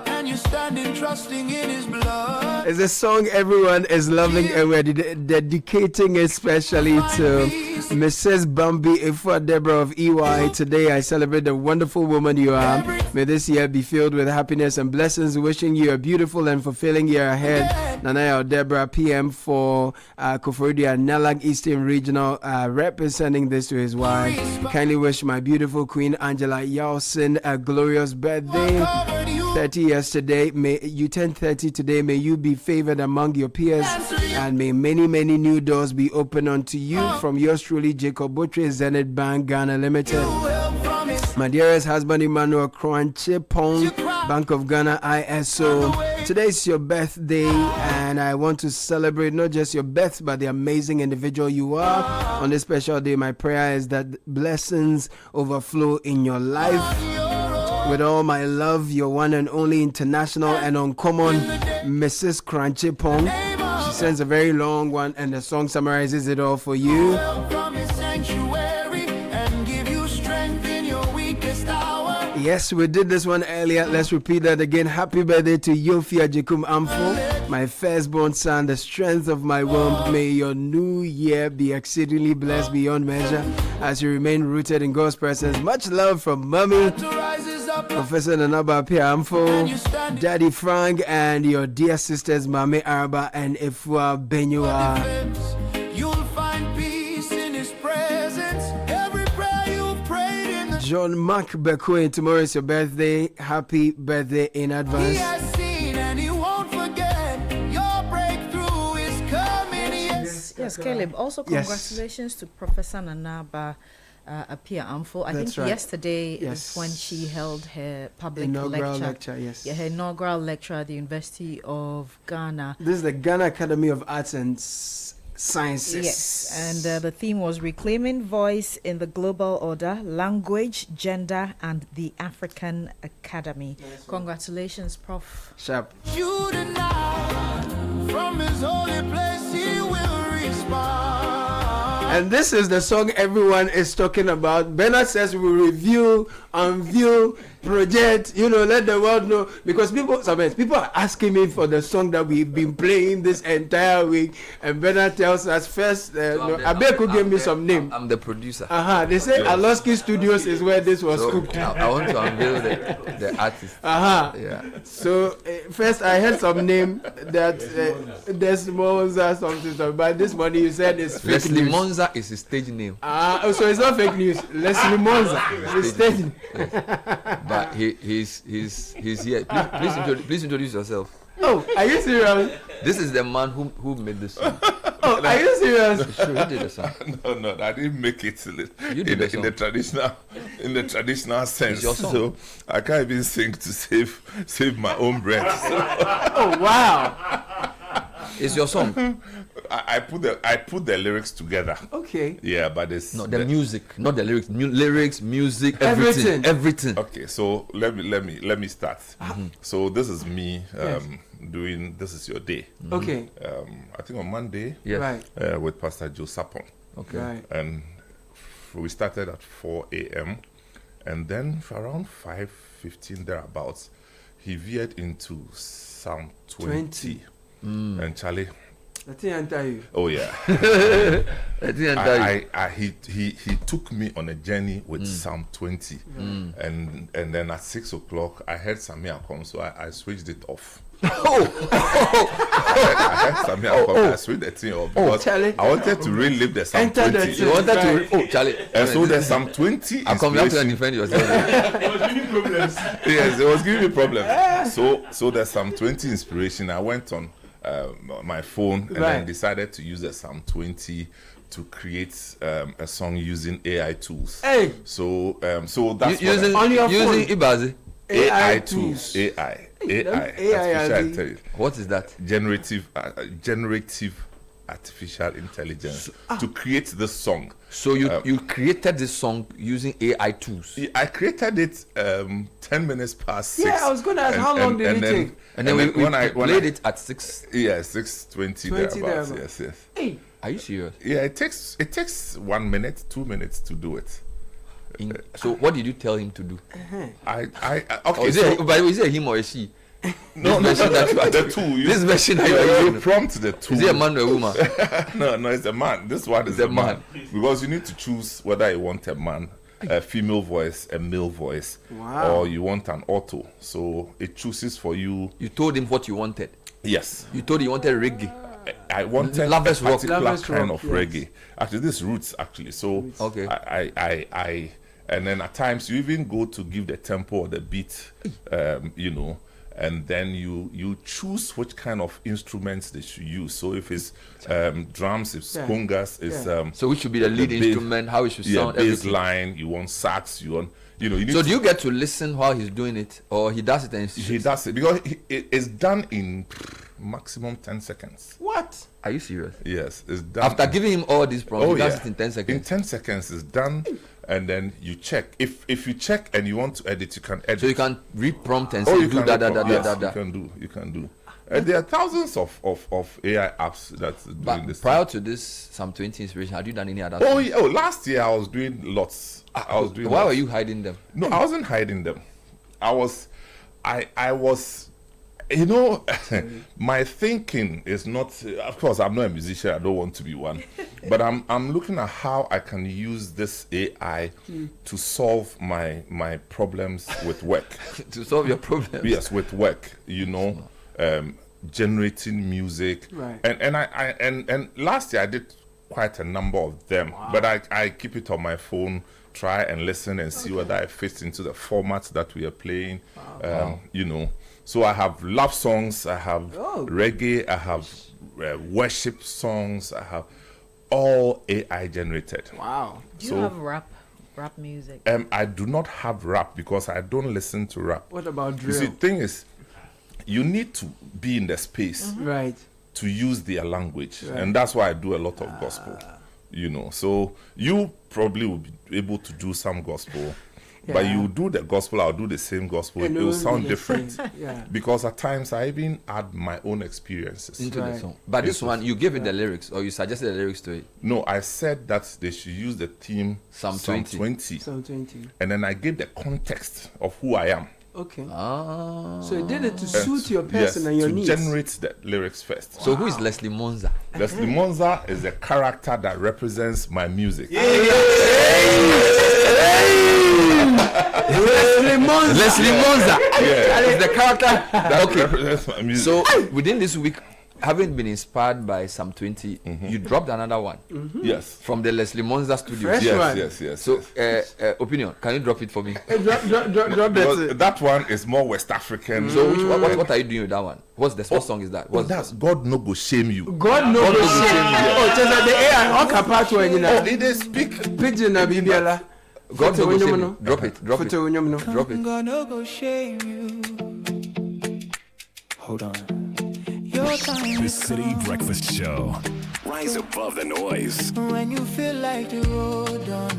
[SPEAKER 1] and you're standing trusting in his blood.
[SPEAKER 18] It's a song everyone is loving, and we're dedicating especially to Mrs. Bambi Ifua Deborah of EY. Today I celebrate the wonderful woman you are. May this year be filled with happiness and blessings. Wishing you a beautiful and fulfilling year ahead. Nanaya Deborah PM for Koforidua Nalag Eastern Regional representing this to his wife. Kindly wish my beautiful Queen Angela Yawson a glorious birthday. 30 years today. May you turn 30 today. May you be favored among your peers, and may many new doors be open unto you. From yours truly, Jacob Buttre, Zenith Bank Ghana Limited. My dearest husband Emmanuel Kranche Pong, Bank of Ghana ISO. Today's your birthday, and I want to celebrate not just your birth, but the amazing individual you are. On this special day, my prayer is that blessings overflow in your life. With all my love, your one and only international and uncommon Mrs. Kranche Pong. She sends a very long one, and the song summarizes it all for you. Yes, we did this one earlier. Let's repeat that again. Happy birthday to Yofia Jekum Amfo, my firstborn son, the strength of my womb. May your new year be exceedingly blessed beyond measure as you remain rooted in God's presence. Much love from Mommy, Professor Nanaba Pia Amfo, Daddy Frank, and your dear sisters Mame Araba and Efua Benyua. John Mark Bekwe, tomorrow is your birthday. Happy birthday in advance.
[SPEAKER 1] He has seen and he won't forget. Your breakthrough is coming.
[SPEAKER 4] Yes, Caleb. Also, congratulations to Professor Nanaba Apia Amfo. I think yesterday is when she held her public lecture.
[SPEAKER 18] Yes.
[SPEAKER 4] Yeah, her inaugural lecture at the University of Ghana.
[SPEAKER 18] This is the Ghana Academy of Arts and Sciences.
[SPEAKER 4] Yes, and the theme was Reclaiming Voice in the Global Order, Language, Gender, and the African Academy. Nice. Congratulations, Prof.
[SPEAKER 18] Sharp.
[SPEAKER 1] From his holy place he will respond.
[SPEAKER 18] And this is the song everyone is talking about. Bernard says we review, unveil, project, let the world know, because sometimes people are asking me for the song that we've been playing this entire week, and Bernard tells us first, Abe could give me some name.
[SPEAKER 19] I'm the producer.
[SPEAKER 18] They say Aloski Studios is where this was cooked.
[SPEAKER 19] I want to unveil the artist.
[SPEAKER 18] Yeah. So first I heard some name that Desmonza something, but this morning you said it's fake
[SPEAKER 19] Leslie
[SPEAKER 18] news.
[SPEAKER 19] Monza is his stage name.
[SPEAKER 18] So it's not fake news. Leslie Monza is stage name.
[SPEAKER 19] But he's here. Please introduce yourself.
[SPEAKER 18] Oh, are you serious?
[SPEAKER 19] This is the man who made this song.
[SPEAKER 18] Oh, are you serious?
[SPEAKER 19] Sure, you did the song.
[SPEAKER 7] No, I didn't make it
[SPEAKER 19] you did
[SPEAKER 7] in the traditional sense. So I can't even sing to save my own breath. So.
[SPEAKER 18] Oh wow!
[SPEAKER 19] It's your song.
[SPEAKER 7] I put the lyrics together.
[SPEAKER 18] Okay.
[SPEAKER 19] Yeah, but it's not the music, not the lyrics. Lyrics, music, everything.
[SPEAKER 7] Okay, so let me start.
[SPEAKER 18] Mm-hmm.
[SPEAKER 7] So this is me doing This Is Your Day.
[SPEAKER 18] Mm-hmm. Okay.
[SPEAKER 7] I think on Monday.
[SPEAKER 18] Yes.
[SPEAKER 7] Right. With Pastor Joe Sapon.
[SPEAKER 19] Okay.
[SPEAKER 18] Right.
[SPEAKER 7] And we started at 4 a.m. and then around 5:15 thereabouts, he veered into Psalm 20. And Charlie.
[SPEAKER 18] I think I tell you.
[SPEAKER 7] Oh yeah. He took me on a journey with Psalm 20, and then at 6 o'clock I heard Samia come, so I switched it off. I heard Samia come, I switched the thing off because I wanted to relive the Psalm 20.
[SPEAKER 19] You wanted to, Charlie.
[SPEAKER 7] And so the Psalm 20.
[SPEAKER 19] I'm coming to defend yourself.
[SPEAKER 7] It was giving me problems. Yes, it was giving me problems. So the Psalm 20 inspiration, I went on my phone and then decided to use the Psalm 20 to create a song using AI tools.
[SPEAKER 18] Hey.
[SPEAKER 7] So that's
[SPEAKER 19] using Ibazi
[SPEAKER 7] AI tools. AI artificial intelligence.
[SPEAKER 19] What is that?
[SPEAKER 7] Generative artificial intelligence to create this song.
[SPEAKER 19] So you created this song using AI tools.
[SPEAKER 7] I created it 10 minutes past 6.
[SPEAKER 18] Yeah, I was going to ask how long did it take?
[SPEAKER 19] And then we played it at 6.
[SPEAKER 7] Yeah, 6:20 thereabouts. Yes.
[SPEAKER 18] Hey,
[SPEAKER 19] are you serious?
[SPEAKER 7] Yeah, it takes 1 minute, 2 minutes to do it.
[SPEAKER 19] So what did you tell him to do?
[SPEAKER 7] Okay.
[SPEAKER 19] Is it a him or a she?
[SPEAKER 7] No, the two.
[SPEAKER 19] This version you
[SPEAKER 7] prompt the two.
[SPEAKER 19] Is it a man or a woman?
[SPEAKER 7] No, it's a man. This one is a man. Because you need to choose whether you want a man, a female voice, a male voice, or you want an auto. So it chooses for you.
[SPEAKER 19] You told him what you wanted.
[SPEAKER 7] Yes.
[SPEAKER 19] You told him you wanted reggae.
[SPEAKER 7] I wanted a particular kind of reggae. Actually, this roots actually. So
[SPEAKER 19] okay.
[SPEAKER 7] I and then at times you even go to give the tempo or the beat, and then you choose which kind of instruments they should use. So if it's drums, if it's congas, it's
[SPEAKER 19] so which should be the lead instrument, how it should sound,
[SPEAKER 7] bass line, you want sax, you You know, you need
[SPEAKER 19] so do you get to listen while he's doing it, or he does it and
[SPEAKER 7] he does it because it's done in maximum 10 seconds.
[SPEAKER 18] What?
[SPEAKER 19] Are you serious?
[SPEAKER 7] Yes, it's done.
[SPEAKER 19] After giving him all these prompts, he does it in 10 seconds.
[SPEAKER 7] In 10 seconds, it's done, and then you check. If you check and you want to edit, you can edit.
[SPEAKER 19] So you can reprompt and say,
[SPEAKER 7] you
[SPEAKER 19] do
[SPEAKER 7] can
[SPEAKER 19] da.
[SPEAKER 7] You can do. There are thousands of AI apps that's doing this.
[SPEAKER 19] Prior to this Psalm 20 inspiration, had you done any other?
[SPEAKER 7] Last year I was doing lots.
[SPEAKER 19] Why were you hiding them?
[SPEAKER 7] No, I wasn't hiding them. I was, you know, my thinking is not. Of course, I'm not a musician. I don't want to be one, but I'm looking at how I can use this AI to solve my problems with work.
[SPEAKER 19] To solve your problems?
[SPEAKER 7] Yes, with work. You know, generating music.
[SPEAKER 18] Right.
[SPEAKER 7] And last year I did quite a number of them, but I keep it on my phone. Try and listen and see whether it fits into the format that we are playing. You know, so I have love songs, I have reggae, I have worship songs, I have all AI generated.
[SPEAKER 4] Wow. Do you have rap music?
[SPEAKER 7] I do not have rap because I don't listen to rap.
[SPEAKER 18] What about drill?
[SPEAKER 7] You see, the thing is, you need to be in the space
[SPEAKER 18] right
[SPEAKER 7] to use their language,
[SPEAKER 18] right.
[SPEAKER 7] And that's why I do a lot of gospel. You know, so you probably will be able to do some gospel, but you do the gospel, I'll do the same gospel. It will sound different. Because at times I even add my own experiences
[SPEAKER 19] into the song. But this one, you gave it the lyrics, or you suggested the lyrics to it?
[SPEAKER 7] No, I said that they should use the theme
[SPEAKER 19] Psalm
[SPEAKER 7] 20.
[SPEAKER 18] Psalm 20.
[SPEAKER 7] And then I gave the context of who I am.
[SPEAKER 18] Okay. So you did it to suit your person and your needs.
[SPEAKER 7] To generate the lyrics first.
[SPEAKER 19] So who is Leslie Monza?
[SPEAKER 7] Leslie Monza is a character that represents my music.
[SPEAKER 18] Leslie Monza.
[SPEAKER 19] Leslie Monza.
[SPEAKER 7] Yeah.
[SPEAKER 19] Is the character
[SPEAKER 7] that represents my music.
[SPEAKER 19] So within this week, having been inspired by Psalm 20, you dropped another one.
[SPEAKER 7] Yes.
[SPEAKER 19] From the Leslie Monza studio.
[SPEAKER 18] Fresh one.
[SPEAKER 7] Yes.
[SPEAKER 19] So, opinion, can you drop it for me?
[SPEAKER 18] Drop it.
[SPEAKER 7] That one is more West African.
[SPEAKER 19] So, what are you doing with that one? What song is that?
[SPEAKER 7] That's God No Go Shame You.
[SPEAKER 18] God No Go Shame You. Oh, just like the AI. How part when you know?
[SPEAKER 7] Oh, they speak
[SPEAKER 18] pidgin na Bibiala.
[SPEAKER 19] God No Go Shame You. Drop it. Drop it.
[SPEAKER 1] God No Go Shame You. Hold on.
[SPEAKER 5] The City Breakfast Show. Rise above the noise.
[SPEAKER 1] When you feel like the road done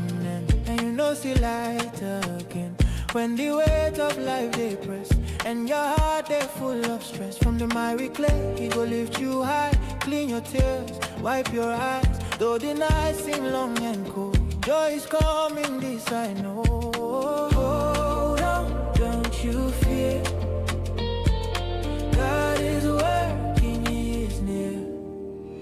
[SPEAKER 1] and you know see light again. When the weight of life they press and your heart they full of stress. From the miry clay, he go lift you high, clean your tears, wipe your eyes. Though the night seem long and cold, joy is coming, this I know. Hold on, don't you fear. God is working, he is near.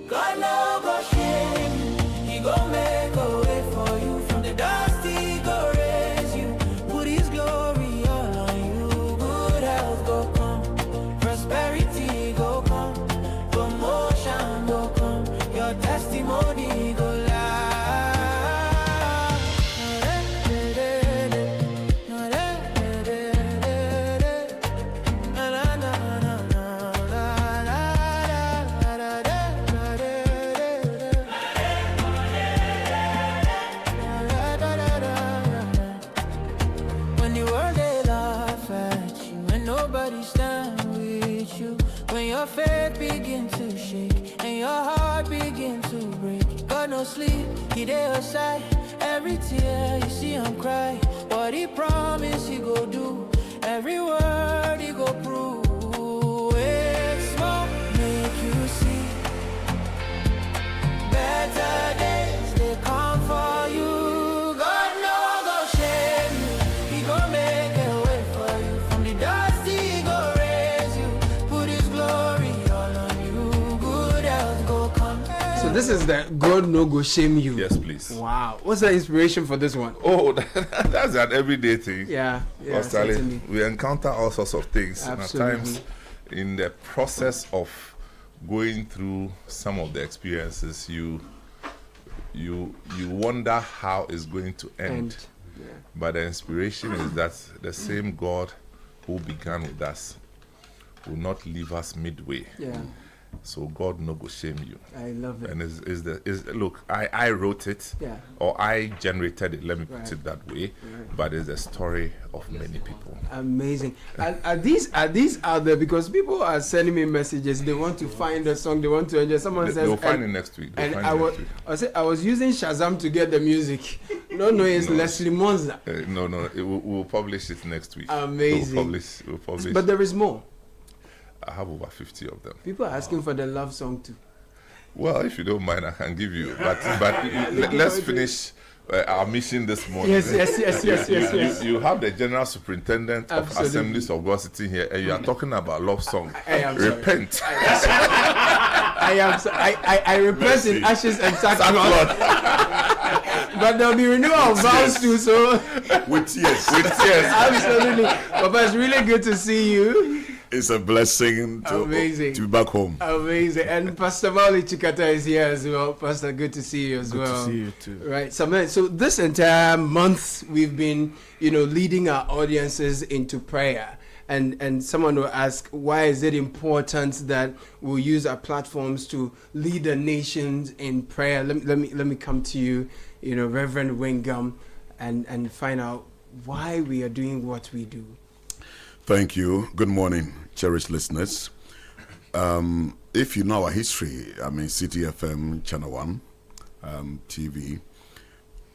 [SPEAKER 1] God no go shame you, he go make a way for you. From the dust he go raise you, put his glory all on you. Good health go come, prosperity go come, promotion go come, your testimony go live. Your faith begin to shake and your heart begin to break. God no sleep, he there aside. Every tear you see him cry. What he promised he go do, every word he go prove. It's small, make you see better days they come for you. God no go shame you, he go make a way for you. From the dust he go raise you, put his glory all on you. Good health go come.
[SPEAKER 18] So this is the God No Go Shame You.
[SPEAKER 7] Yes, please.
[SPEAKER 18] Wow. What's the inspiration for this one?
[SPEAKER 7] Oh, that's an everyday thing.
[SPEAKER 18] Yeah.
[SPEAKER 7] Certainly. We encounter all sorts of things.
[SPEAKER 18] Absolutely.
[SPEAKER 7] And at times, in the process of going through some of the experiences, you wonder how it's going to end.
[SPEAKER 18] Yeah.
[SPEAKER 7] But the inspiration is that the same God who began with us will not leave us midway.
[SPEAKER 18] Yeah.
[SPEAKER 7] So God no go shame you.
[SPEAKER 18] I love it.
[SPEAKER 7] And look, I wrote it, or I generated it. Let me put it that way. But it's a story of many people.
[SPEAKER 18] Amazing. Are these out there? Because people are sending me messages. They want to find a song. They want to enjoy. Someone says
[SPEAKER 7] they'll find it next week.
[SPEAKER 18] I was using Shazam to get the music. No, it's Leslie Monza.
[SPEAKER 7] No, we'll publish it next week.
[SPEAKER 18] Amazing.
[SPEAKER 7] We'll publish.
[SPEAKER 18] But there is more.
[SPEAKER 7] I have over 50 of them.
[SPEAKER 18] People are asking for the love song too.
[SPEAKER 7] Well, if you don't mind, I can give you. But let's finish our mission this morning.
[SPEAKER 18] Yes.
[SPEAKER 7] You have the General Superintendent of Assemblies of God sitting here, and you are talking about love song. Repent.
[SPEAKER 18] I repent in ashes and sackcloth. But there'll be renewal of vows too, so
[SPEAKER 7] with tears.
[SPEAKER 18] Absolutely. Papa, it's really good to see you.
[SPEAKER 9] It's a blessing to be back home.
[SPEAKER 18] Amazing. And Pastor Mauli Chikata is here as well. Pastor, good to see you as well.
[SPEAKER 9] Good to see you too.
[SPEAKER 18] Right. So this entire month we've been, leading our audiences into prayer. And someone will ask, why is it important that we'll use our platforms to lead the nations in prayer? Let me come to you, Reverend Wingam, and find out why we are doing what we do.
[SPEAKER 9] Thank you. Good morning, cherished listeners. If you know our history, Citi FM, Channel 1, TV,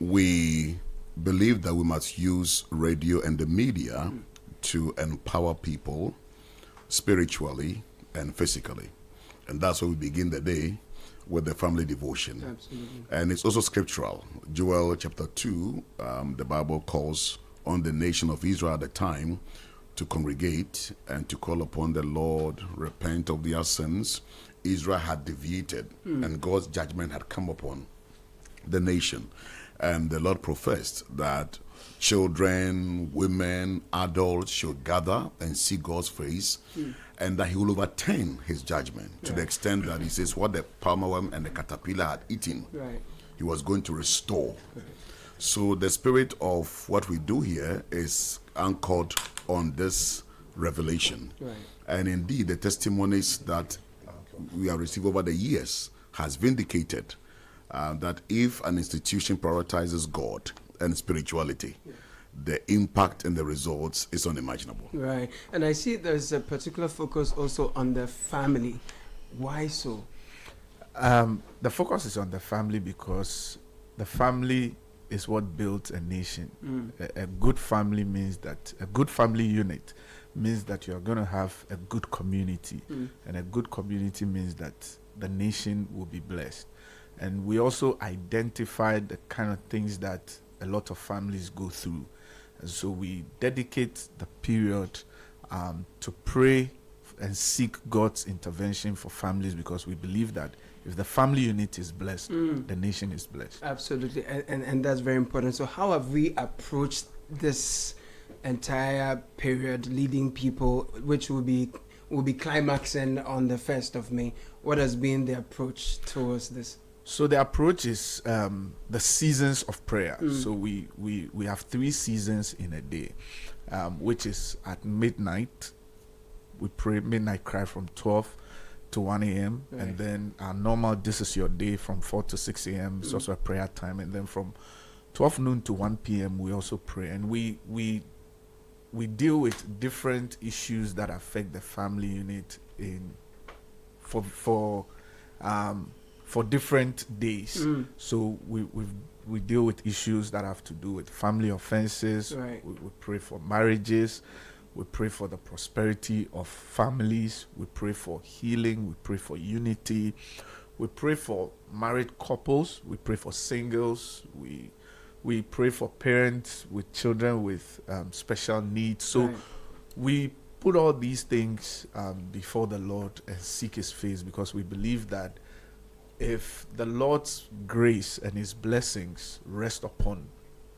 [SPEAKER 9] we believe that we must use radio and the media to empower people spiritually and physically. And that's why we begin the day with the family devotion.
[SPEAKER 18] Absolutely.
[SPEAKER 9] And it's also scriptural. Joel chapter 2, the Bible calls on the nation of Israel at the time to congregate and to call upon the Lord, repent of their sins. Israel had deviated and God's judgment had come upon the nation. And the Lord professed that children, women, adults should gather and see God's face, and that he will overturn his judgment to the extent that he says what the palmer worm and the caterpillar had eaten, he was going to restore. So the spirit of what we do here is anchored on this revelation. And indeed, the testimonies that we have received over the years has vindicated that if an institution prioritizes God and spirituality, the impact and the results is unimaginable.
[SPEAKER 18] Right. And I see there's a particular focus also on the family. Why so?
[SPEAKER 10] The focus is on the family because the family is what builds a nation. A good family means that a good family unit means that you're going to have a good community, and a good community means that the nation will be blessed. And we also identified the kind of things that a lot of families go through, and so we dedicate the period to pray and seek God's intervention for families, because we believe that if the family unit is blessed, the nation is blessed.
[SPEAKER 18] Absolutely, and that's very important. So how have we approached this entire period, leading people, which will be climaxing on the 1st of May? What has been the approach towards this?
[SPEAKER 10] So the approach is the seasons of prayer. So we have 3 seasons in a day, which is at midnight. We pray midnight cry from 12 to 1 a.m. And then our normal this is your day from 4 to 6 a.m. It's also a prayer time. And then from 12 noon to 1 p.m. we also pray. And we deal with different issues that affect the family unit for different days. So we deal with issues that have to do with family offenses. We pray for marriages. We pray for the prosperity of families. We pray for healing. We pray for unity. We pray for married couples. We pray for singles. We pray for parents with children with special needs. So we put all these things before the Lord and seek his face, because we believe that if the Lord's grace and his blessings rest upon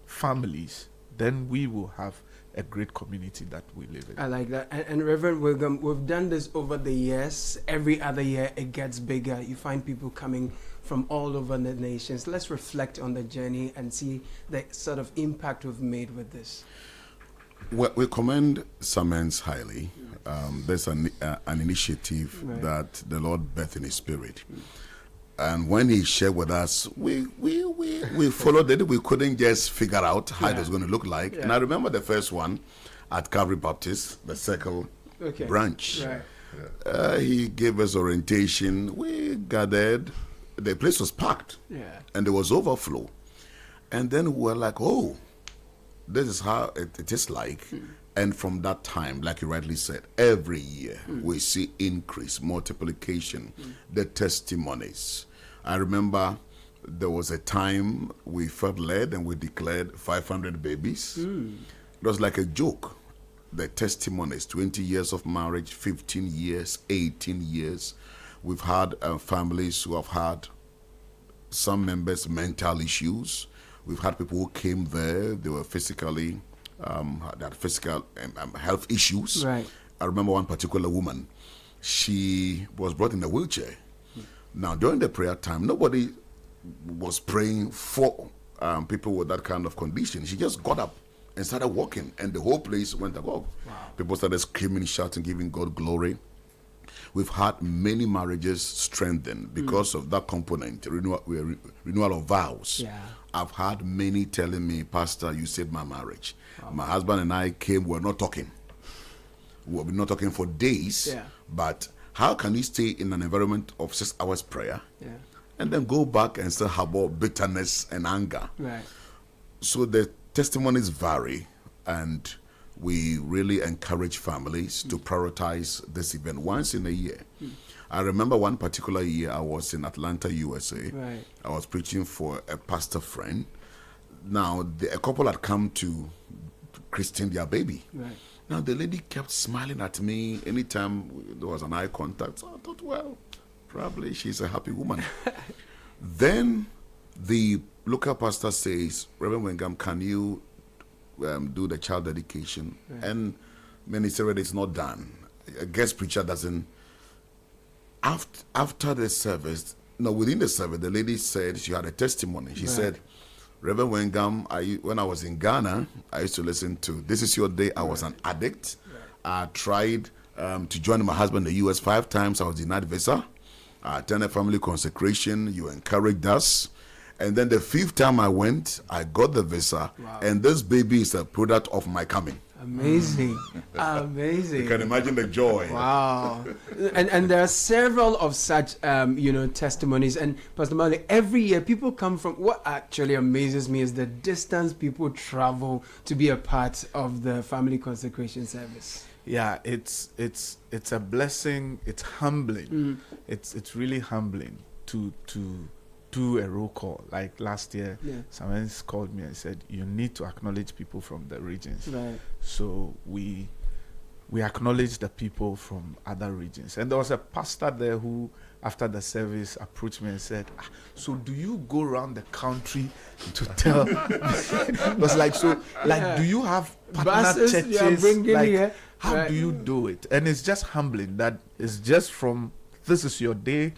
[SPEAKER 10] families, then we will have a great community that we live in.
[SPEAKER 18] I like that. And Reverend William, we've done this over the years. Every other year it gets bigger. You find people coming from all over the nations. Let's reflect on the journey and see the sort of impact we've made with this.
[SPEAKER 9] Well, we commend Samens highly there's an initiative that the Lord birthed in His Spirit. And when He shared with us, we followed it. We couldn't just figure out how it was going to look like. And I remember the first one at Calvary Baptist, the Circle branch. He gave us orientation. We gathered. The place was packed. And there was overflow. And then we were like, oh, this is how it is like. And from that time, like you rightly said, every year we see increase, multiplication, the testimonies. I remember there was a time we felt led and we declared 500 babies. It was like a joke. The testimonies, 20 years of marriage, 15 years, 18 years. We've had families who have had some members mental issues. We've had people who came there, they were physically, they had physical health issues. I remember one particular woman, she was brought in a wheelchair. Now, during the prayer time, nobody was praying for people with that kind of condition. She just got up and started walking, and the whole place went agog. People started screaming, shouting, giving God glory. We've had many marriages strengthened because of that component, renewal of vows. I've had many telling me, Pastor, you saved my marriage. My husband and I came, we're not talking. We've been not talking for days, but how can we stay in an environment of 6 hours prayer and then go back and still harbor bitterness and anger? So the testimonies vary, and we really encourage families to prioritize this event once in a year. I remember one particular year I was in Atlanta, USA. I was preaching for a pastor friend. Now, a couple had come to christen their baby. Now, the lady kept smiling at me anytime there was an eye contact. So I thought, well, probably she's a happy woman. Then the local pastor says, Reverend Wengam, can you do the child dedication? And many said, well, it's not done. A guest preacher doesn't. After the service, within the service, the lady said she had a testimony. She said, Reverend Wengam, when I was in Ghana, I used to listen to This Is Your Day. I was an addict. I tried to join my husband in the U.S. 5 times. I was denied visa. I attended family consecration. You encouraged us. And then the 5th time I went, I got the visa. And this baby is a product of my coming.
[SPEAKER 18] Amazing. Amazing.
[SPEAKER 9] You can imagine the joy.
[SPEAKER 18] Wow. And there are several of such, testimonies. And Pastor Mali, every year people come from, what actually amazes me is the distance people travel to be a part of the family consecration service.
[SPEAKER 10] Yeah, it's a blessing. It's humbling. It's really humbling to do a roll call. Like last year, someone called me and said, you need to acknowledge people from the regions. So we acknowledge the people from other regions. And there was a pastor there who, after the service, approached me and said, so do you go around the country to tell? It was like, do you have partner churches? How do you do it? And it's just humbling that it's just from This Is Your Day,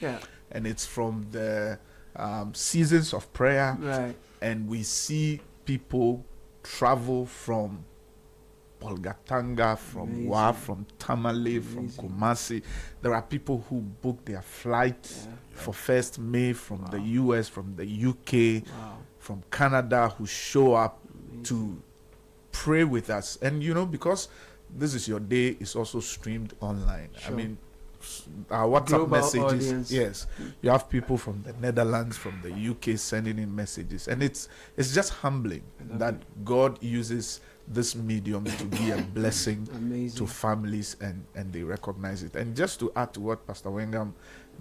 [SPEAKER 10] and it's from the seasons of prayer, and we see people travel from Bolgatanga, from Wa, from Tamale, from Kumasi. There are people who book their flight for 1st May from the US, from the UK, from Canada, who show up to pray with us. And because This Is Your Day is also streamed online. I mean, our WhatsApp
[SPEAKER 18] Global
[SPEAKER 10] messages.
[SPEAKER 18] Audience.
[SPEAKER 10] Yes, you have people from the Netherlands, from the UK sending in messages, and it's just humbling that God uses this medium to be a blessing to families, and they recognize it. And just to add to what Pastor Wengam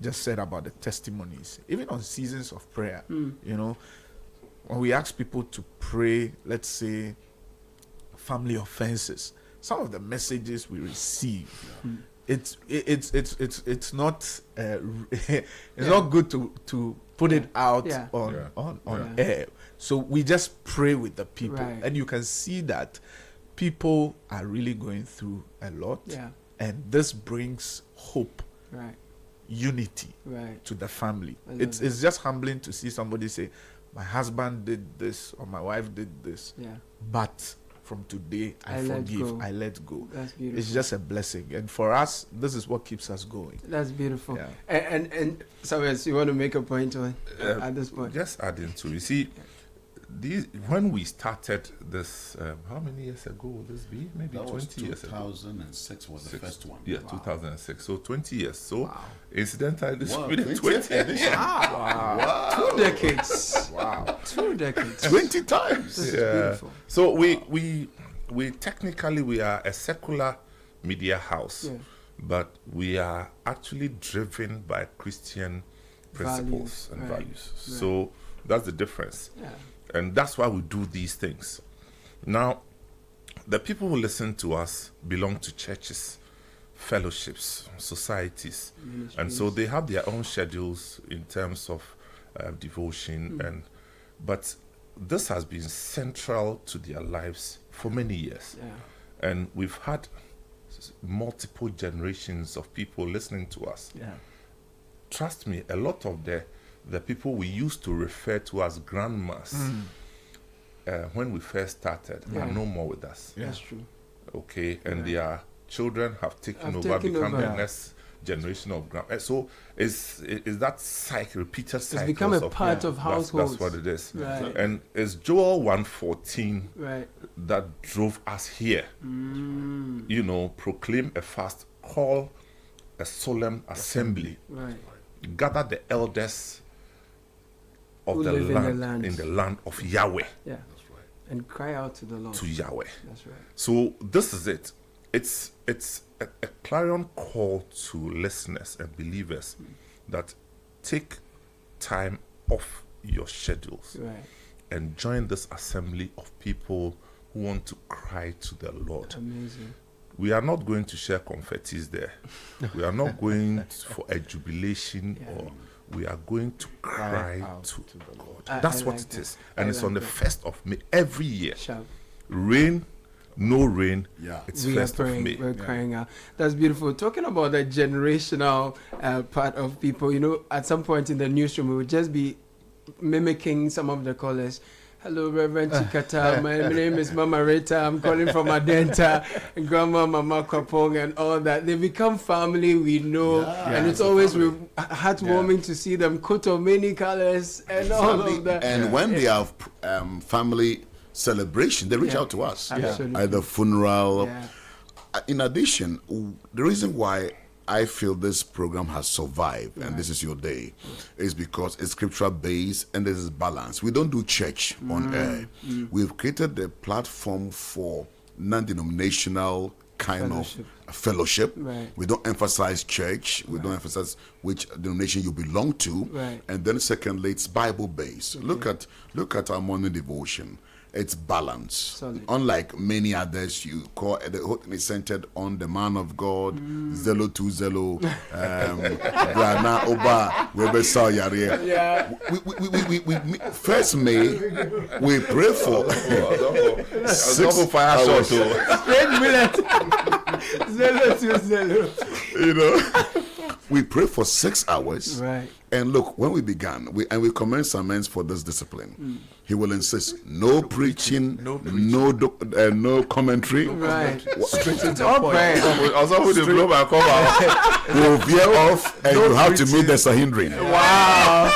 [SPEAKER 10] just said about the testimonies, even on seasons of prayer, when we ask people to pray, let's say family offenses, some of the messages we receive. It's not not good to put it out on air. So we just pray with the people, and you can see that people are really going through a lot, and this brings hope, unity to the family. It's just humbling to see somebody say, my husband did this or my wife did this, but from today, I
[SPEAKER 18] let
[SPEAKER 10] forgive,
[SPEAKER 18] go.
[SPEAKER 10] I let go.
[SPEAKER 18] That's beautiful.
[SPEAKER 10] It's just a blessing. And for us, this is what keeps us going.
[SPEAKER 18] That's beautiful.
[SPEAKER 10] Yeah.
[SPEAKER 18] And Samuels, you want to make a point on at this point?
[SPEAKER 7] Just adding to, you see, when we started this, how many years ago would this be? Maybe
[SPEAKER 9] That
[SPEAKER 7] 20 years ago.
[SPEAKER 9] 2006 was the first one.
[SPEAKER 7] Yeah, 2006. So 20 years. So incidentally, this
[SPEAKER 9] Wow,
[SPEAKER 7] will be the 20th edition.
[SPEAKER 18] Wow. 2 decades. Wow. 2 decades.
[SPEAKER 9] 20 times.
[SPEAKER 18] This is
[SPEAKER 7] Yeah.
[SPEAKER 18] beautiful.
[SPEAKER 7] So we technically we are a secular media house,
[SPEAKER 18] Yeah.
[SPEAKER 7] but we are actually driven by Christian principles
[SPEAKER 18] Values,
[SPEAKER 7] and
[SPEAKER 18] right,
[SPEAKER 7] values.
[SPEAKER 18] right.
[SPEAKER 7] So that's the difference.
[SPEAKER 18] Yeah.
[SPEAKER 7] And that's why we do these things. Now, the people who listen to us belong to churches, fellowships, societies, and so they have their own schedules in terms of devotion, but this has been central to their lives for many years.
[SPEAKER 18] Yeah.
[SPEAKER 7] And we've had multiple generations of people listening to us.
[SPEAKER 18] Yeah.
[SPEAKER 7] Trust me, a lot of the people we used to refer to as grandmas when we first started are no more with us.
[SPEAKER 18] Yeah. That's true.
[SPEAKER 7] Okay, and their children have taken over,
[SPEAKER 18] taken
[SPEAKER 7] become
[SPEAKER 18] over.
[SPEAKER 7] the next generation of grandmas. So is that cycle, repeated cycle?
[SPEAKER 18] It's become a part of households.
[SPEAKER 7] That's what it is.
[SPEAKER 18] Right.
[SPEAKER 7] And it's Joel 1:14
[SPEAKER 18] Right.
[SPEAKER 7] that drove us here. You know, proclaim a fast, call a solemn assembly,
[SPEAKER 18] Right.
[SPEAKER 7] gather the elders of
[SPEAKER 18] Who
[SPEAKER 7] the
[SPEAKER 18] live
[SPEAKER 7] land,
[SPEAKER 18] in the land.
[SPEAKER 7] land of Yahweh.
[SPEAKER 18] Yeah. And cry out to the Lord.
[SPEAKER 7] To Yahweh.
[SPEAKER 18] That's right.
[SPEAKER 7] So this is it. It's a clarion call to listeners and believers that take time off your schedules
[SPEAKER 18] Right.
[SPEAKER 7] and join this assembly of people who want to cry to the Lord.
[SPEAKER 18] Amazing.
[SPEAKER 7] We are not going to share confettis there. We are not going for a jubilation, or we are going to cry to God. That's what it is. And it's on the 1st of May every year. Rain, no rain, it's
[SPEAKER 18] we are
[SPEAKER 7] 1st of
[SPEAKER 18] praying,
[SPEAKER 7] May.
[SPEAKER 18] we're crying out. That's beautiful. Talking about the generational part of people, you know, at some point in the newsroom, we would just be mimicking some of the callers. Hello, Reverend Chikata. My name is Mama Rita. I'm calling from Adenta. And Grandma Mama Kwapong and all that. They become family, we know. And it's always heartwarming to see them coat of many colors and all of that.
[SPEAKER 9] And when they have family celebration, they reach out to us.
[SPEAKER 18] Absolutely.
[SPEAKER 9] Either funeral. In addition, the reason why I feel this program has survived, and this is your day, is because it's scriptural based and this is balanced. We don't do church on air. We've created a platform for non-denominational kind of fellowship.
[SPEAKER 18] Right.
[SPEAKER 9] We don't emphasize church. We don't emphasize which denomination you belong to.
[SPEAKER 18] Right.
[SPEAKER 9] And then secondly, it's Bible based. Look at our morning devotion. It's balanced.
[SPEAKER 18] Solid.
[SPEAKER 9] Unlike many others, you call the whole thing is centered on the man of God, Zelo to Zelo, Brana Oba, Weber Sawyare.
[SPEAKER 18] Yeah.
[SPEAKER 9] We first May, we pray for 6 hours.
[SPEAKER 18] Straight millet. Zelo to Zelo.
[SPEAKER 9] You know, we pray for 6 hours.
[SPEAKER 18] Right.
[SPEAKER 9] And look, when we began, we commenced amends for this discipline. He will insist no preaching, no commentary.
[SPEAKER 18] Right.
[SPEAKER 9] Straight
[SPEAKER 18] to the point.
[SPEAKER 7] Also, who blow my cover?
[SPEAKER 9] We'll veer off, and you have to meet the Sahindrin.
[SPEAKER 18] Wow.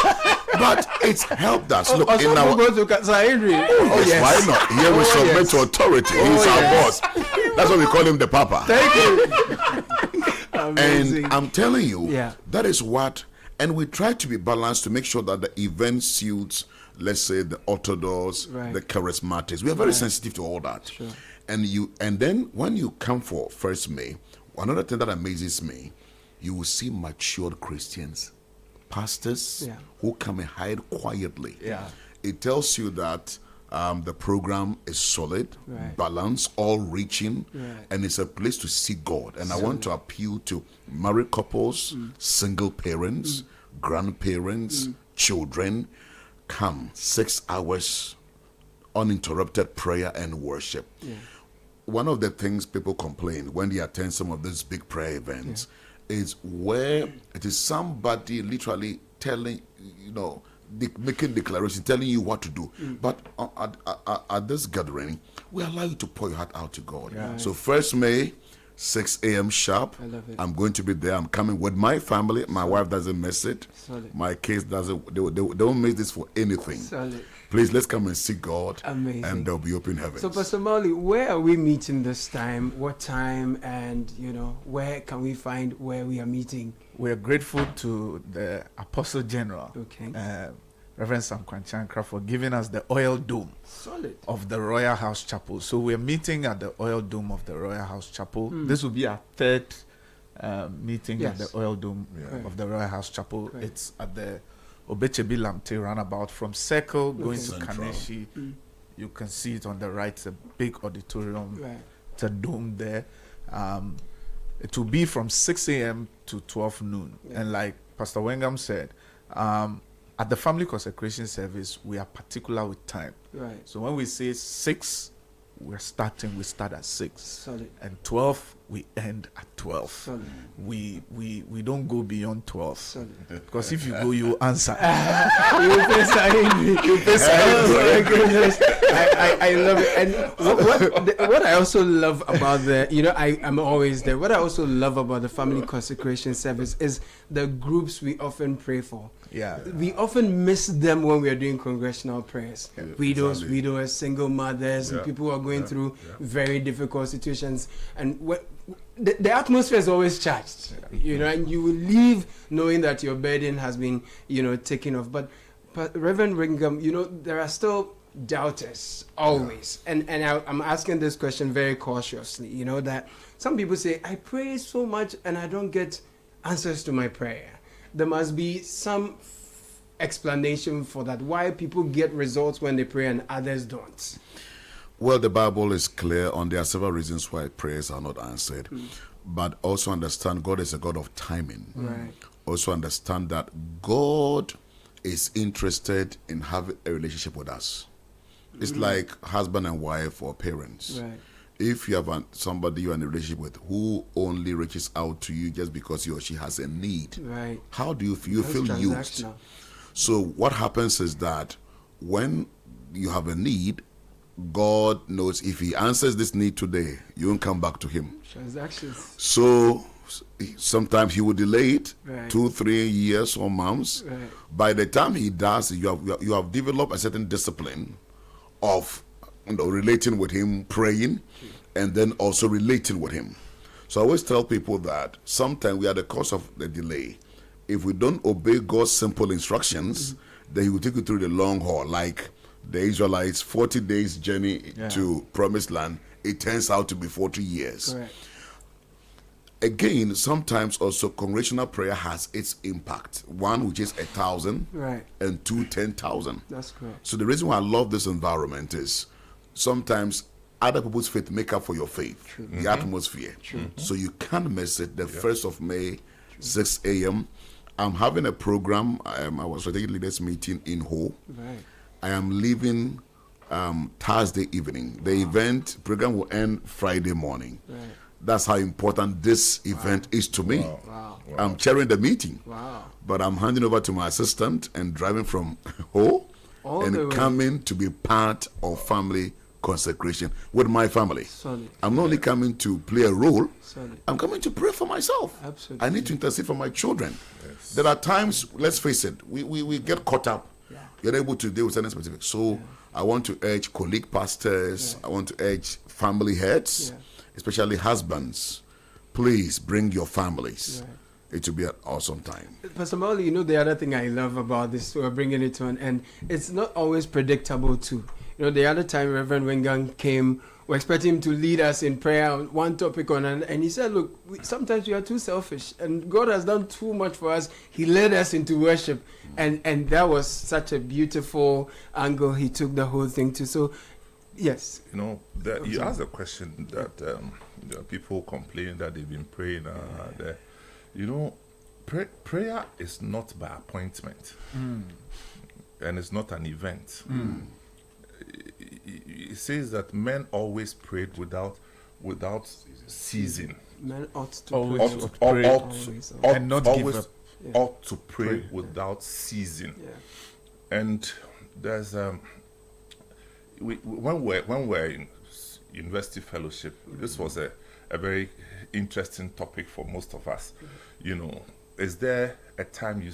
[SPEAKER 9] But it's helped us. Look,
[SPEAKER 18] Also,
[SPEAKER 9] in our
[SPEAKER 18] go to Sahindrin.
[SPEAKER 9] Oh, yes. Why not? Here we submit to authority. He's our boss. That's why we call him the Papa.
[SPEAKER 18] Thank you. Amazing.
[SPEAKER 9] And I'm telling you,
[SPEAKER 18] Yeah.
[SPEAKER 9] that is what. And we try to be balanced to make sure that the event suits, let's say, the Orthodox,
[SPEAKER 18] Right.
[SPEAKER 9] the charismatics. We are very sensitive to all that.
[SPEAKER 18] Sure.
[SPEAKER 9] And then when you come for 1st May, another thing that amazes me, you will see matured Christians, pastors who come and hide quietly.
[SPEAKER 18] Yeah.
[SPEAKER 9] It tells you that the program is solid,
[SPEAKER 18] Right.
[SPEAKER 9] balanced, all reaching,
[SPEAKER 18] Right.
[SPEAKER 9] and it's a place to see God. And I want to appeal to married couples, single parents, grandparents, children. Come, 6 hours, uninterrupted prayer and worship.
[SPEAKER 18] Yeah.
[SPEAKER 9] One of the things people complain when they attend some of these big prayer events is where it is somebody literally telling, making declarations, telling you what to do. But at this gathering, we allow you to pour your heart out to God.
[SPEAKER 18] Yeah.
[SPEAKER 9] So 1st May, 6 a.m. sharp.
[SPEAKER 18] I love it.
[SPEAKER 9] I'm going to be there. I'm coming with my family. My wife doesn't miss it.
[SPEAKER 18] Solid.
[SPEAKER 9] My kids doesn't. They don't miss this for anything.
[SPEAKER 18] Solid.
[SPEAKER 9] Please, let's come and see God.
[SPEAKER 18] Amazing.
[SPEAKER 9] And there'll be open heavens.
[SPEAKER 18] So, Pastor Mauli, where are we meeting this time? What time? And, where can we find where we are meeting?
[SPEAKER 10] We are grateful to the Apostle General, Reverend Sam Kwanchankra, for giving us the oil dome of the Royal House Chapel. So we are meeting at the oil dome of the Royal House Chapel. This will be our 3rd meeting at the oil dome of the Royal House Chapel. It's at the Obechebi Lamte roundabout from Circle going to Kaneshi. You can see it on the right. It's a big auditorium. It's a dome there. It will be from 6 a.m. to 12 noon. And like Pastor Wengam said, at the family consecration service, we are particular with time.
[SPEAKER 18] Right.
[SPEAKER 10] So when we say 6, we start at 6.
[SPEAKER 18] Solid.
[SPEAKER 10] And 12, we end at 12.
[SPEAKER 18] Solid.
[SPEAKER 10] We don't go beyond 12. Solid. Because if you go, you answer.
[SPEAKER 18] You I love it. And what I also love about I'm always there. What I also love about the family consecration service is the groups we often pray for.
[SPEAKER 10] Yeah.
[SPEAKER 18] We often miss them when we are doing congregational prayers.
[SPEAKER 9] Yeah,
[SPEAKER 18] Widows, single mothers, and people who are going through very difficult situations. And the atmosphere is always charged, and you will leave knowing that your burden has been, taken off. But Reverend Ringham, there are still doubters always. And I'm asking this question very cautiously, that some people say, I pray so much and I don't get answers to my prayer. There must be some explanation for that, why people get results when they pray and others don't.
[SPEAKER 9] Well, the Bible is clear on there are several reasons why prayers are not answered. But also understand God is a God of timing.
[SPEAKER 18] Right.
[SPEAKER 9] Also understand that God is interested in having a relationship with us. It's like husband and wife or parents.
[SPEAKER 18] Right.
[SPEAKER 9] If you have somebody you're in a relationship with who only reaches out to you just because he or she has a need,
[SPEAKER 18] right,
[SPEAKER 9] how do you feel? You feel used. So what happens is that when you have a need, God knows if he answers this need today, you won't come back to him.
[SPEAKER 18] Transactions.
[SPEAKER 9] So sometimes he will delay it,
[SPEAKER 18] right,
[SPEAKER 9] 2-3 years or months.
[SPEAKER 18] Right.
[SPEAKER 9] By the time he does, you have developed a certain discipline of relating with him, praying, and then also relating with him. So I always tell people that sometimes we are the cause of the delay. If we don't obey God's simple instructions, then he will take you through the long haul. Like the Israelites, 40 days journey to promised land, it turns out to be 40 years.
[SPEAKER 18] Correct.
[SPEAKER 9] Again, sometimes also congregational prayer has its impact. One, which is 1,000,
[SPEAKER 18] right,
[SPEAKER 9] and 2, 10,000.
[SPEAKER 18] That's correct.
[SPEAKER 9] So the reason why I love this environment is sometimes other people's faith make up for your faith.
[SPEAKER 18] True.
[SPEAKER 9] The atmosphere.
[SPEAKER 18] True.
[SPEAKER 9] So you can't miss it. The 1st of May, 6 a.m. I'm having a program. I was strategic leaders meeting in Ho.
[SPEAKER 18] Right.
[SPEAKER 9] I am leaving Thursday evening. The event program will end Friday morning.
[SPEAKER 18] Right.
[SPEAKER 9] That's how important this event is to me.
[SPEAKER 18] Wow.
[SPEAKER 9] I'm chairing the meeting.
[SPEAKER 18] Wow.
[SPEAKER 9] But I'm handing over to my assistant and driving from Ho and coming to be part of family consecration with my family.
[SPEAKER 18] Solid.
[SPEAKER 9] I'm not only coming to play a role,
[SPEAKER 18] Solid.
[SPEAKER 9] I'm coming to pray for myself.
[SPEAKER 18] Absolutely.
[SPEAKER 9] I need to intercede for my children. Yes. There are times, let's face it, we get caught up.
[SPEAKER 18] Yeah.
[SPEAKER 9] You're able to deal with something specific. So I want to urge colleague pastors, I want to urge family heads, especially husbands, please bring your families.
[SPEAKER 18] Right.
[SPEAKER 9] It will be an awesome time.
[SPEAKER 18] Pastor Mauli, the other thing I love about this, we're bringing it to an end, it's not always predictable too. The other time Reverend Wengang came, we expected him to lead us in prayer on one topic and he said, look, sometimes we are too selfish and God has done too much for us. He led us into worship and that was such a beautiful angle he took the whole thing to. So, yes.
[SPEAKER 7] You asked a question that people complain that they've been praying. Prayer is not by appointment, and it's not an event. It says that men always prayed without ceasing.
[SPEAKER 18] Men ought to pray
[SPEAKER 7] and not always ought to pray without ceasing.
[SPEAKER 18] Yeah.
[SPEAKER 7] And there's when we're in university fellowship, this was a very interesting topic for most of us. You know, is there a time you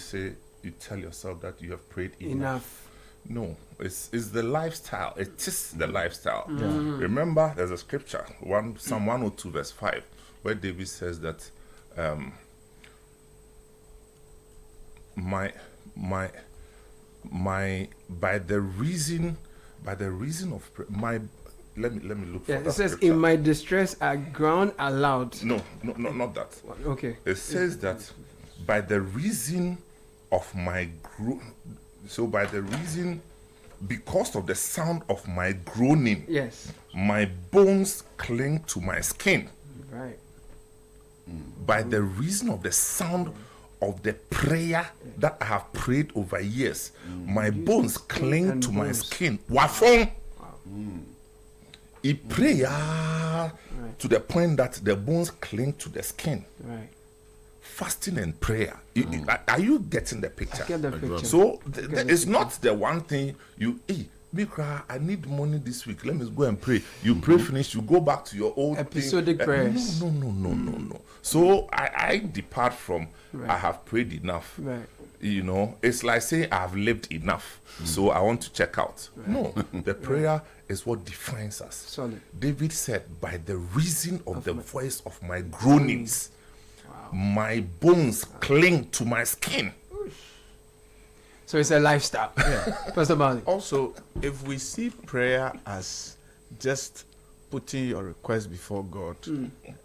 [SPEAKER 7] tell yourself that you have prayed enough? No, it's the lifestyle. It is the lifestyle. Remember, there's a scripture, Psalm 102 verse 5, where David says that by the reason of my let me look for that
[SPEAKER 18] it says
[SPEAKER 7] scripture.
[SPEAKER 18] In my distress I groaned aloud.
[SPEAKER 7] No, not that.
[SPEAKER 18] Okay.
[SPEAKER 7] It says that by the reason of my because of the sound of my groaning,
[SPEAKER 18] yes,
[SPEAKER 7] my bones cling to my skin.
[SPEAKER 18] Right.
[SPEAKER 7] By the reason of the sound of the prayer that I have prayed over years, my bones cling to my skin. Wafong. Prayer to the point that the bones cling to the skin.
[SPEAKER 18] Right.
[SPEAKER 7] Fasting and prayer. Are you getting the picture?
[SPEAKER 18] I get the picture.
[SPEAKER 7] So it's not the one thing Mikra, I need money this week. Let me go and pray. You pray finish, you go back to your old
[SPEAKER 18] episodic prayers.
[SPEAKER 7] No. So I depart from I have prayed enough.
[SPEAKER 18] Right.
[SPEAKER 7] You know, it's like saying I have lived enough. So I want to check out. Right. No, the prayer is what defines us.
[SPEAKER 18] Solid.
[SPEAKER 7] David said, by the reason of the voice of my groanings, my bones cling to my skin.
[SPEAKER 18] So it's a lifestyle.
[SPEAKER 10] Yeah.
[SPEAKER 18] Pastor Bali.
[SPEAKER 10] Also, if we see prayer as just putting your request before God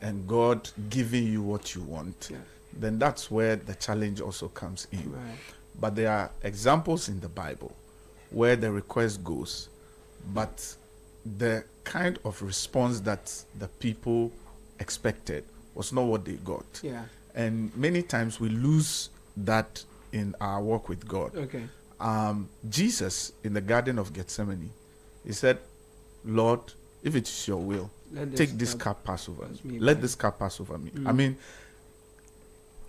[SPEAKER 10] and God giving you what you want, then that's where the challenge also comes in.
[SPEAKER 18] Right.
[SPEAKER 10] But there are examples in the Bible where the request goes, but the kind of response that the people expected was not what they got.
[SPEAKER 18] Yeah.
[SPEAKER 10] And many times we lose that in our walk with God.
[SPEAKER 18] Okay.
[SPEAKER 10] Jesus in the Garden of Gethsemane, he said, Lord, if it is your will, take this cup pass over me. Let this cup pass over me. I mean,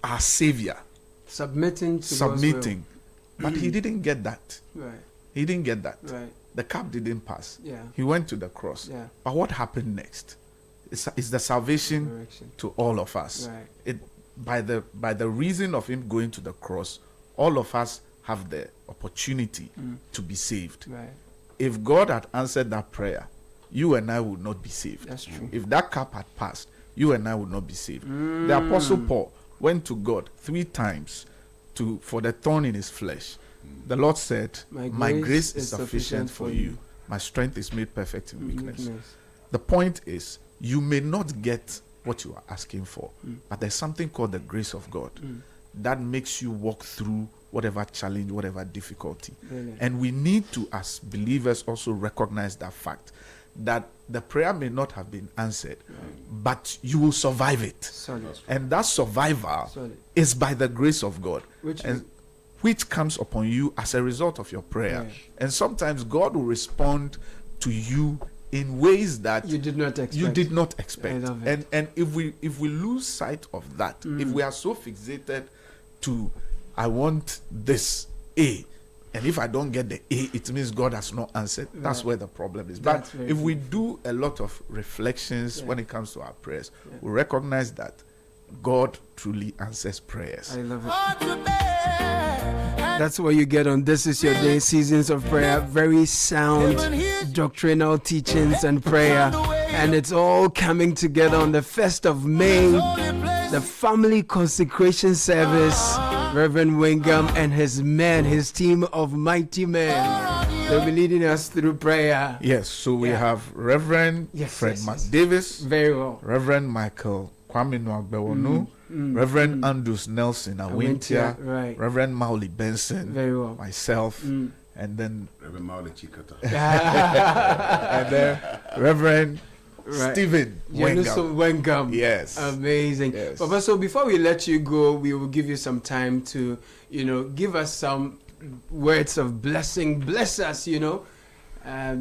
[SPEAKER 10] our Savior
[SPEAKER 18] submitting to God's will.
[SPEAKER 10] But he didn't get that.
[SPEAKER 18] Right.
[SPEAKER 10] He didn't get that.
[SPEAKER 18] Right.
[SPEAKER 10] The cup didn't pass.
[SPEAKER 18] Yeah.
[SPEAKER 10] He went to the cross.
[SPEAKER 18] Yeah.
[SPEAKER 10] But what happened next? It's the salvation to all of us.
[SPEAKER 18] Right.
[SPEAKER 10] By the reason of him going to the cross, all of us have the opportunity to be saved.
[SPEAKER 18] Right.
[SPEAKER 10] If God had answered that prayer, you and I would not be saved.
[SPEAKER 18] That's true.
[SPEAKER 10] If that cup had passed, you and I would not be saved. The Apostle Paul went to God 3 times for the thorn in his flesh. The Lord said, my grace is sufficient for you. My strength is made perfect in weakness. The point is, you may not get what you are asking for, but there's something called the grace of God that makes you walk through whatever challenge, whatever difficulty.
[SPEAKER 18] Brilliant.
[SPEAKER 10] And we need to, as believers, also recognize that fact, that the prayer may not have been answered, but you will survive it.
[SPEAKER 18] Solid.
[SPEAKER 10] And that survival is by the grace of God, which comes upon you as a result of your prayer.
[SPEAKER 18] Yeah.
[SPEAKER 10] And sometimes God will respond to you in ways that
[SPEAKER 18] you did not expect. I love it.
[SPEAKER 10] And if we lose sight of that, if we are so fixated to I want this A, and if I don't get the A, it means God has not answered. That's where the problem is. But if we do a lot of reflections when it comes to our prayers, we recognize that God truly answers prayers.
[SPEAKER 18] I love it. That's what you get on This Is Your Day, Seasons of Prayer. Very sound doctrinal teachings and prayer. And it's all coming together on the 1st of May. The family consecration service. Reverend Wingam and his men, his team of mighty men. They'll be leading us through prayer.
[SPEAKER 10] Yes, so we have Reverend Fred Davis.
[SPEAKER 18] Very well.
[SPEAKER 10] Reverend Michael Kwame Nwagbewonu. Reverend Andrews Nelson Awintia,
[SPEAKER 18] right.
[SPEAKER 10] Reverend Mauli Benson,
[SPEAKER 18] very well.
[SPEAKER 10] Myself, and then
[SPEAKER 9] Reverend Mauli Chikata,
[SPEAKER 10] and then Reverend Stephen
[SPEAKER 18] Wengam.
[SPEAKER 10] Yes,
[SPEAKER 18] amazing.
[SPEAKER 10] Yes.
[SPEAKER 18] Papa, so before we let you go, we will give you some time to, give us some words of blessing. Bless us,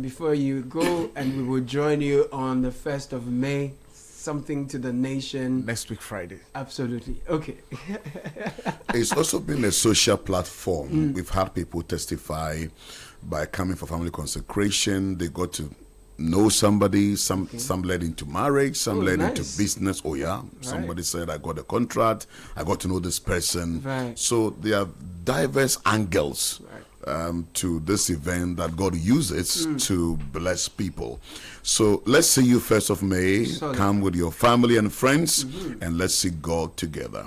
[SPEAKER 18] before you go, and we will join you on the 1st of May. something to the nation?
[SPEAKER 10] Next week, Friday.
[SPEAKER 18] Absolutely. Okay.
[SPEAKER 9] It's also been a social platform. We've had people testify by coming for family consecration. They got to know somebody. Some led into marriage. Some led into business. Oh yeah. Right. Somebody said, I got a contract. I got to know this person.
[SPEAKER 18] Right.
[SPEAKER 9] So there are diverse angles to this event that God uses to bless people. So let's see you 1st of May. Come with your family and friends, and let's see God together.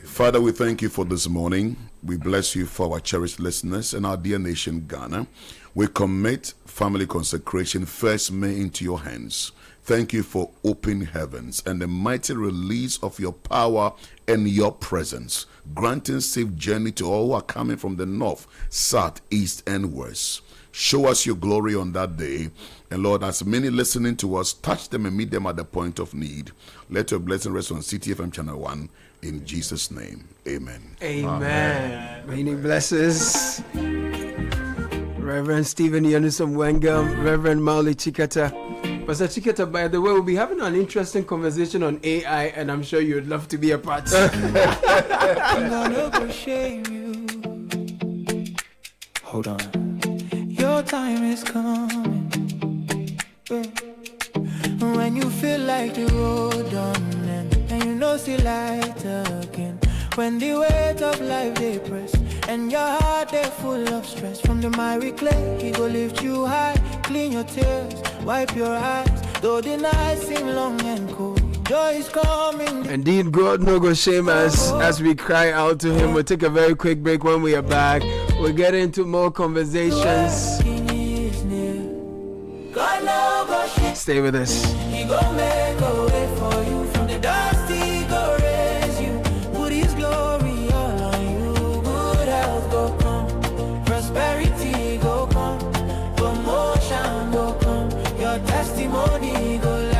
[SPEAKER 9] Father, we thank you for this morning. We bless you for our cherished listeners and our dear nation, Ghana. We commit family consecration 1st May into your hands. Thank you for open heavens and the mighty release of your power and your presence, granting safe journey to all who are coming from the north, south, east, and west. Show us your glory on that day. And Lord, as many listening to us, touch them and meet them at the point of need. Let your blessing rest on Citi FM Channel 1. In Jesus' name, amen.
[SPEAKER 18] Amen. Many blessings. Reverend Stephen Yanusom Wengam, Reverend Mauli Chikata. Pastor Chikata, by the way, we'll be having an interesting conversation on AI, and I'm sure you'd love to be a part.
[SPEAKER 1] I'm gonna go shame you. Hold on. Your time is coming. When you feel like the road done and you know see light again. When the weight of life they press and your heart they full of stress. From the miry clay, he go lift you high. Clean your tears, wipe your eyes. Though the night seem long and cold, joy is coming.
[SPEAKER 18] Indeed, God no go shame us as we cry out to him. We'll take a very quick break. When we are back, we'll get into more conversations. Stay with us.
[SPEAKER 1] He gon' make a way for you. From the dust he gon' raise you. Put his glory all on you. Good health go come, prosperity go come, promotion go come, your testimony go live.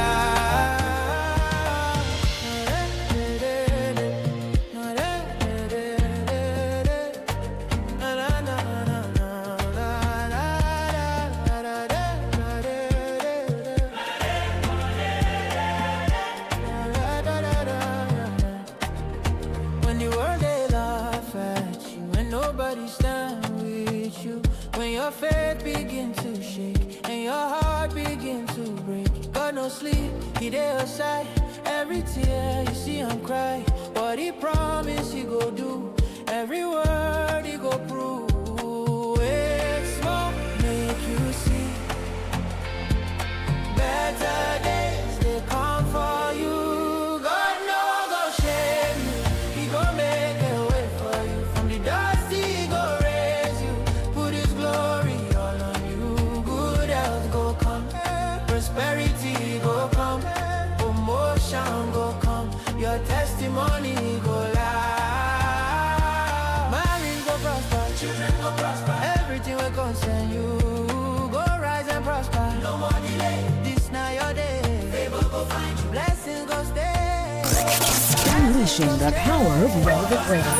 [SPEAKER 1] Your faith begin to shake and your heart begin to break. God no sleep, he there aside. Every tear you see him cry. What he promised he go do. Every word he go prove. It's more, make you see. Better days they come for you. God no go shame you. He go make a way for you. From the dust he go raise you. Put his glory all on you. Good health go come, prosperity go come, promotion go come, your testimony go live. Marriage go prosper, children go prosper, everything will concern you. Go rise and prosper, no more delay. This now your day, favor go find you, blessings go stay.
[SPEAKER 11] Unleashing the power of relevant radio.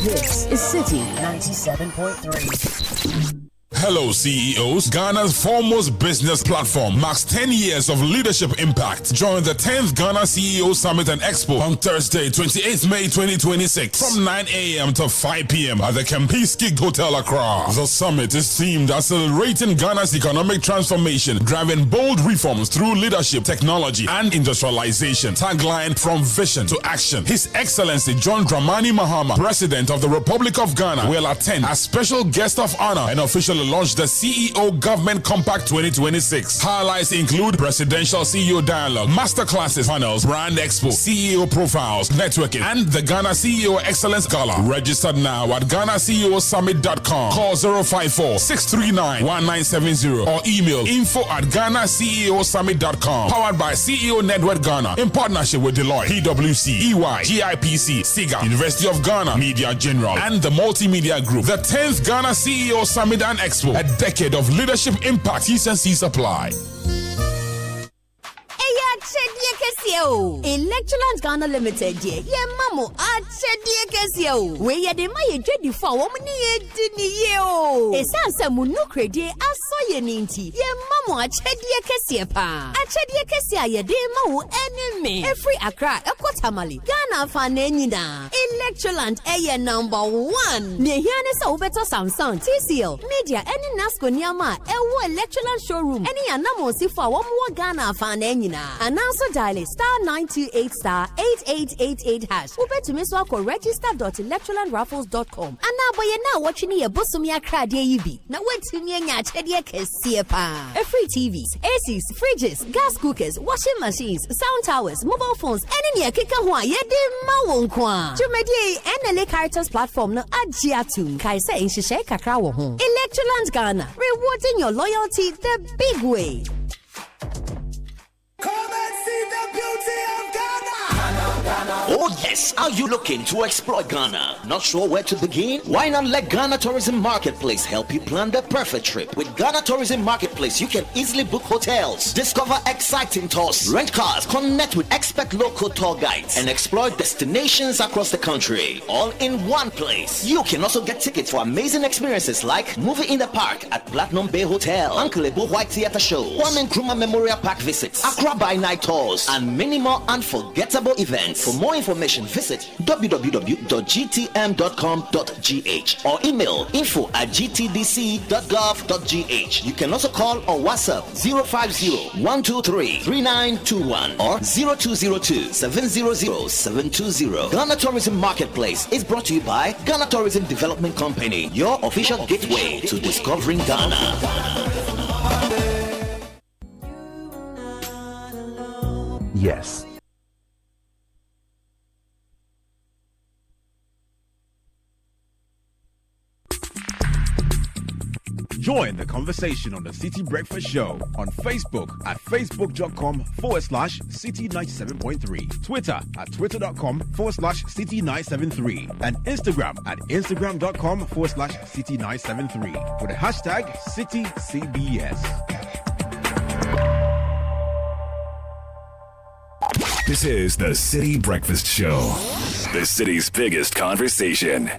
[SPEAKER 11] This is Citi 97.3.
[SPEAKER 12] Hello, CEOs. Ghana's foremost business platform marks 10 years of leadership impact. Join the 10th Ghana CEO Summit and Expo on Thursday, 28th May 2026 from 9 a.m. to 5 p.m. at the Kempinski Hotel, Accra. The summit is themed Accelerating Ghana's Economic Transformation, driving bold reforms through leadership, technology, and industrialization. Tagline, From Vision to Action. His Excellency John Dramani Mahama, President of the Republic of Ghana, will attend as special guest of honor and officially launch the CEO Government Compact 2026. Highlights include presidential CEO dialogue, masterclasses, panels, brand expo, CEO profiles, networking, and the Ghana CEO Excellence Gala. Registered now at GhanaCEOSummit.com. Call 054-639-1970 or email info@GhanaCEOSummit.com. Powered by CEO Network Ghana in partnership with Deloitte, PwC, EY, GIPC, SIGA, University of Ghana, Media General, and the Multimedia Group. The 10th Ghana CEO Summit and Expo. A decade of leadership impact. T&Cs apply.
[SPEAKER 21] Electroland Ghana Limited, ye mamo, we ye de ma ye jedi fa wo mni ye di ni ye o. Esanse mu no kredi so ye ninti. Ye mamo achedie kese pa. Achedie kese a ye de ma wo enemy. Every Accra, Ekotamale, Ghana fan enyina. Electroland eye number 1. Ne hiane sa ubeto Samsung, TCL, Media, any Nasco Niama, ewo Electroland showroom. Any anamo si fa wo Ghana fan enyina. And also dial *928 *8888 hash. Ubeto miswa ko register.electrolandraffles.com. And now boy na watching ye bosumi Accra de yibi. Na wetumi anya achedie kese pa. Free TVs, ACs, fridges, gas cookers, washing machines, sound towers, mobile phones, any near kika hwa ye de ma won kwa. Jumedi NLA Caritas platform no agiatu kai say nhihye kakra wo ho. Electroland Ghana, rewarding your loyalty the big way.
[SPEAKER 1] Come and see the beauty of Ghana.
[SPEAKER 8] Oh yes, are you looking to explore Ghana? Not sure where to begin? Why not let Ghana Tourism Marketplace help you plan the perfect trip? With Ghana Tourism Marketplace, you can easily book hotels, discover exciting tours, rent cars, connect with expert local tour guides, and explore destinations across the country, all in one place. You can also get tickets for amazing experiences like movie in the park at Platinum Bay Hotel, Uncle Ebo White Theatre shows, Kwame Nkrumah Memorial Park visits, Accra by night tours, and many more unforgettable events. For more information, visit www.gtm.com.gh or email info@gtdc.gov.gh. You can also call or WhatsApp 050-123-3921 or 0202-700-720. Ghana Tourism Marketplace is brought to you by Ghana Tourism Development Company, your official gateway to discovering Ghana.
[SPEAKER 6] Yes. Join the conversation on the City Breakfast Show on Facebook at facebook.com/City97.3, Twitter at twitter.com/City973, and Instagram at instagram.com/City973 with the hashtag CityCBS.
[SPEAKER 5] This is the City Breakfast Show, the city's biggest conversation.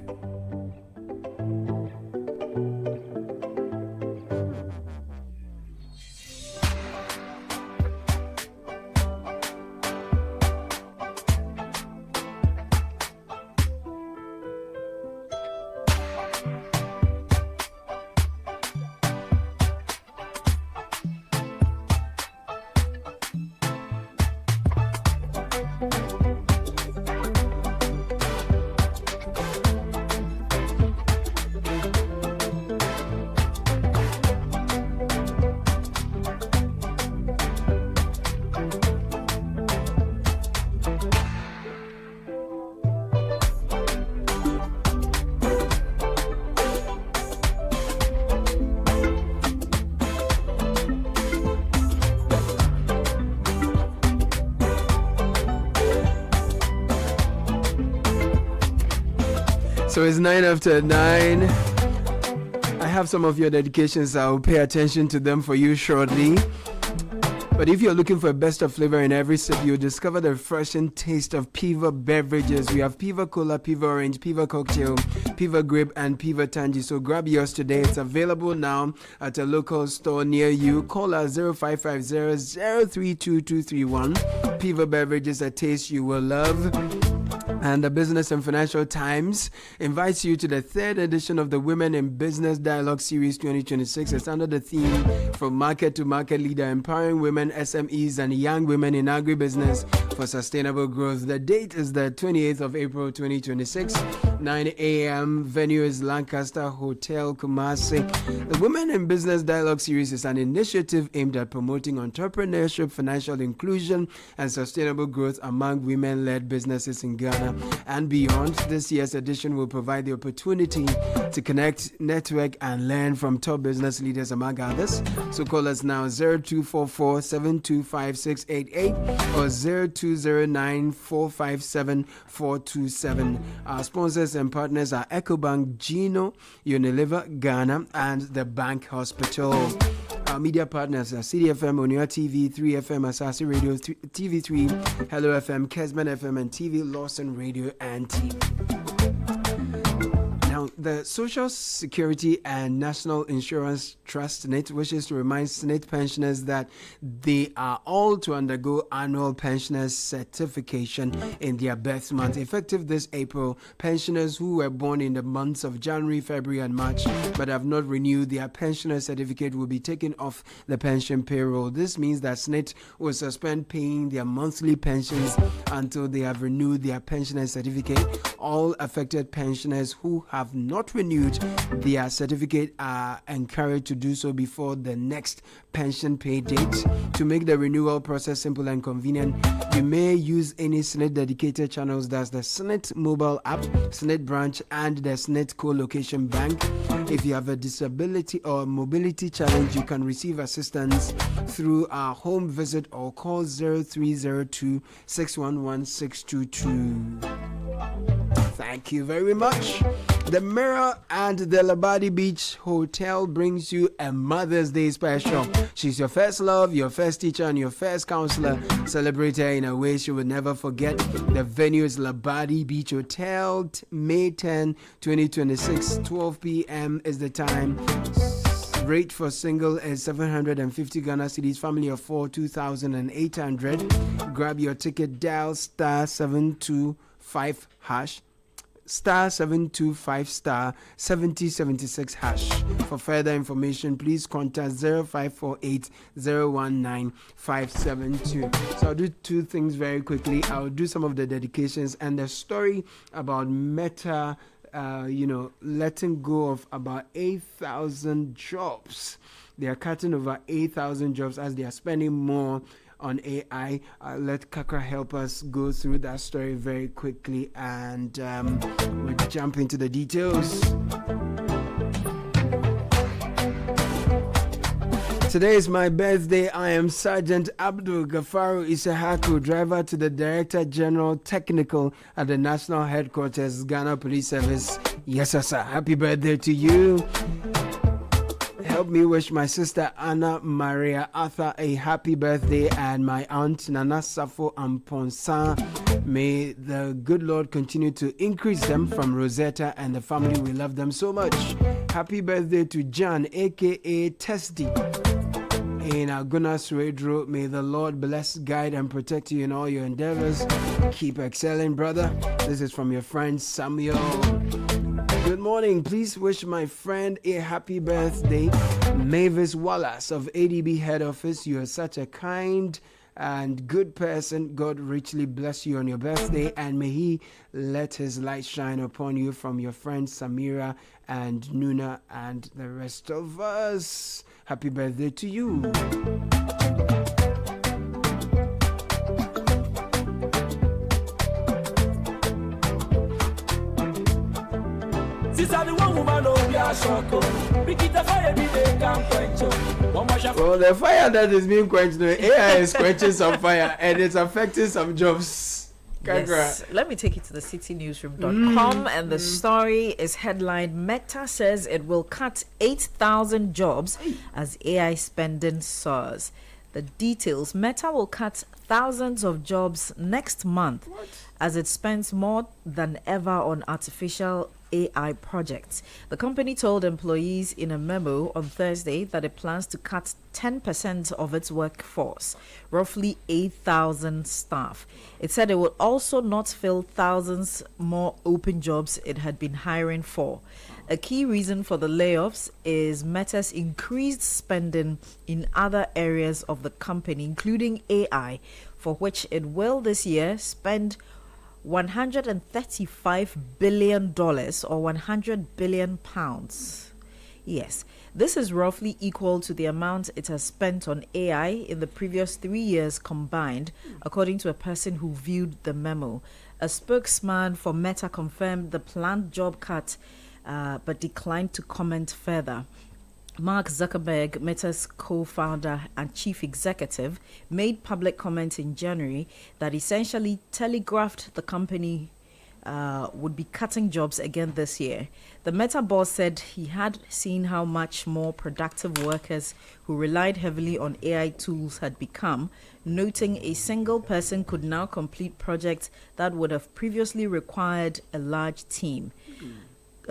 [SPEAKER 18] So it's 9 after 9. I have some of your dedications. I'll pay attention to them for you shortly. But if you're looking for a best of flavor in every sip, you'll discover the refreshing taste of Piva beverages. We have Piva Cola, Piva Orange, Piva Cocktail, Piva Grape, and Piva Tangy. So grab yours today. It's available now at a local store near you. Call us 0550-032231. Piva beverages, a taste you will love. And the Business and Financial Times invites you to the third edition of the Women in Business Dialogue Series 2026. It's under the theme From Market to Market Leader, Empowering Women, SMEs, and Young Women in Agribusiness for Sustainable Growth. The date is the 28th of April 2026, 9 a.m. Venue is Lancaster Hotel, Kumasi. The Women in Business Dialogue Series is an initiative aimed at promoting entrepreneurship, financial inclusion, and sustainable growth among women-led businesses in Ghana and beyond. This year's edition will provide the opportunity to connect, network, and learn from top business leaders among others. So call us now 0244-725-688 or 0209-457-427. Our sponsors and partners are EcoBank, Gino, Unilever, Ghana, and the Bank Hospital. Our media partners are Citi FM, Onua TV, 3FM, Asasi Radio, TV3, Hello FM, Kesman FM, and TV Lawson Radio and TV. Now Now, the Social Security and National Insurance Trust SNIT wishes to remind SNIT pensioners that they are all to undergo annual pensioners certification in their birth month. Effective this April, pensioners who were born in the months of January, February, and March but have not renewed their pensioner certificate will be taken off the pension payroll. This means that SNIT will suspend paying their monthly pensions until they have renewed their pensioner certificate. All affected pensioners who have not renewed their certificate are encouraged to do so before the next pension pay date. To make the renewal process simple and convenient, you may use any SNIT dedicated channels, that's the SNIT mobile app, SNIT branch, and the SNIT co-location bank. If you have a disability or mobility challenge, you can receive assistance through our home visit or call 0302 611 622. Thank you very much. The Mirror and the Labadi Beach Hotel brings you a Mother's Day special. She's your first love, your first teacher, and your first counselor. Celebrate her in a way she will never forget. The venue is Labadi Beach Hotel, May 10, 2026, 12 p.m. is the time. Rate for single is 750 Ghana cedis, family of 4, 2,800. Grab your ticket, dial star 725 hash. Star 725 star 7076 hash. For further information, please contact 0548 019 572. So I'll do two things very quickly. I'll do some of the dedications and the story about Meta, letting go of about 8,000 jobs. They are cutting over 8,000 jobs as they are spending more on AI. Let Kakra help us go through that story very quickly, and we'll jump into the details. Today is my birthday. I am Sergeant Abdul Gafaru Isahaku, driver to the Director General Technical at the National Headquarters, Ghana Police Service. Yes, sir. Happy birthday to you. Help me wish my sister Anna Maria Arthur a happy birthday, and my aunt Nana Safo Amponsa. May the good Lord continue to increase them from Rosetta and the family. We love them so much. Happy birthday to John, aka Testy, in Agunas Redro. May the Lord bless, guide, and protect you in all your endeavors. Keep excelling, brother. This is from your friend Samuel. Good morning. Please wish my friend a happy birthday, Mavis Wallace of ADB Head Office. You are such a kind and good person. God richly bless you on your birthday, and may He let His light shine upon you, from your friends Samira and Nuna and the rest of us. Happy birthday to you. Well, the fire that is being quenched, AI is quenching some fire, and it's affecting some jobs.
[SPEAKER 4] Yes. Let me take you to the citynewsroom.com, and the story is headlined: Meta says it will cut 8,000 jobs as AI spending soars. The details: Meta will cut thousands of jobs next month as it spends more than ever on artificial AI projects. The company told employees in a memo on Thursday that it plans to cut 10% of its workforce, roughly 8,000 staff. It said it will also not fill thousands more open jobs it had been hiring for. A key reason for the layoffs is Meta's increased spending in other areas of the company, including AI, for which it will this year spend $135 billion or 100 billion pounds. Yes, this is roughly equal to the amount it has spent on AI in the previous 3 years combined, according to a person who viewed the memo. A spokesman for Meta confirmed the planned job cut, but declined to comment further. Mark Zuckerberg, Meta's co-founder and chief executive, made public comment in January that essentially telegraphed the company would be cutting jobs again this year. The Meta boss said he had seen how much more productive workers who relied heavily on AI tools had become, noting a single person could now complete projects that would have previously required a large team.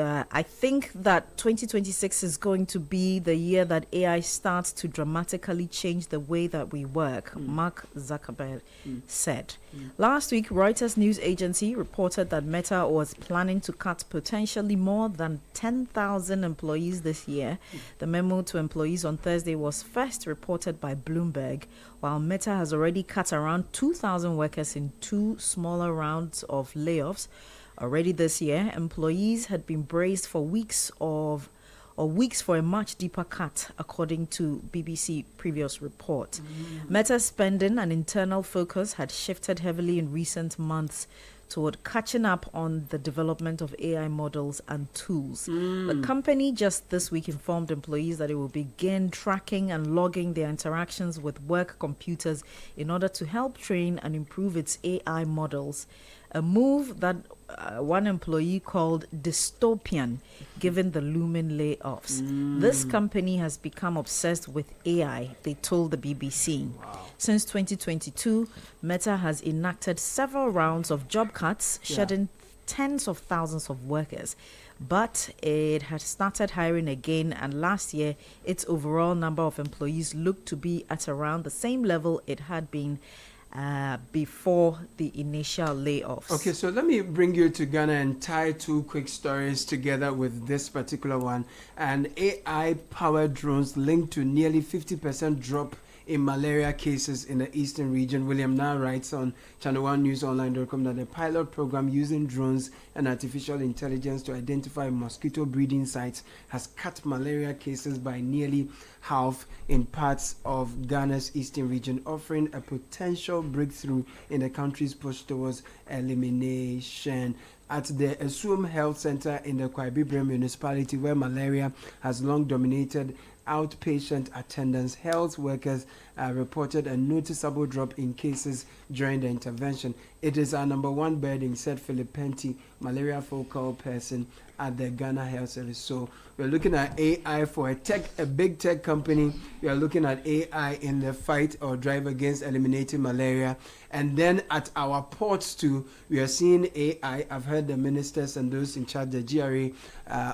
[SPEAKER 4] I think that 2026 is going to be the year that AI starts to dramatically change the way that we work, Mark Zuckerberg said. Last week, Reuters news agency reported that Meta was planning to cut potentially more than 10,000 employees this year. The memo to employees on Thursday was first reported by Bloomberg, while Meta has already cut around 2,000 workers in 2 smaller rounds of layoffs. Already this year, employees had been braced for weeks for a much deeper cut, according to BBC previous report. Meta's spending and internal focus had shifted heavily in recent months toward catching up on the development of AI models and tools. The company just this week informed employees that it will begin tracking and logging their interactions with work computers in order to help train and improve its AI models, a move that one employee called dystopian, given the looming layoffs. This company has become obsessed with AI, they told the BBC. Since 2022, Meta has enacted several rounds of job cuts, shedding tens of thousands of workers. But it has started hiring again, and last year, its overall number of employees looked to be at around the same level it had been before the initial layoffs.
[SPEAKER 18] Okay, so let me bring you to Ghana and tie 2 quick stories together with this particular one. And AI-powered drones linked to nearly 50% drop in malaria cases in the eastern region. William now writes on channel1newsonline.com that the pilot program using drones and artificial intelligence to identify mosquito breeding sites has cut malaria cases by nearly half in parts of Ghana's eastern region, offering a potential breakthrough in the country's push towards elimination. At the Esum Health Center in the Kwaibibre municipality, where malaria has long dominated outpatient attendance, health workers reported a noticeable drop in cases during the intervention. It is our number 1 burden, said Philip Penty, malaria focal person at the Ghana Health Service. So we're looking at AI for a big tech company. We are looking at AI in the fight or drive against eliminating malaria. And then at our ports too, we are seeing AI. I've heard the ministers and those in charge, the GRA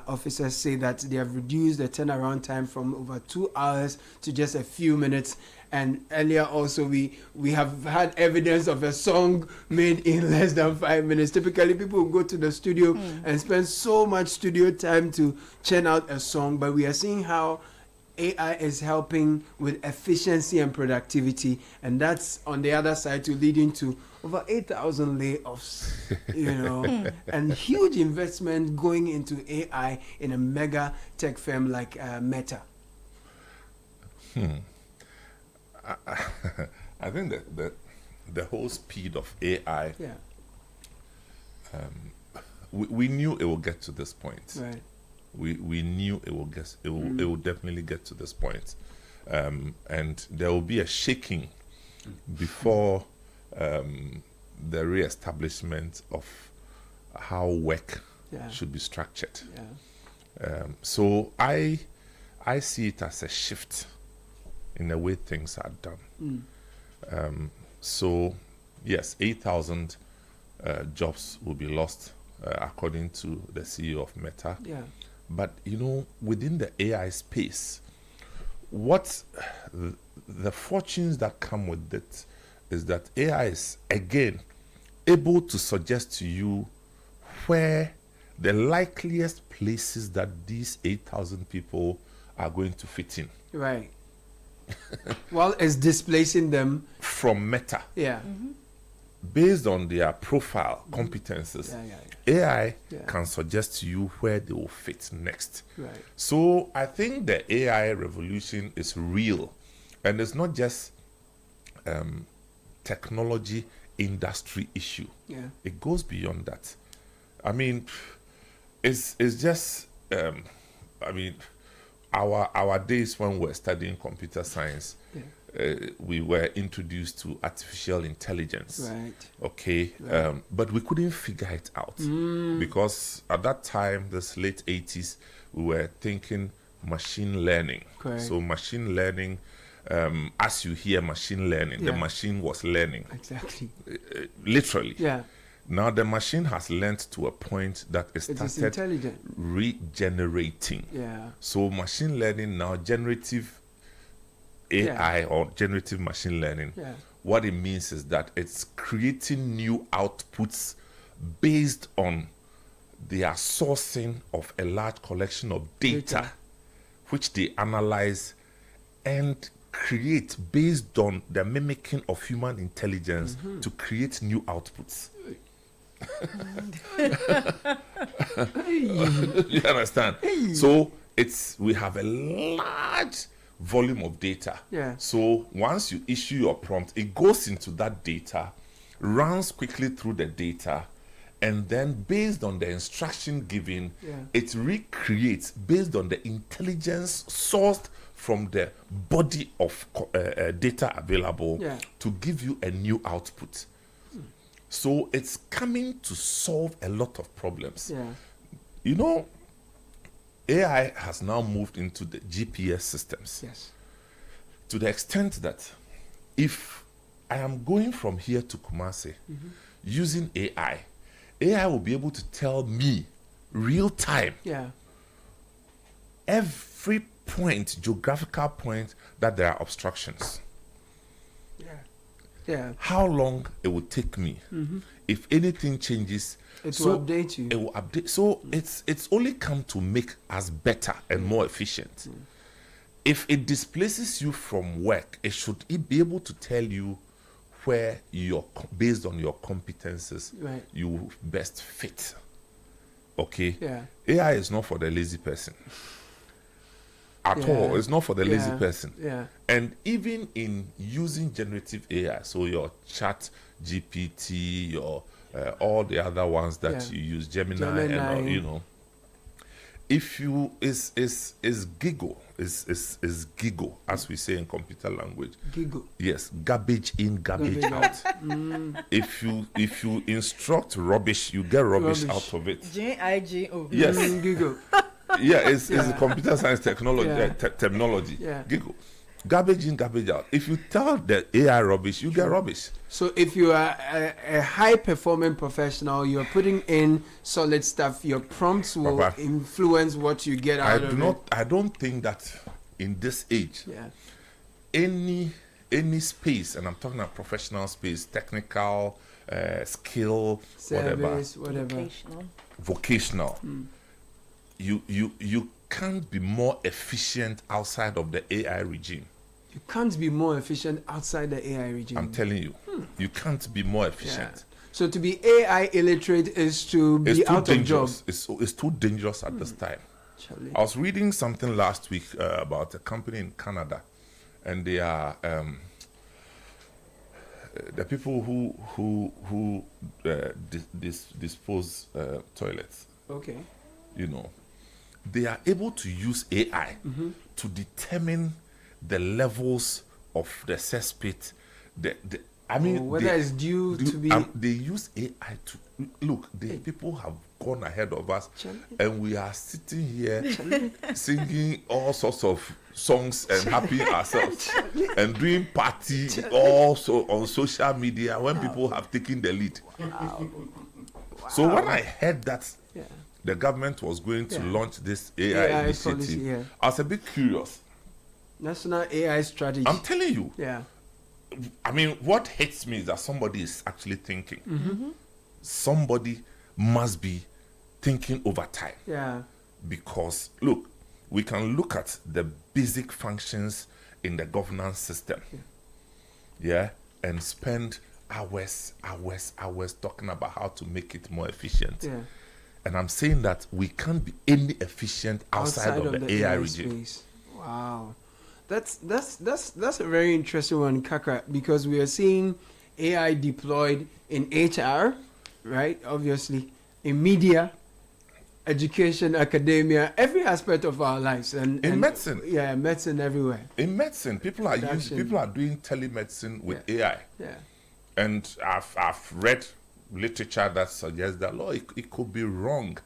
[SPEAKER 18] officers, say that they have reduced the turnaround time from over 2 hours to just a few minutes. And earlier also we have had evidence of a song made in less than 5 minutes. Typically people will go to the studio and spend so much studio time to churn out a song, but we are seeing how AI is helping with efficiency and productivity, and that's on the other side to leading to over 8,000 layoffs, and huge investment going into AI in a mega tech firm like Meta.
[SPEAKER 7] I think that the whole speed of AI, we knew it will get to this point.
[SPEAKER 18] Right.
[SPEAKER 7] We knew it will definitely get to this point. And there will be a shaking before the re-establishment of how work should be structured. So I see it as a shift in the way things are done. So yes, 8,000 jobs will be lost according to the CEO of Meta. But within the AI space, what the fortunes that come with it is that AI is again able to suggest to you where the likeliest places that these 8,000 people are going to fit in.
[SPEAKER 18] Right. Well, it's displacing them
[SPEAKER 7] from Meta.
[SPEAKER 18] Yeah.
[SPEAKER 7] Based on their profile, competences, AI can suggest to you where they will fit next.
[SPEAKER 18] Right.
[SPEAKER 7] So I think the AI revolution is real, and it's not just technology industry issue. It goes beyond that. I mean, it's just our days when we were studying computer science. We were introduced to artificial intelligence.
[SPEAKER 18] Right.
[SPEAKER 7] Okay. Right. But we couldn't figure it out because at that time, this late 80s, we were thinking machine learning.
[SPEAKER 18] Correct.
[SPEAKER 7] So machine learning, as you hear machine learning, the machine was learning.
[SPEAKER 18] Exactly.
[SPEAKER 7] Literally.
[SPEAKER 18] Yeah.
[SPEAKER 7] Now the machine has learned to a point that it
[SPEAKER 18] It is
[SPEAKER 7] started
[SPEAKER 18] intelligent.
[SPEAKER 7] regenerating.
[SPEAKER 18] Yeah.
[SPEAKER 7] So machine learning now, generative AI or generative machine learning,
[SPEAKER 18] Yeah.
[SPEAKER 7] what it means is that it's creating new outputs based on their sourcing of a large collection of data, which they analyze and create based on the mimicking of human intelligence to create new outputs. You understand? So we have a large volume of data.
[SPEAKER 18] Yeah.
[SPEAKER 7] So once you issue your prompt, it goes into that data, runs quickly through the data, and then based on the instruction given, it recreates based on the intelligence sourced from the body of data available to give you a new output. So it's coming to solve a lot of problems.
[SPEAKER 18] Yeah.
[SPEAKER 7] You know, AI has now moved into the GPS systems.
[SPEAKER 18] Yes.
[SPEAKER 7] To the extent that if I am going from here to Kumasi using AI will be able to tell me real time every point, geographical point, that there are obstructions.
[SPEAKER 18] Yeah.
[SPEAKER 7] How long it will take me. If anything changes,
[SPEAKER 18] it will update you.
[SPEAKER 7] It will update. So it's only come to make us better and more efficient. If it displaces you from work, it should be able to tell you where based on your competences you best fit. Okay?
[SPEAKER 18] Yeah.
[SPEAKER 7] AI is not for the lazy person. At all. It's not for the lazy person.
[SPEAKER 18] Yeah.
[SPEAKER 7] And even in using generative AI, so your Chat GPT, your all the other ones that you use, Gemini. And all, you know, if you is giggle is giggle, as we say in computer language.
[SPEAKER 18] Giggle.
[SPEAKER 7] Yes, garbage in, garbage out. If you instruct rubbish, you get rubbish out of it.
[SPEAKER 4] G-I-G-O.
[SPEAKER 7] Yes.
[SPEAKER 18] Giggle.
[SPEAKER 7] Yeah, it's a computer science technology terminology.
[SPEAKER 18] Yeah.
[SPEAKER 7] Giggle. Garbage in, garbage out. If you tell the AI rubbish, you get rubbish.
[SPEAKER 18] So if you are a high-performing professional, you're putting in solid stuff, your prompts will influence what you get out of it.
[SPEAKER 7] I don't think that in this age, any space, and I'm talking about professional space, technical, skill,
[SPEAKER 18] service,
[SPEAKER 7] whatever. Vocational. You can't be more efficient outside of the AI regime.
[SPEAKER 18] You can't be more efficient outside the AI regime.
[SPEAKER 7] I'm telling you, you can't be more efficient.
[SPEAKER 18] Yeah. So to be AI illiterate is to be out of job.
[SPEAKER 7] It's too dangerous at this time. I was reading something last week about a company in Canada, and they are the people who dispose toilets.
[SPEAKER 18] Okay.
[SPEAKER 7] You know, they are able to use AI to determine the levels of the cesspit.
[SPEAKER 18] Whether it's due to be.
[SPEAKER 7] They use AI to look. The people have gone ahead of us, and we are sitting here singing all sorts of songs and happy ourselves and doing party also on social media when people have taken the lead.
[SPEAKER 18] Wow.
[SPEAKER 7] So when I heard that the government was going to launch this AI initiative,
[SPEAKER 18] policy,
[SPEAKER 7] I was a bit curious.
[SPEAKER 18] National AI strategy.
[SPEAKER 7] I'm telling you.
[SPEAKER 18] Yeah.
[SPEAKER 7] I mean, what hits me is that somebody is actually thinking. Somebody must be thinking over time.
[SPEAKER 18] Yeah.
[SPEAKER 7] Because, look, we can look at the basic functions in the governance system. And spend hours talking about how to make it more efficient.
[SPEAKER 18] Yeah.
[SPEAKER 7] And I'm saying that we can't be any efficient outside of the AI regime.
[SPEAKER 18] Space. Wow. That's a very interesting one, Kaka, because we are seeing AI deployed in HR, right? Obviously, in media, education, academia, every aspect of our lives, and
[SPEAKER 7] medicine.
[SPEAKER 18] Yeah, medicine everywhere.
[SPEAKER 7] In medicine, people are doing telemedicine with AI.
[SPEAKER 18] Yeah.
[SPEAKER 7] And I've read literature that suggests that it could be wrong.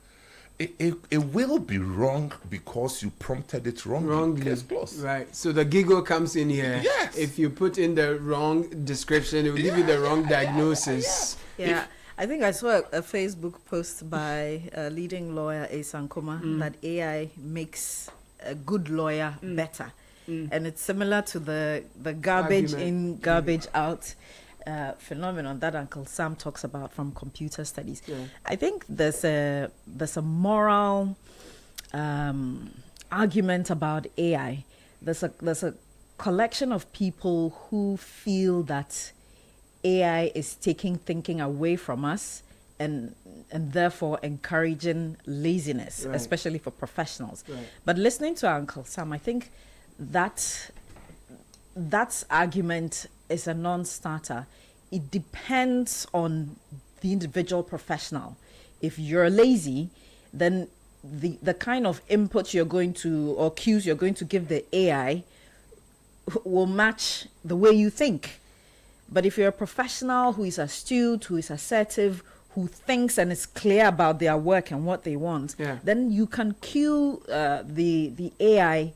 [SPEAKER 7] It will be wrong because you prompted it wrongly. Case closed.
[SPEAKER 18] Right. So the giggle comes in here.
[SPEAKER 7] Yes.
[SPEAKER 18] If you put in the wrong description, it will give you the wrong diagnosis.
[SPEAKER 4] Yeah. I think I saw a Facebook post by a leading lawyer, Asankoma, that AI makes a good lawyer better. And it's similar to the garbage in, garbage out phenomenon that Uncle Sam talks about from computer studies. I think there's a moral argument about AI. There's a collection of people who feel that AI is taking thinking away from us and therefore encouraging laziness, especially for professionals. But listening to Uncle Sam, I think that argument is a non-starter. It depends on the individual professional. If you're lazy, then the kind of input you're going to, or cues you're going to give the AI will match the way you think. But if you're a professional who is astute, who is assertive, who thinks and is clear about their work and what they want, then you can cue the AI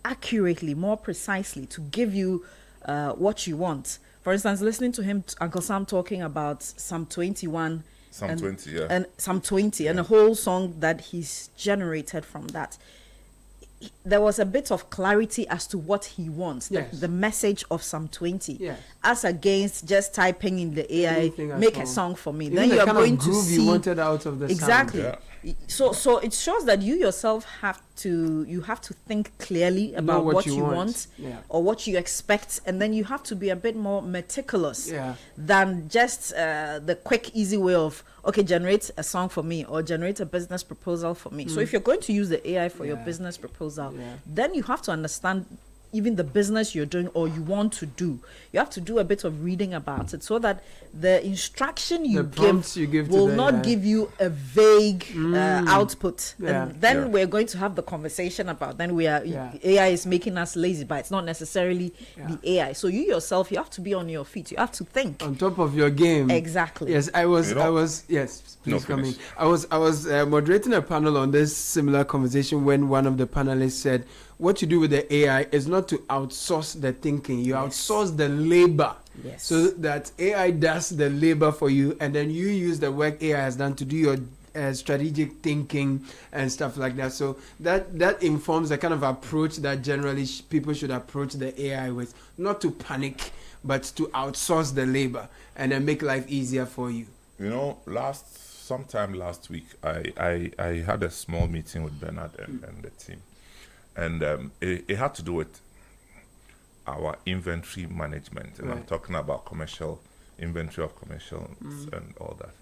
[SPEAKER 4] accurately, more precisely, to give you what you want. For instance, listening to him, Uncle Sam, talking about Psalm 21,
[SPEAKER 7] Psalm 20,
[SPEAKER 4] and Psalm 20, and a whole song that he's generated from that. There was a bit of clarity as to what he wants, the message of Psalm 20, as against just typing in the AI, make a song for me.
[SPEAKER 18] Even
[SPEAKER 4] then you are going to
[SPEAKER 18] see you wanted out of the
[SPEAKER 4] exactly.
[SPEAKER 18] sound.
[SPEAKER 4] So it shows that you yourself have to think clearly about what you want or what you expect, and then you have to be a bit more meticulous than just the quick, easy way of, okay, generate a song for me or generate a business proposal for me. So if you're going to use the AI for your business proposal, then you have to understand even the business you're doing or you want to do. You have to do a bit of reading about it so that the instruction you give will not give you a vague output. And then we're going to have the conversation about AI is making us lazy, but it's not necessarily the AI. So you yourself, you have to be on your feet. You have to think
[SPEAKER 18] on top of your game.
[SPEAKER 4] Exactly.
[SPEAKER 18] Yes, I was please come in. I was moderating a panel on this similar conversation when one of the panelists said, what you do with the AI is not to outsource the thinking. You outsource the labor. So that AI does the labor for you, and then you use the work AI has done to do your strategic thinking and stuff like that. So that informs the kind of approach that generally people should approach the AI with, not to panic, but to outsource the labor and then make life easier for you.
[SPEAKER 7] You know, sometime last week, I had a small meeting with Bernard and the team. And it had to do with our inventory management. And I'm talking about commercial, inventory of commercials and all that.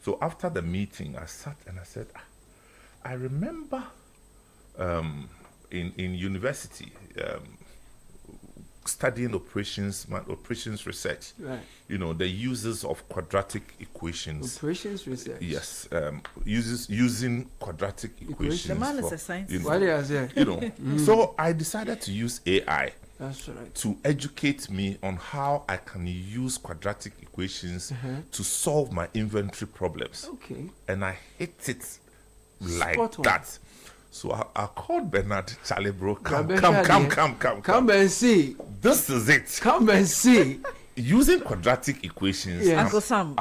[SPEAKER 7] So after the meeting, I sat and I said, I remember in university, studying operations research. You know, the uses of quadratic equations.
[SPEAKER 18] Operations research.
[SPEAKER 7] Yes, using quadratic equations.
[SPEAKER 4] The man is a scientist.
[SPEAKER 7] So I decided to use AI.
[SPEAKER 18] That's right.
[SPEAKER 7] To educate me on how I can use quadratic equations to solve my inventory problems.
[SPEAKER 18] Okay.
[SPEAKER 7] And I hit it like that. So I called Bernard, Charlie, bro, come
[SPEAKER 18] and see.
[SPEAKER 7] This is it.
[SPEAKER 18] Come and see.
[SPEAKER 7] Using quadratic equations.
[SPEAKER 4] Uncle Sam,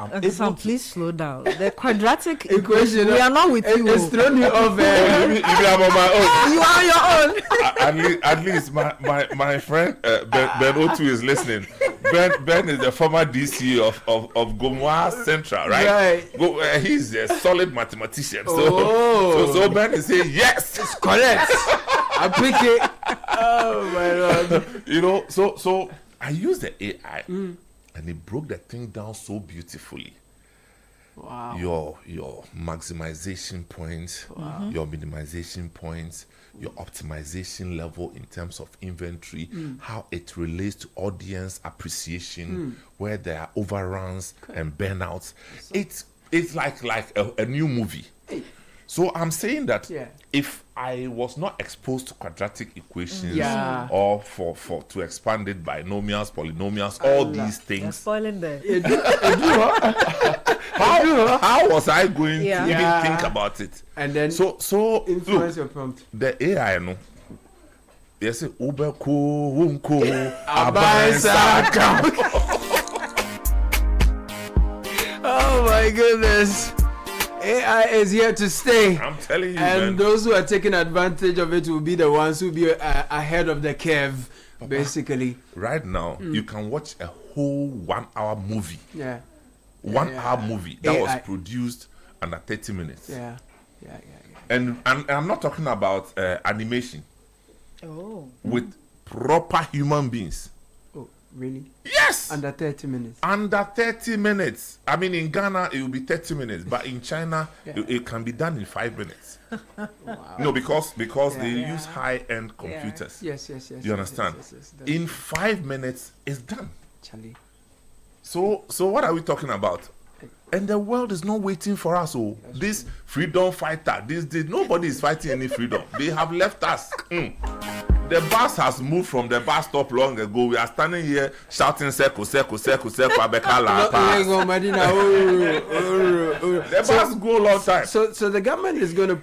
[SPEAKER 4] please slow down. The quadratic equation, we are not with you.
[SPEAKER 18] It's thrown you off.
[SPEAKER 7] You are on my own.
[SPEAKER 4] You are on your own.
[SPEAKER 7] At least my friend Ben Otu is listening. Ben is the former DC of Gomoa Central, right? He's a solid mathematician. So Ben is saying yes,
[SPEAKER 18] it's correct. I pick it. Oh my God.
[SPEAKER 7] You know, so I used the AI and it broke the thing down so beautifully.
[SPEAKER 18] Wow.
[SPEAKER 7] Your maximization points, your minimization points, your optimization level in terms of inventory, how it relates to audience appreciation, where there are overruns and burnouts. It's like a new movie. So I'm saying that if I was not exposed to quadratic equations or for to expand it binomials, polynomials, all these things.
[SPEAKER 4] You're spoiling there.
[SPEAKER 7] How was I going to even think about it?
[SPEAKER 18] And then
[SPEAKER 7] so
[SPEAKER 18] influence your prompt.
[SPEAKER 7] The AI, no. Yes, Ubeko Wunko
[SPEAKER 18] Oh my my goodness. AI is here to stay.
[SPEAKER 7] I'm telling you,
[SPEAKER 18] and
[SPEAKER 7] man.
[SPEAKER 18] those who are taking advantage of it will be the ones who will be ahead of the curve, basically.
[SPEAKER 7] Right now, you can watch a whole 1 hour movie.
[SPEAKER 18] Yeah.
[SPEAKER 7] 1 hour movie that
[SPEAKER 18] AI.
[SPEAKER 7] was produced under 30 minutes.
[SPEAKER 18] Yeah.
[SPEAKER 7] And I'm not talking about animation.
[SPEAKER 4] Oh.
[SPEAKER 7] With proper human beings.
[SPEAKER 18] Oh, really?
[SPEAKER 7] Yes.
[SPEAKER 18] Under 30 minutes.
[SPEAKER 7] Under 30 minutes. I mean, in Ghana, it will be 30 minutes, but in China, it can be done in 5 minutes.
[SPEAKER 18] Wow.
[SPEAKER 7] No, because they use high-end computers.
[SPEAKER 18] Yes.
[SPEAKER 7] You understand?
[SPEAKER 18] Yes,
[SPEAKER 7] in 5 minutes, it's done.
[SPEAKER 18] Charlie.
[SPEAKER 7] So what are we talking about? And the world is not waiting for us. Oh, this freedom fighter, nobody is fighting any freedom. They have left us. The bus has moved from the bus stop long ago. We are standing here shouting "Seko, Seko, Seko, Seko, Abekala." The bus go a long time.
[SPEAKER 18] So the government is going to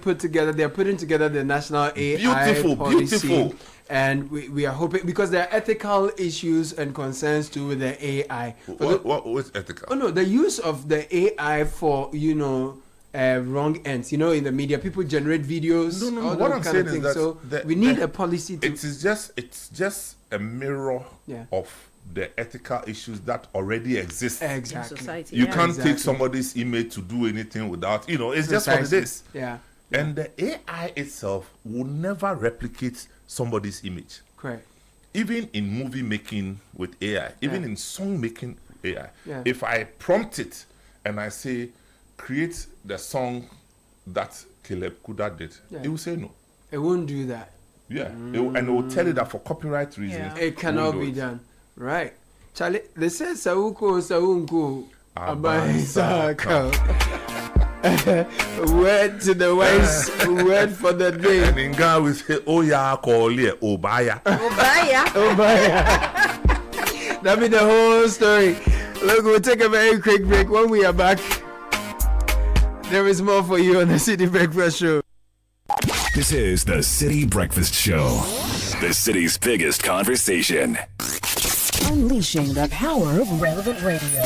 [SPEAKER 18] they're putting together the national AI policy.
[SPEAKER 7] Beautiful.
[SPEAKER 18] And we are hoping, because there are ethical issues and concerns too with the AI.
[SPEAKER 7] What's ethical?
[SPEAKER 18] Oh no, the use of the AI for wrong ends. In the media, people generate videos.
[SPEAKER 7] No. What I'm saying is that
[SPEAKER 18] so we need a policy to.
[SPEAKER 7] It's just a mirror of the ethical issues that already exist.
[SPEAKER 18] Exactly.
[SPEAKER 4] In society.
[SPEAKER 7] You can't take somebody's image to do anything without. It's just what it is.
[SPEAKER 18] Yeah.
[SPEAKER 7] And the AI itself will never replicate somebody's image.
[SPEAKER 18] Correct.
[SPEAKER 7] Even in movie making with AI, even in song making AI.
[SPEAKER 18] Yeah.
[SPEAKER 7] If I prompt it and I say, create the song that Caleb Kuda did, it will say no.
[SPEAKER 18] It won't do that.
[SPEAKER 7] Yeah. And it will tell you that for copyright reasons.
[SPEAKER 18] It cannot be done. Right. Charlie, they say Sauko Saunko Abaisaka. Word to the wise, word for the day.
[SPEAKER 7] And in Ghana we say, oh yeah, call it Obaya.
[SPEAKER 18] That be the whole story. Look, we'll take a very quick break. When we are back, there is more for you on the City Breakfast Show.
[SPEAKER 5] This is the City Breakfast Show, the city's biggest conversation.
[SPEAKER 11] Unleashing the power of relevant radio.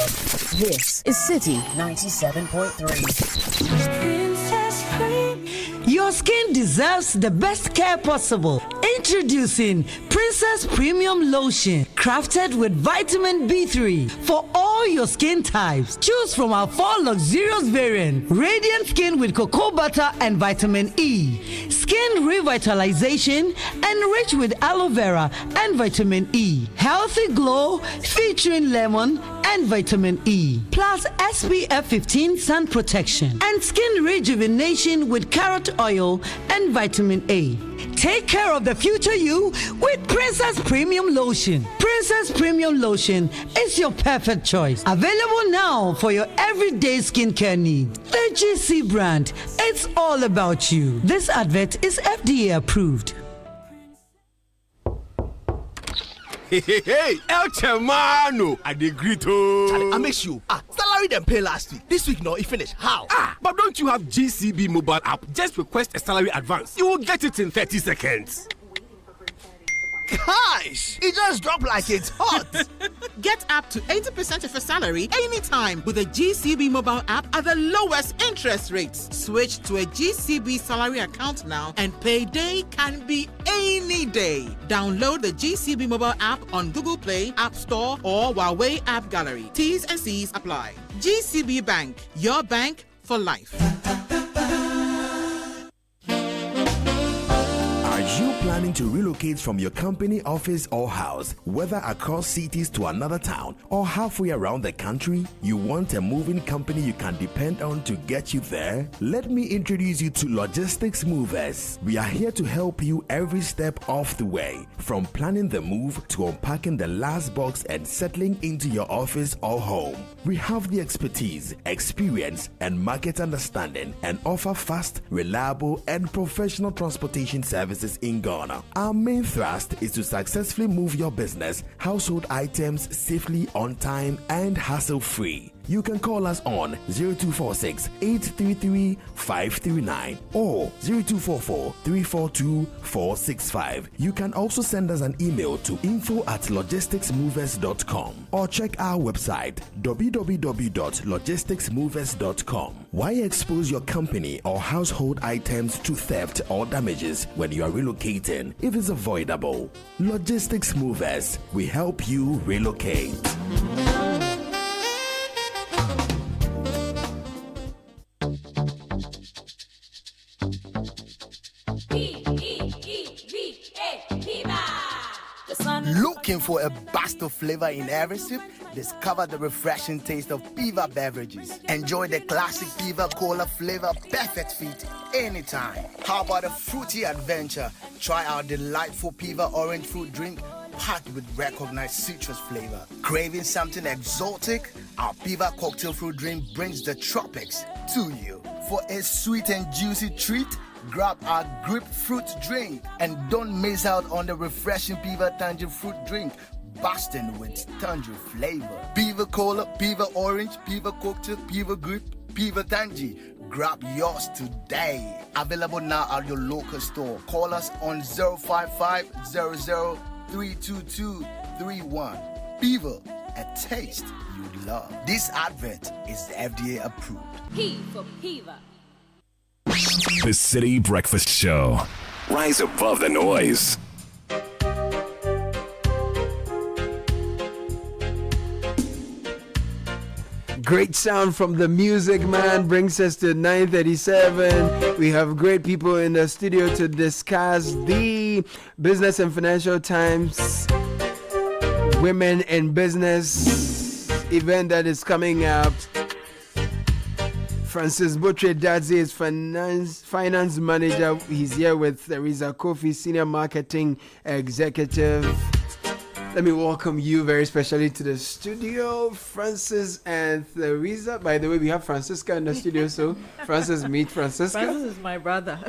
[SPEAKER 11] This is City 97.3.
[SPEAKER 14] Your skin deserves the best care possible. Introducing Princess Premium Lotion, crafted with vitamin B3 for all your skin types. Choose from our 4 luxurious variants: radiant skin with cocoa butter and vitamin E, skin revitalization enriched with aloe vera and vitamin E, healthy glow featuring lemon and vitamin E, plus SPF 15 sun protection, and skin rejuvenation with carrot oil and vitamin A. Take care of the future you with Princess Premium Lotion. Princess Premium Lotion is your perfect choice. Available now for your everyday skincare needs. The GC brand, it's all about you. This advert is FDA approved.
[SPEAKER 15] Hey, El Chamano, I agree to. I make sure. Salary them pay last week. This week, no, it finished. How? But don't you have GCB mobile app? Just request a salary advance. You will get it in 30 seconds.
[SPEAKER 16] Gosh, it just dropped like it's hot.
[SPEAKER 2] Get up to 80% of your salary anytime with the GCB mobile app at the lowest interest rates. Switch to a GCB salary account now and payday can be any day. Download the GCB mobile app on Google Play, App Store, or Huawei App Gallery. T's and C's apply. GCB Bank, your bank for life.
[SPEAKER 22] Are you planning to relocate from your company, office, or house, whether across cities to another town or halfway around the country? You want a moving company you can depend on to get you there? Let me introduce you to Logistics Movers. We are here to help you every step of the way, from planning the move to unpacking the last box and settling into your office or home. We have the expertise, experience, and market understanding, and offer fast, reliable, and professional transportation services in Ghana. Our main thrust is to successfully move your business, household items safely, on time, and hassle-free. You can call us on 0246 833 539 or 0244 342 465. You can also send us an email to info@logisticsmovers.com or check our website www.logisticsmovers.com. Why expose your company or household items to theft or damages when you are relocating if it's avoidable? Logistics Movers, we help you relocate.
[SPEAKER 16] Looking for a burst of flavor in every sip? Discover the refreshing taste of Piva beverages. Enjoy the classic Piva Cola flavor, perfect fit anytime. How about a fruity adventure? Try our delightful Piva orange fruit drink packed with recognized citrus flavor. Craving something exotic? Our Piva cocktail fruit drink brings the tropics to you. For a sweet and juicy treat, grab our grapefruit drink and don't miss out on the refreshing Piva Tangerine fruit drink, bursting with tangerine flavor. Piva Cola, Piva Orange, Piva Cocktail, Piva Grape, Piva Tangy. Grab yours today. Available now at your local store. Call us on 055 00 32231. Piva, a taste you love. This advert is FDA approved.
[SPEAKER 21] P for Piva.
[SPEAKER 5] The City Breakfast Show. Rise above the noise.
[SPEAKER 18] Great sound from the music man brings us to 9:37. We have great people in the studio to discuss the Business and Financial Times Women in Business event that is coming up. Francis Botre Dadzi is finance manager. He's here with Theresa Kofi, senior marketing executive. Let me welcome you very specially to the studio, Francis and Theresa. By the way, we have Francisca in the studio, so Francis, meet Francisca.
[SPEAKER 4] Francis is my brother.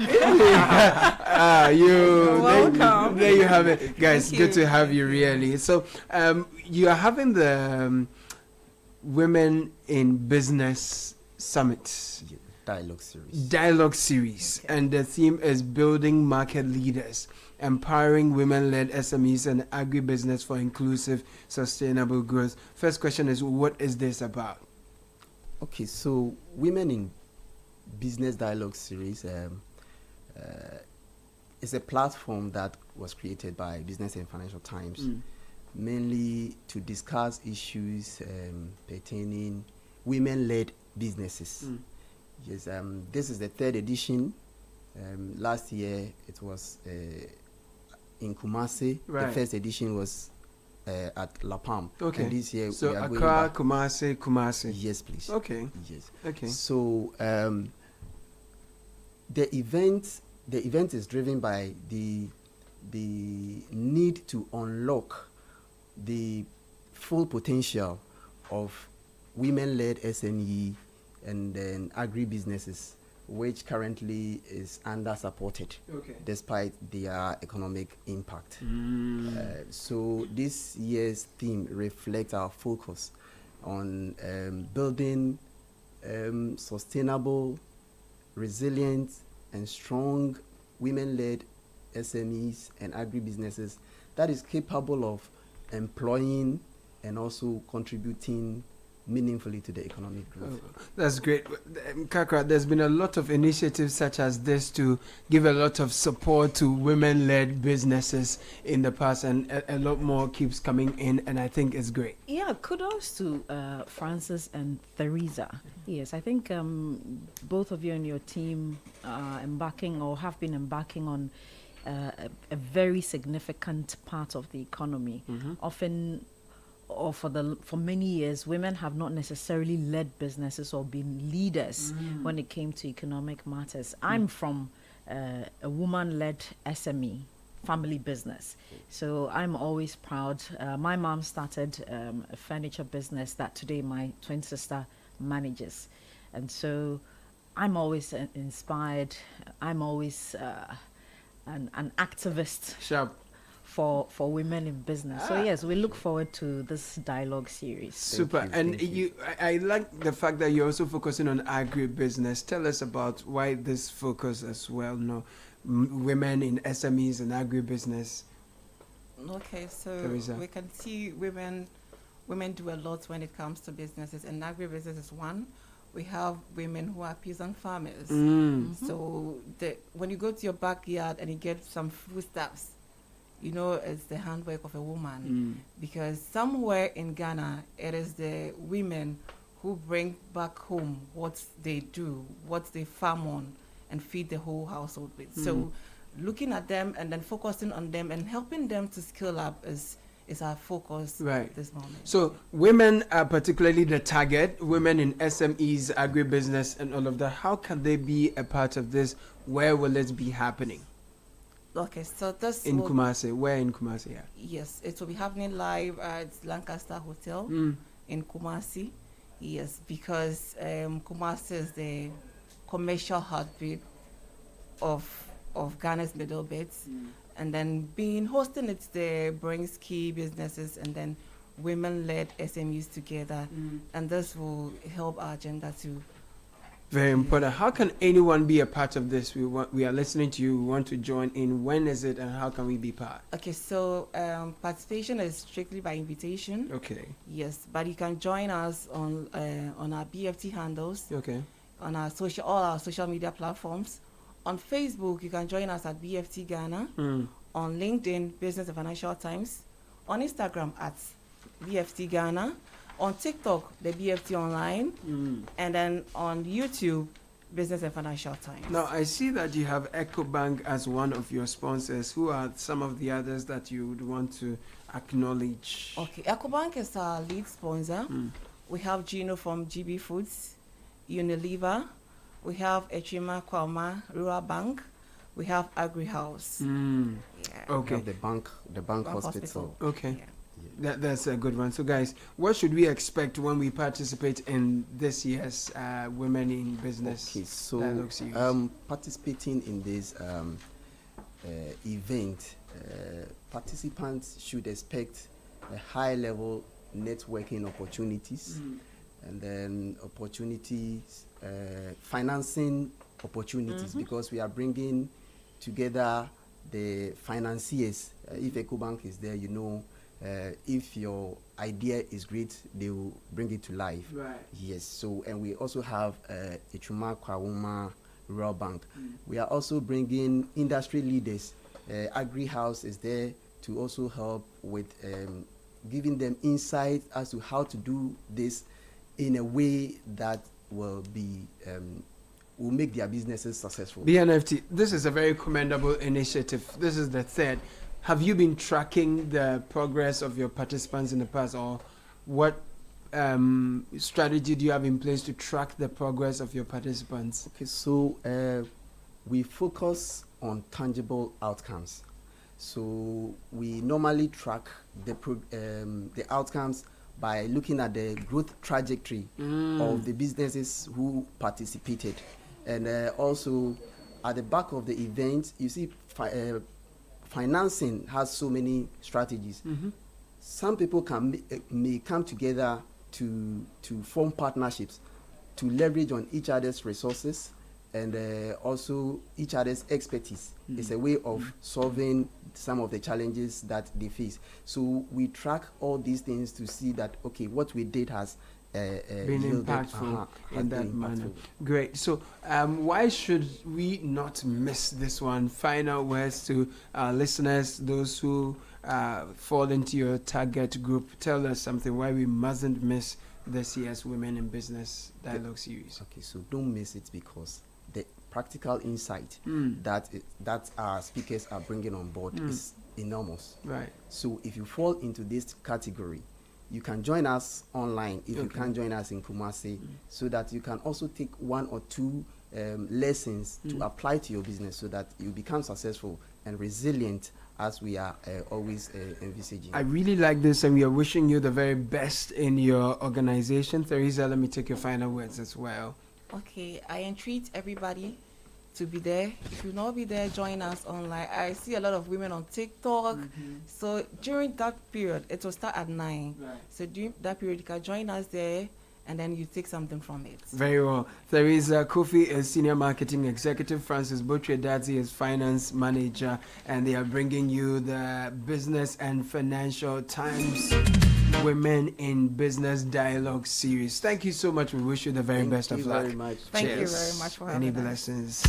[SPEAKER 18] Welcome. There you have it. Guys, good to have you, really. So, you are having the Women in Business Summit.
[SPEAKER 3] Dialogue series.
[SPEAKER 18] Okay. And the theme is building market leaders, empowering women-led SMEs and agribusiness for inclusive, sustainable growth. First question is, what is this about?
[SPEAKER 3] Okay, so Women in Business Dialogue Series is a platform that was created by Business and Financial Times, mainly to discuss issues pertaining women-led businesses. Yes, this is the third edition. Last year it was in Kumasi.
[SPEAKER 18] Right.
[SPEAKER 3] The first edition was at La Palm.
[SPEAKER 18] Okay.
[SPEAKER 3] And this year
[SPEAKER 18] so
[SPEAKER 3] we are
[SPEAKER 18] Accra,
[SPEAKER 3] going back.
[SPEAKER 18] Kumasi.
[SPEAKER 3] Yes, please.
[SPEAKER 18] Okay.
[SPEAKER 3] Yes.
[SPEAKER 18] Okay.
[SPEAKER 3] So the event is driven by the need to unlock the full potential of women-led SME and then agri-businesses, which currently is under-supported, despite their economic impact. So this year's theme reflects our focus on building sustainable, resilient, and strong women-led SMEs and agri-businesses that is capable of employing and also contributing meaningfully to the economic growth.
[SPEAKER 18] That's great. Kakra, there's been a lot of initiatives such as this to give a lot of support to women-led businesses in the past, and a lot more keeps coming in, and I think it's great.
[SPEAKER 4] Yeah, kudos to Francis and Theresa. Yes, I think both of you and your team are embarking or have been embarking on a very significant part of the economy. Often, or for many years, women have not necessarily led businesses or been leaders when it came to economic matters. I'm from a woman-led SME, family business, so I'm always proud. My mom started a furniture business that today my twin sister manages, and so I'm always inspired. I'm always an activist.
[SPEAKER 18] Sharp.
[SPEAKER 4] for women in business. So yes, we look forward to this dialogue series.
[SPEAKER 18] Super. And I like the fact that you're also focusing on agribusiness. Tell us about why this focus as well. No, women in SMEs and agribusiness.
[SPEAKER 13] Okay, so
[SPEAKER 18] Teresa.
[SPEAKER 13] we can see women do a lot when it comes to businesses, and agribusiness is one. We have women who are peasant farmers. So when you go to your backyard and you get some foodstuffs, you know it's the handwork of a woman. Because somewhere in Ghana, it is the women who bring back home what they do, what they farm on, and feed the whole household with. So looking at them and then focusing on them and helping them to scale up is our focus at this moment.
[SPEAKER 18] So women are particularly the target, women in SMEs, agribusiness, and all of that. How can they be a part of this? Where will it be happening?
[SPEAKER 13] Okay, so this
[SPEAKER 18] in Kumasi. Where in Kumasi? Yeah.
[SPEAKER 13] Yes, it will be happening live at Lancaster Hotel in Kumasi. Yes, because Kumasi is the commercial heartbeat of Ghana's middle belt. And then hosting it there brings key businesses and then women-led SMEs together. And this will help our agenda too.
[SPEAKER 18] Very important. How can anyone be a part of this? We are listening to you. We want to join in. When is it and how can we be part?
[SPEAKER 13] Okay, so participation is strictly by invitation.
[SPEAKER 18] Okay.
[SPEAKER 13] Yes, but you can join us on our BFT handles.
[SPEAKER 18] Okay.
[SPEAKER 13] On all our social media platforms. On Facebook, you can join us at BFT Ghana. On LinkedIn, Business and Financial Times. On Instagram at BFT Ghana. On TikTok, the BFT Online. And then on YouTube, Business and Financial Times.
[SPEAKER 18] Now, I see that you have EcoBank as one of your sponsors. Who are some of the others that you would want to acknowledge?
[SPEAKER 13] Okay, EcoBank is our lead sponsor. We have Gino from GB Foods, Unilever. We have Echima Kwama Rural Bank. We have Agri House.
[SPEAKER 3] Okay. The bank hospital.
[SPEAKER 18] Okay. Yeah. That's a good one. So, guys, what should we expect when we participate in this year's Women in Business Dialogue Series?
[SPEAKER 3] Participating in this event, participants should expect a high-level networking opportunities, and then financing opportunities, because we are bringing together the financiers. If EcoBank is there, if your idea is great, they will bring it to life.
[SPEAKER 18] Right.
[SPEAKER 3] Yes. So, and we also have Echuma Kwawuma Rural Bank. We are also bringing industry leaders. Agri House is there to also help with giving them insight as to how to do this in a way that will make their businesses successful.
[SPEAKER 18] BNFT, this is a very commendable initiative. This is the third. Have you been tracking the progress of your participants in the past, or what strategy do you have in place to track the progress of your participants?
[SPEAKER 3] Okay, so we focus on tangible outcomes. So we normally track the outcomes by looking at the growth trajectory of the businesses who participated. And also at the back of the event, you see financing has so many strategies. Some people may come together to form partnerships to leverage on each other's resources and also each other's expertise. It's a way of solving some of the challenges that they face. So we track all these things to see that, okay, what we did has
[SPEAKER 18] been impactful in that manner. Great. So why should we not miss this one? Final words to our listeners, those who fall into your target group. Tell us something why we mustn't miss this year's Women in Business Dialogue Series.
[SPEAKER 3] Okay, so don't miss it, because the practical insight that our speakers are bringing on board is enormous.
[SPEAKER 18] Right.
[SPEAKER 3] So if you fall into this category, you can join us online if you can't join us in Kumasi, so that you can also take one or two lessons to apply to your business, so that you become successful and resilient as we are always envisaging.
[SPEAKER 18] I really like this, and we are wishing you the very best in your organization. Teresa, let me take your final words as well.
[SPEAKER 13] Okay, I entreat everybody to be there. If you not be there, join us online. I see a lot of women on TikTok. So during that period, it will start at 9.
[SPEAKER 18] Right.
[SPEAKER 13] So during that period, you can join us there, and then you take something from it.
[SPEAKER 18] Very well. There is Kofi, a senior marketing executive. Francis Botwe Dadzi is finance manager, and they are bringing you the Business and Financial Times Women in Business Dialogue series. Thank you so much. We wish you the very best of luck.
[SPEAKER 13] Thank you very much for having
[SPEAKER 18] Any
[SPEAKER 13] us.
[SPEAKER 18] blessings.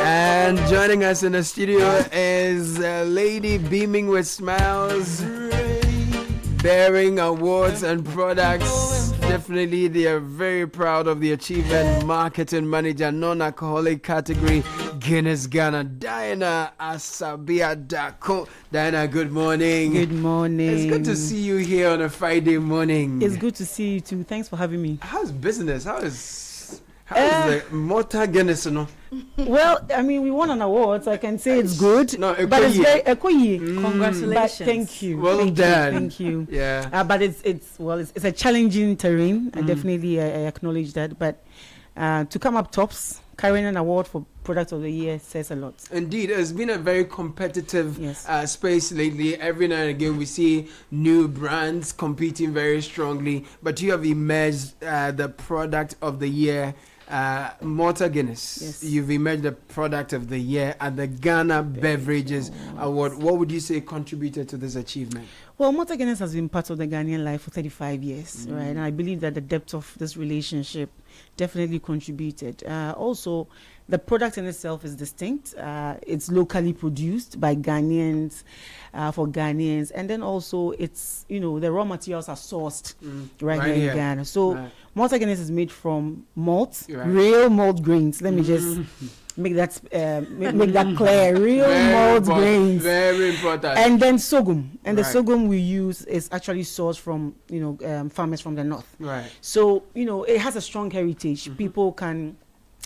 [SPEAKER 18] And joining us in the studio is a lady beaming with smiles, bearing awards and products. Definitely, they are very proud of the achievement. Marketing manager, non-alcoholic category, Guinness Ghana, Diana Asabia Dako. Diana, good morning.
[SPEAKER 17] Good morning.
[SPEAKER 18] It's good to see you here on a Friday morning.
[SPEAKER 17] It's good to see you too. Thanks for having me.
[SPEAKER 18] How's business? How is the Malta Guinness? No?
[SPEAKER 17] Well, I mean, we won an award, so I can say it's good.
[SPEAKER 18] No,
[SPEAKER 17] but it's very
[SPEAKER 4] Congratulations.
[SPEAKER 17] But thank you.
[SPEAKER 18] Well
[SPEAKER 17] thank
[SPEAKER 18] done.
[SPEAKER 17] You, thank you.
[SPEAKER 18] Yeah.
[SPEAKER 17] But it's a challenging terrain. I definitely I acknowledge that. But to come up tops, carrying an award for Product of the Year says a lot.
[SPEAKER 18] Indeed, it's been a very competitive space lately. Every now and again, we see new brands competing very strongly. But you have emerged the Product of the Year. Malta Guinness, you've emerged the Product of the Year at the Ghana Beverages Award. What would you say contributed to this achievement?
[SPEAKER 17] Well, Malta Guinness has been part of the Ghanaian life for 35 years, right? And I believe that the depth of this relationship definitely contributed. Also, the product in itself is distinct. It's locally produced by Ghanaians, for Ghanaians. And then also, it's, the raw materials are sourced right here in Ghana. So, Malta Guinness is made from malt, real malt grains. Let me just make that make that clear. Real malt grains.
[SPEAKER 18] Very important.
[SPEAKER 17] And then sorghum. And the sorghum we use is actually sourced from, farmers from the north.
[SPEAKER 18] Right.
[SPEAKER 17] So, it has a strong heritage. People can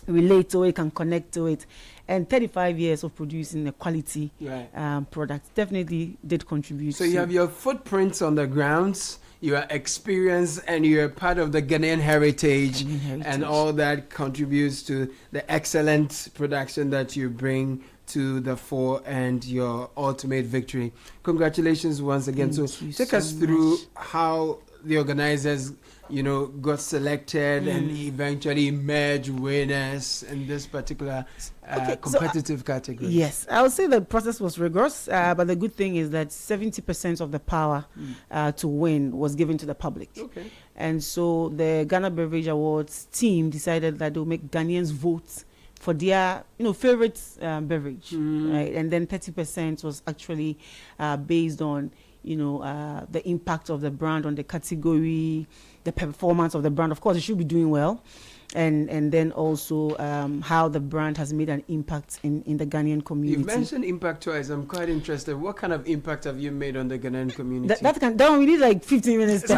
[SPEAKER 17] relate to it, can connect to it. And 35 years of producing a quality product definitely did contribute.
[SPEAKER 18] So you have your footprints on the grounds, you are experienced, and you are part of the Ghanaian heritage, and all that contributes to the excellent production that you bring to the fore and your ultimate victory. Congratulations once again.
[SPEAKER 17] Thank you
[SPEAKER 18] take
[SPEAKER 17] so
[SPEAKER 18] us through
[SPEAKER 17] much.
[SPEAKER 18] how the organizers got selected and eventually emerged winners in this particular competitive category.
[SPEAKER 17] Yes, I would say the process was rigorous, but the good thing is that 70% of the power to win was given to the public.
[SPEAKER 18] Okay.
[SPEAKER 17] And so the Ghana Beverage Awards team decided that they'll make Ghanaians vote for their favorite beverage, right? And then 30% was actually based on the impact of the brand on the category, the performance of the brand. Of course, it should be doing well. And then also how the brand has made an impact in the Ghanaian community.
[SPEAKER 18] You've mentioned impact twice. I'm quite interested. What kind of impact have you made on the Ghanaian community?
[SPEAKER 17] That one we need like 15 minutes to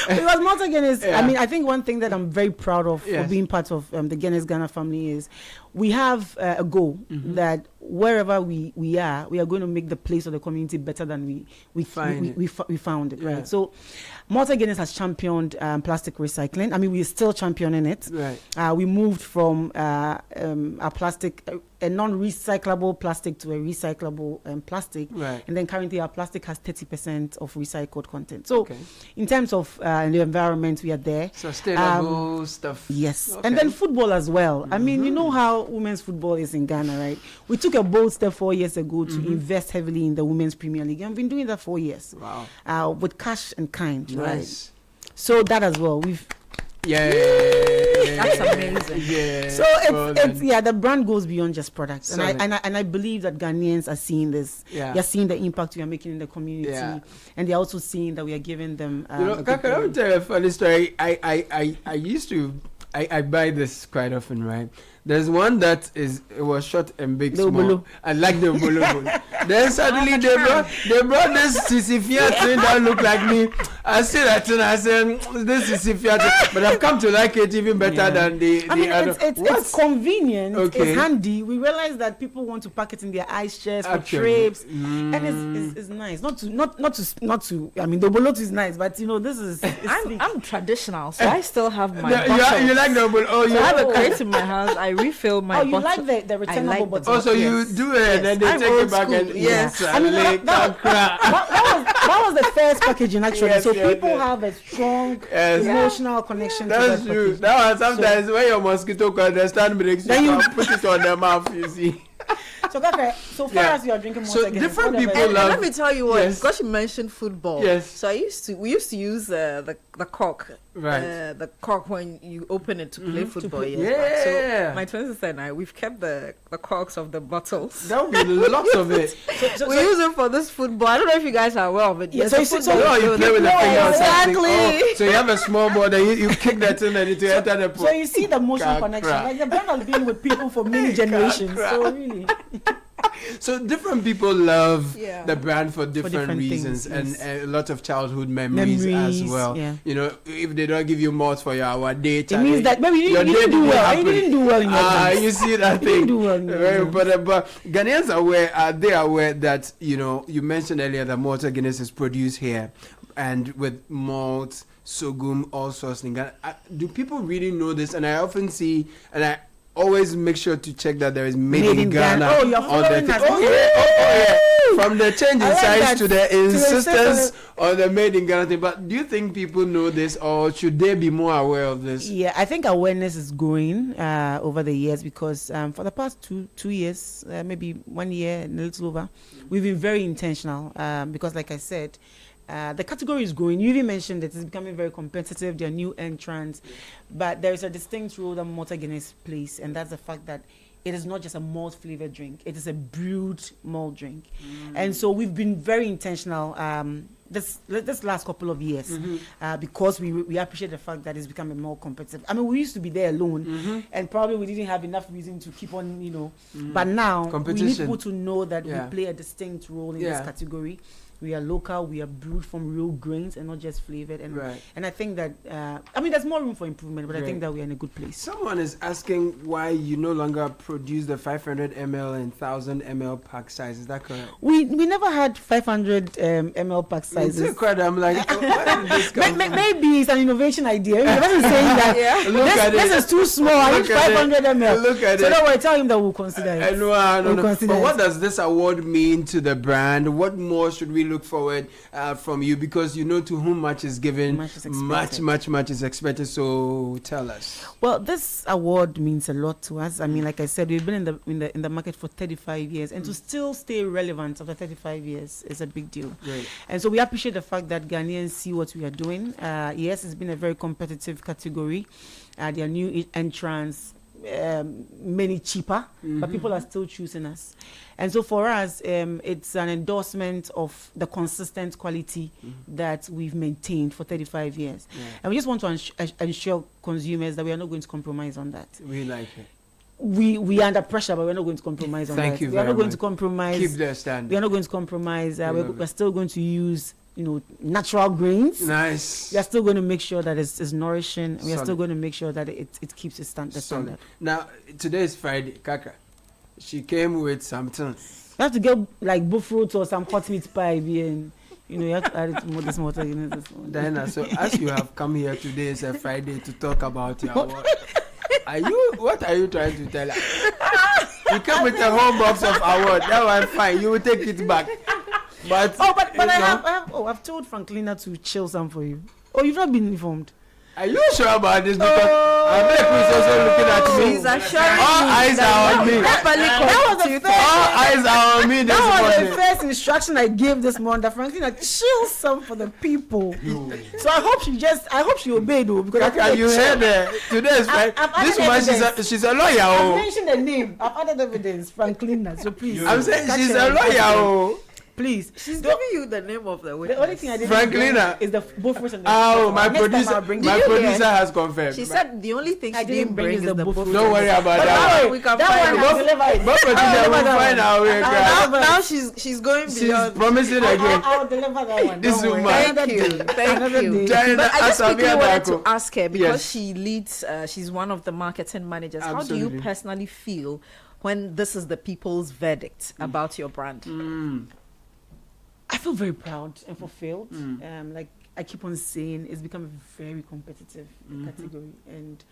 [SPEAKER 17] because Malta Guinness, I think one thing that I'm very proud of for being part of the Guinness Ghana family is we have a goal that wherever we are going to make the place of the community better than we found it, right? So Malta Guinness has championed plastic recycling. I mean, we're still championing it.
[SPEAKER 18] Right.
[SPEAKER 17] We moved from a plastic, a non-recyclable plastic to a recyclable plastic.
[SPEAKER 18] Right.
[SPEAKER 17] And then currently our plastic has 30% of recycled content. So in terms of the environment, we are there.
[SPEAKER 18] Sustainable stuff.
[SPEAKER 17] Yes. And then football as well. I mean, you know how women's football is in Ghana, right? We took a bold step 4 years ago to invest heavily in the Women's Premier League. And we've been doing that 4 years.
[SPEAKER 18] Wow.
[SPEAKER 17] With cash and kind,
[SPEAKER 18] Nice.
[SPEAKER 17] right? So that as well.
[SPEAKER 4] That's amazing.
[SPEAKER 18] Yeah.
[SPEAKER 17] So it's the brand goes beyond just products, and I believe that Ghanaians are seeing this.
[SPEAKER 18] Yeah.
[SPEAKER 17] They're seeing the impact we are making in the community, and they're also seeing that we are giving them.
[SPEAKER 18] Kaka, let me tell you a funny story. I used to I buy this quite often, right? There's one that was short and big small. I like the bolo. Then suddenly they brought this Sisifia thing that look like me. I see that and I said this Sisifia thing, but I've come to like it even better than the other.
[SPEAKER 17] It's convenient. Okay. It's handy. We realize that people want to pack it in their ice chests for trips, and it's nice. Not to. I mean, the bolo is nice, but this is.
[SPEAKER 4] I'm traditional, so I still have my.
[SPEAKER 18] You like the bolo? Oh,
[SPEAKER 4] so I have a crate in my house. I refill my bottle.
[SPEAKER 17] You like the returnable bottle?
[SPEAKER 18] Oh, so you do it and then they take it back and
[SPEAKER 17] I mean, that was the first packaging actually. So people have a strong emotional connection.
[SPEAKER 18] That's true. That one sometimes when your mosquito can understand breaks, then you put it on their mouth. You see.
[SPEAKER 17] So far as you are drinking more,
[SPEAKER 18] so different people love.
[SPEAKER 4] Let me tell you what. Because you mentioned football.
[SPEAKER 18] Yes.
[SPEAKER 4] So we used to use the cork.
[SPEAKER 18] Right.
[SPEAKER 4] The cork when you open it to play football.
[SPEAKER 18] Yeah.
[SPEAKER 4] So my twin sister and I, we've kept the corks of the bottles.
[SPEAKER 18] There will be lots of it.
[SPEAKER 4] We use it for this football. I don't know if you guys are aware of it.
[SPEAKER 18] Yeah, so you play with the finger or something. Oh, so you have a small ball, then you kick that in and it enter the pool.
[SPEAKER 17] So you see the emotional connection. Like the brand has been with people for many generations. So really.
[SPEAKER 18] So different people love the brand for different reasons,
[SPEAKER 17] things,
[SPEAKER 18] and a lot of childhood memories as well.
[SPEAKER 17] Yeah.
[SPEAKER 18] If they don't give you malts for your date,
[SPEAKER 17] it means that maybe you didn't do well. You didn't do well in your
[SPEAKER 18] you see that thing.
[SPEAKER 17] You didn't do well.
[SPEAKER 18] But Ghanaians are aware that you mentioned earlier that Malta Guinness is produced here, and with malt, sorghum, all sorts of things. Do people really know this? And I often see, and I always make sure to check that there is made in Ghana.
[SPEAKER 17] Oh, you're following us.
[SPEAKER 18] Yeah. From the change in size to the insistence on the made in Ghana thing. But do you think people know this, or should they be more aware of this?
[SPEAKER 17] Yeah, I think awareness is growing over the years, because for the past two years, maybe 1 year and a little over, we've been very intentional because, like I said, the category is growing. You even mentioned that it's becoming very competitive. There are new entrants, but there is a distinct role that Malta Guinness plays, and that's the fact that it is not just a malt flavored drink; it is a brewed malt drink. And so we've been very intentional this last couple of years because we appreciate the fact that it's becoming more competitive. I mean, we used to be there alone, and probably we didn't have enough reason to keep on, But now we need people to know that we play a distinct role in this category. We are local, we are brewed from real grains and not just flavored. And I think that, there's more room for improvement, but I think that we are in a good place.
[SPEAKER 18] Someone is asking why you no longer produce the 500 ml and 1000 ml pack size. Is that correct?
[SPEAKER 17] We never had 500 ml pack sizes.
[SPEAKER 18] I'm like, where did this come from?
[SPEAKER 17] Maybe it's an innovation idea. He wasn't saying that this is too small. I need 500 ml.
[SPEAKER 18] Look at
[SPEAKER 17] so don't worry, tell him that we'll consider it.
[SPEAKER 18] No. But what does this award mean to the brand? What more should we look forward from you, because to whom much is given, much is expected. So tell us.
[SPEAKER 17] Well, this award means a lot to us. I mean, like I said, we've been in the market for 35 years, and to still stay relevant after 35 years is a big deal.
[SPEAKER 18] Right.
[SPEAKER 17] And so we appreciate the fact that Ghanaians see what we are doing. Yes, it's been a very competitive category. There are new entrants, many cheaper, but people are still choosing us. And so for us, it's an endorsement of the consistent quality that we've maintained for 35 years. And we just want to ensure consumers that we are not going to compromise on that.
[SPEAKER 18] We like it.
[SPEAKER 17] We are under pressure, but we're not going to compromise on that.
[SPEAKER 18] Thank you
[SPEAKER 17] we are
[SPEAKER 18] very
[SPEAKER 17] not going
[SPEAKER 18] much.
[SPEAKER 17] to compromise.
[SPEAKER 18] Keep the standard.
[SPEAKER 17] We are not going to compromise. We're still going to use natural grains.
[SPEAKER 18] Nice.
[SPEAKER 17] We are still going to make sure that it's nourishing. We are still going to make sure that it keeps the standard.
[SPEAKER 18] Now, today is Friday. Kaka, she came with something.
[SPEAKER 17] You have to get like buffalo or some hot meat pie, and you have to add it to this water.
[SPEAKER 18] Diana, so as you have come here today, is a Friday to talk about your award. What are you trying to tell us? You come with a whole box of award. That one fine. You will take it back. But
[SPEAKER 17] I've told Franklina to chill some for you. Oh, you've not been informed.
[SPEAKER 18] Are you sure about this? Because I bet Chris also looking at me.
[SPEAKER 4] She's assuring
[SPEAKER 18] All eyes are on me.
[SPEAKER 17] That was the first.
[SPEAKER 18] All eyes are on me this
[SPEAKER 17] That was
[SPEAKER 18] morning.
[SPEAKER 17] the first instruction I gave this morning. That Franklin chill some for the people. So I hope she obeyed though. Because
[SPEAKER 18] Kaka, you heard her. Today is Friday. This woman, she's a lawyer.
[SPEAKER 17] I've mentioned the name. I've added evidence. Franklin. So please.
[SPEAKER 18] I'm saying she's a lawyer.
[SPEAKER 17] Please.
[SPEAKER 4] She's giving you the name of the witness.
[SPEAKER 17] The only thing I did
[SPEAKER 18] Franklina
[SPEAKER 17] is the both first and the
[SPEAKER 18] my producer has confirmed.
[SPEAKER 4] She said the only thing
[SPEAKER 17] I
[SPEAKER 4] she didn't bring is the both.
[SPEAKER 18] Don't worry about that.
[SPEAKER 4] We can
[SPEAKER 17] that
[SPEAKER 4] find
[SPEAKER 17] one
[SPEAKER 4] it.
[SPEAKER 17] I'll deliver it.
[SPEAKER 18] We'll find our way.
[SPEAKER 4] Now she's going beyond.
[SPEAKER 18] She's promising again.
[SPEAKER 17] I'll deliver that one.
[SPEAKER 18] This woman.
[SPEAKER 4] Thank you. But I just quickly wanted to ask her because she leads. She's one of the marketing managers.
[SPEAKER 18] Absolutely.
[SPEAKER 4] How do you personally feel when this is the people's verdict about your brand?
[SPEAKER 17] I feel very proud and fulfilled. Like I keep on saying, it's become a very competitive category, and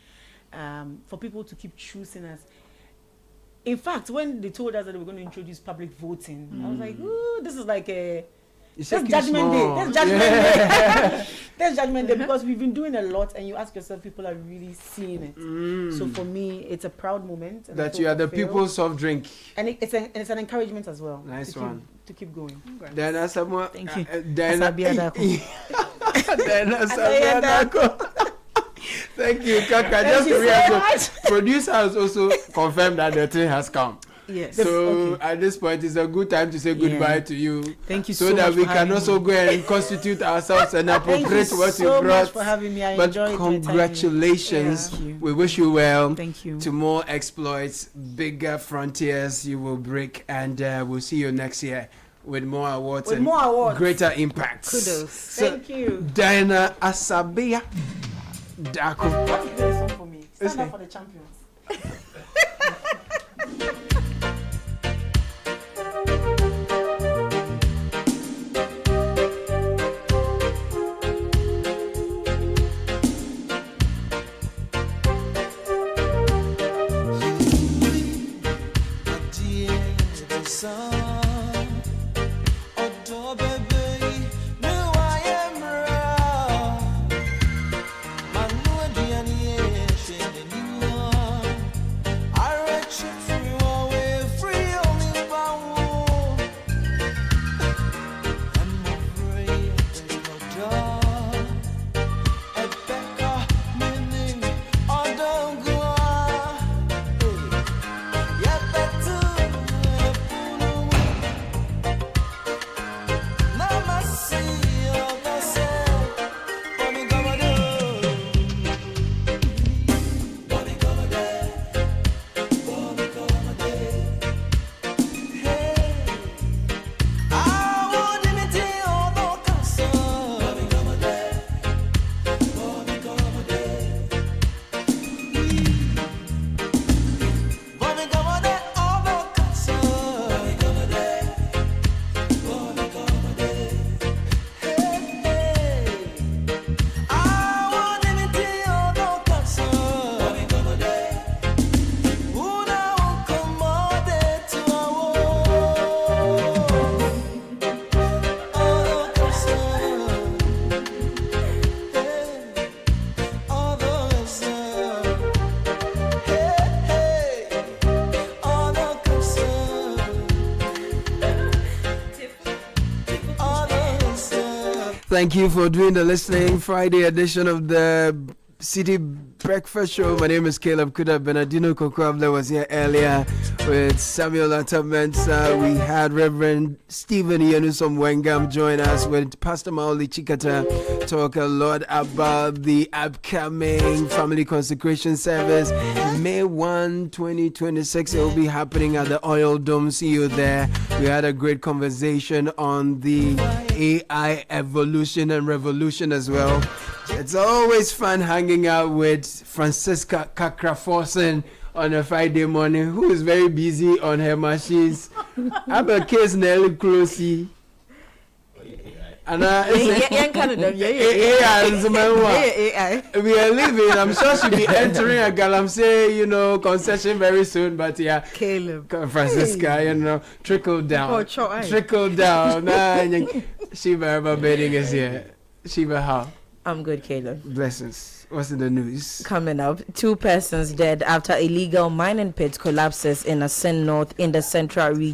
[SPEAKER 17] for people to keep choosing us. In fact, when they told us that they were going to introduce public voting, I was like, "Ooh, this is like a that's Judgment Day. That's Judgment Day. That's Judgment Day because we've been doing a lot, and you ask yourself, people are really seeing it. So for me, it's a proud moment. And
[SPEAKER 18] That you are the people's soft drink.
[SPEAKER 17] And it's an encouragement as well.
[SPEAKER 18] Nice one.
[SPEAKER 17] To keep going.
[SPEAKER 18] Then someone.
[SPEAKER 17] Thank you.
[SPEAKER 18] Then Thank you, Kaka. Just to react, producer has also confirmed that the thing has come.
[SPEAKER 17] Yes.
[SPEAKER 18] So at this point, it's a good time to say goodbye to you.
[SPEAKER 17] Thank you
[SPEAKER 18] so that
[SPEAKER 17] much
[SPEAKER 18] we
[SPEAKER 17] for
[SPEAKER 18] can
[SPEAKER 17] having
[SPEAKER 18] also
[SPEAKER 17] me.
[SPEAKER 18] go and constitute ourselves and appropriate what you
[SPEAKER 17] so
[SPEAKER 18] brought.
[SPEAKER 17] much for having me. I
[SPEAKER 18] But
[SPEAKER 17] enjoyed my time.
[SPEAKER 18] congratulations.
[SPEAKER 17] Yeah.
[SPEAKER 18] We wish you well.
[SPEAKER 17] Thank you.
[SPEAKER 18] To more exploits, bigger frontiers you will break, and we'll see you next year with more awards
[SPEAKER 17] With
[SPEAKER 18] and
[SPEAKER 17] more awards.
[SPEAKER 18] greater impacts.
[SPEAKER 17] Kudos.
[SPEAKER 18] So,
[SPEAKER 17] Thank you.
[SPEAKER 18] Diana Asabia Dako.
[SPEAKER 17] What is this song for me? Stand up for the champions.
[SPEAKER 18] Thank you for doing the listening Friday edition of the City Breakfast Show. My name is Caleb Kuda. Bernardino Kokwabla was here earlier with Samuel Atamensa. We had Reverend Stephen Yanusom Wengam join us with Pastor Maoli Chikata. Talk a lot about the upcoming family consecration service. May 1, 2026. It will be happening at the Oil Dome. See you there. We had a great conversation on the AI evolution and revolution as well. It's always fun hanging out with Francisca Kakraforsen on a Friday morning, who is very busy on her machines. I'm a case Nelly Closey. And we are leaving. I'm sure she'll be entering a Galamsey, concession very soon. But yeah,
[SPEAKER 4] Caleb,
[SPEAKER 18] Francisca, trickle down. Trickle down. Shiva Bedding is here. Shiva how?
[SPEAKER 19] I'm good, Caleb.
[SPEAKER 18] Blessings. What's in the news?
[SPEAKER 19] Coming up, 2 persons dead after illegal mining pit collapses in Asin North in the central region.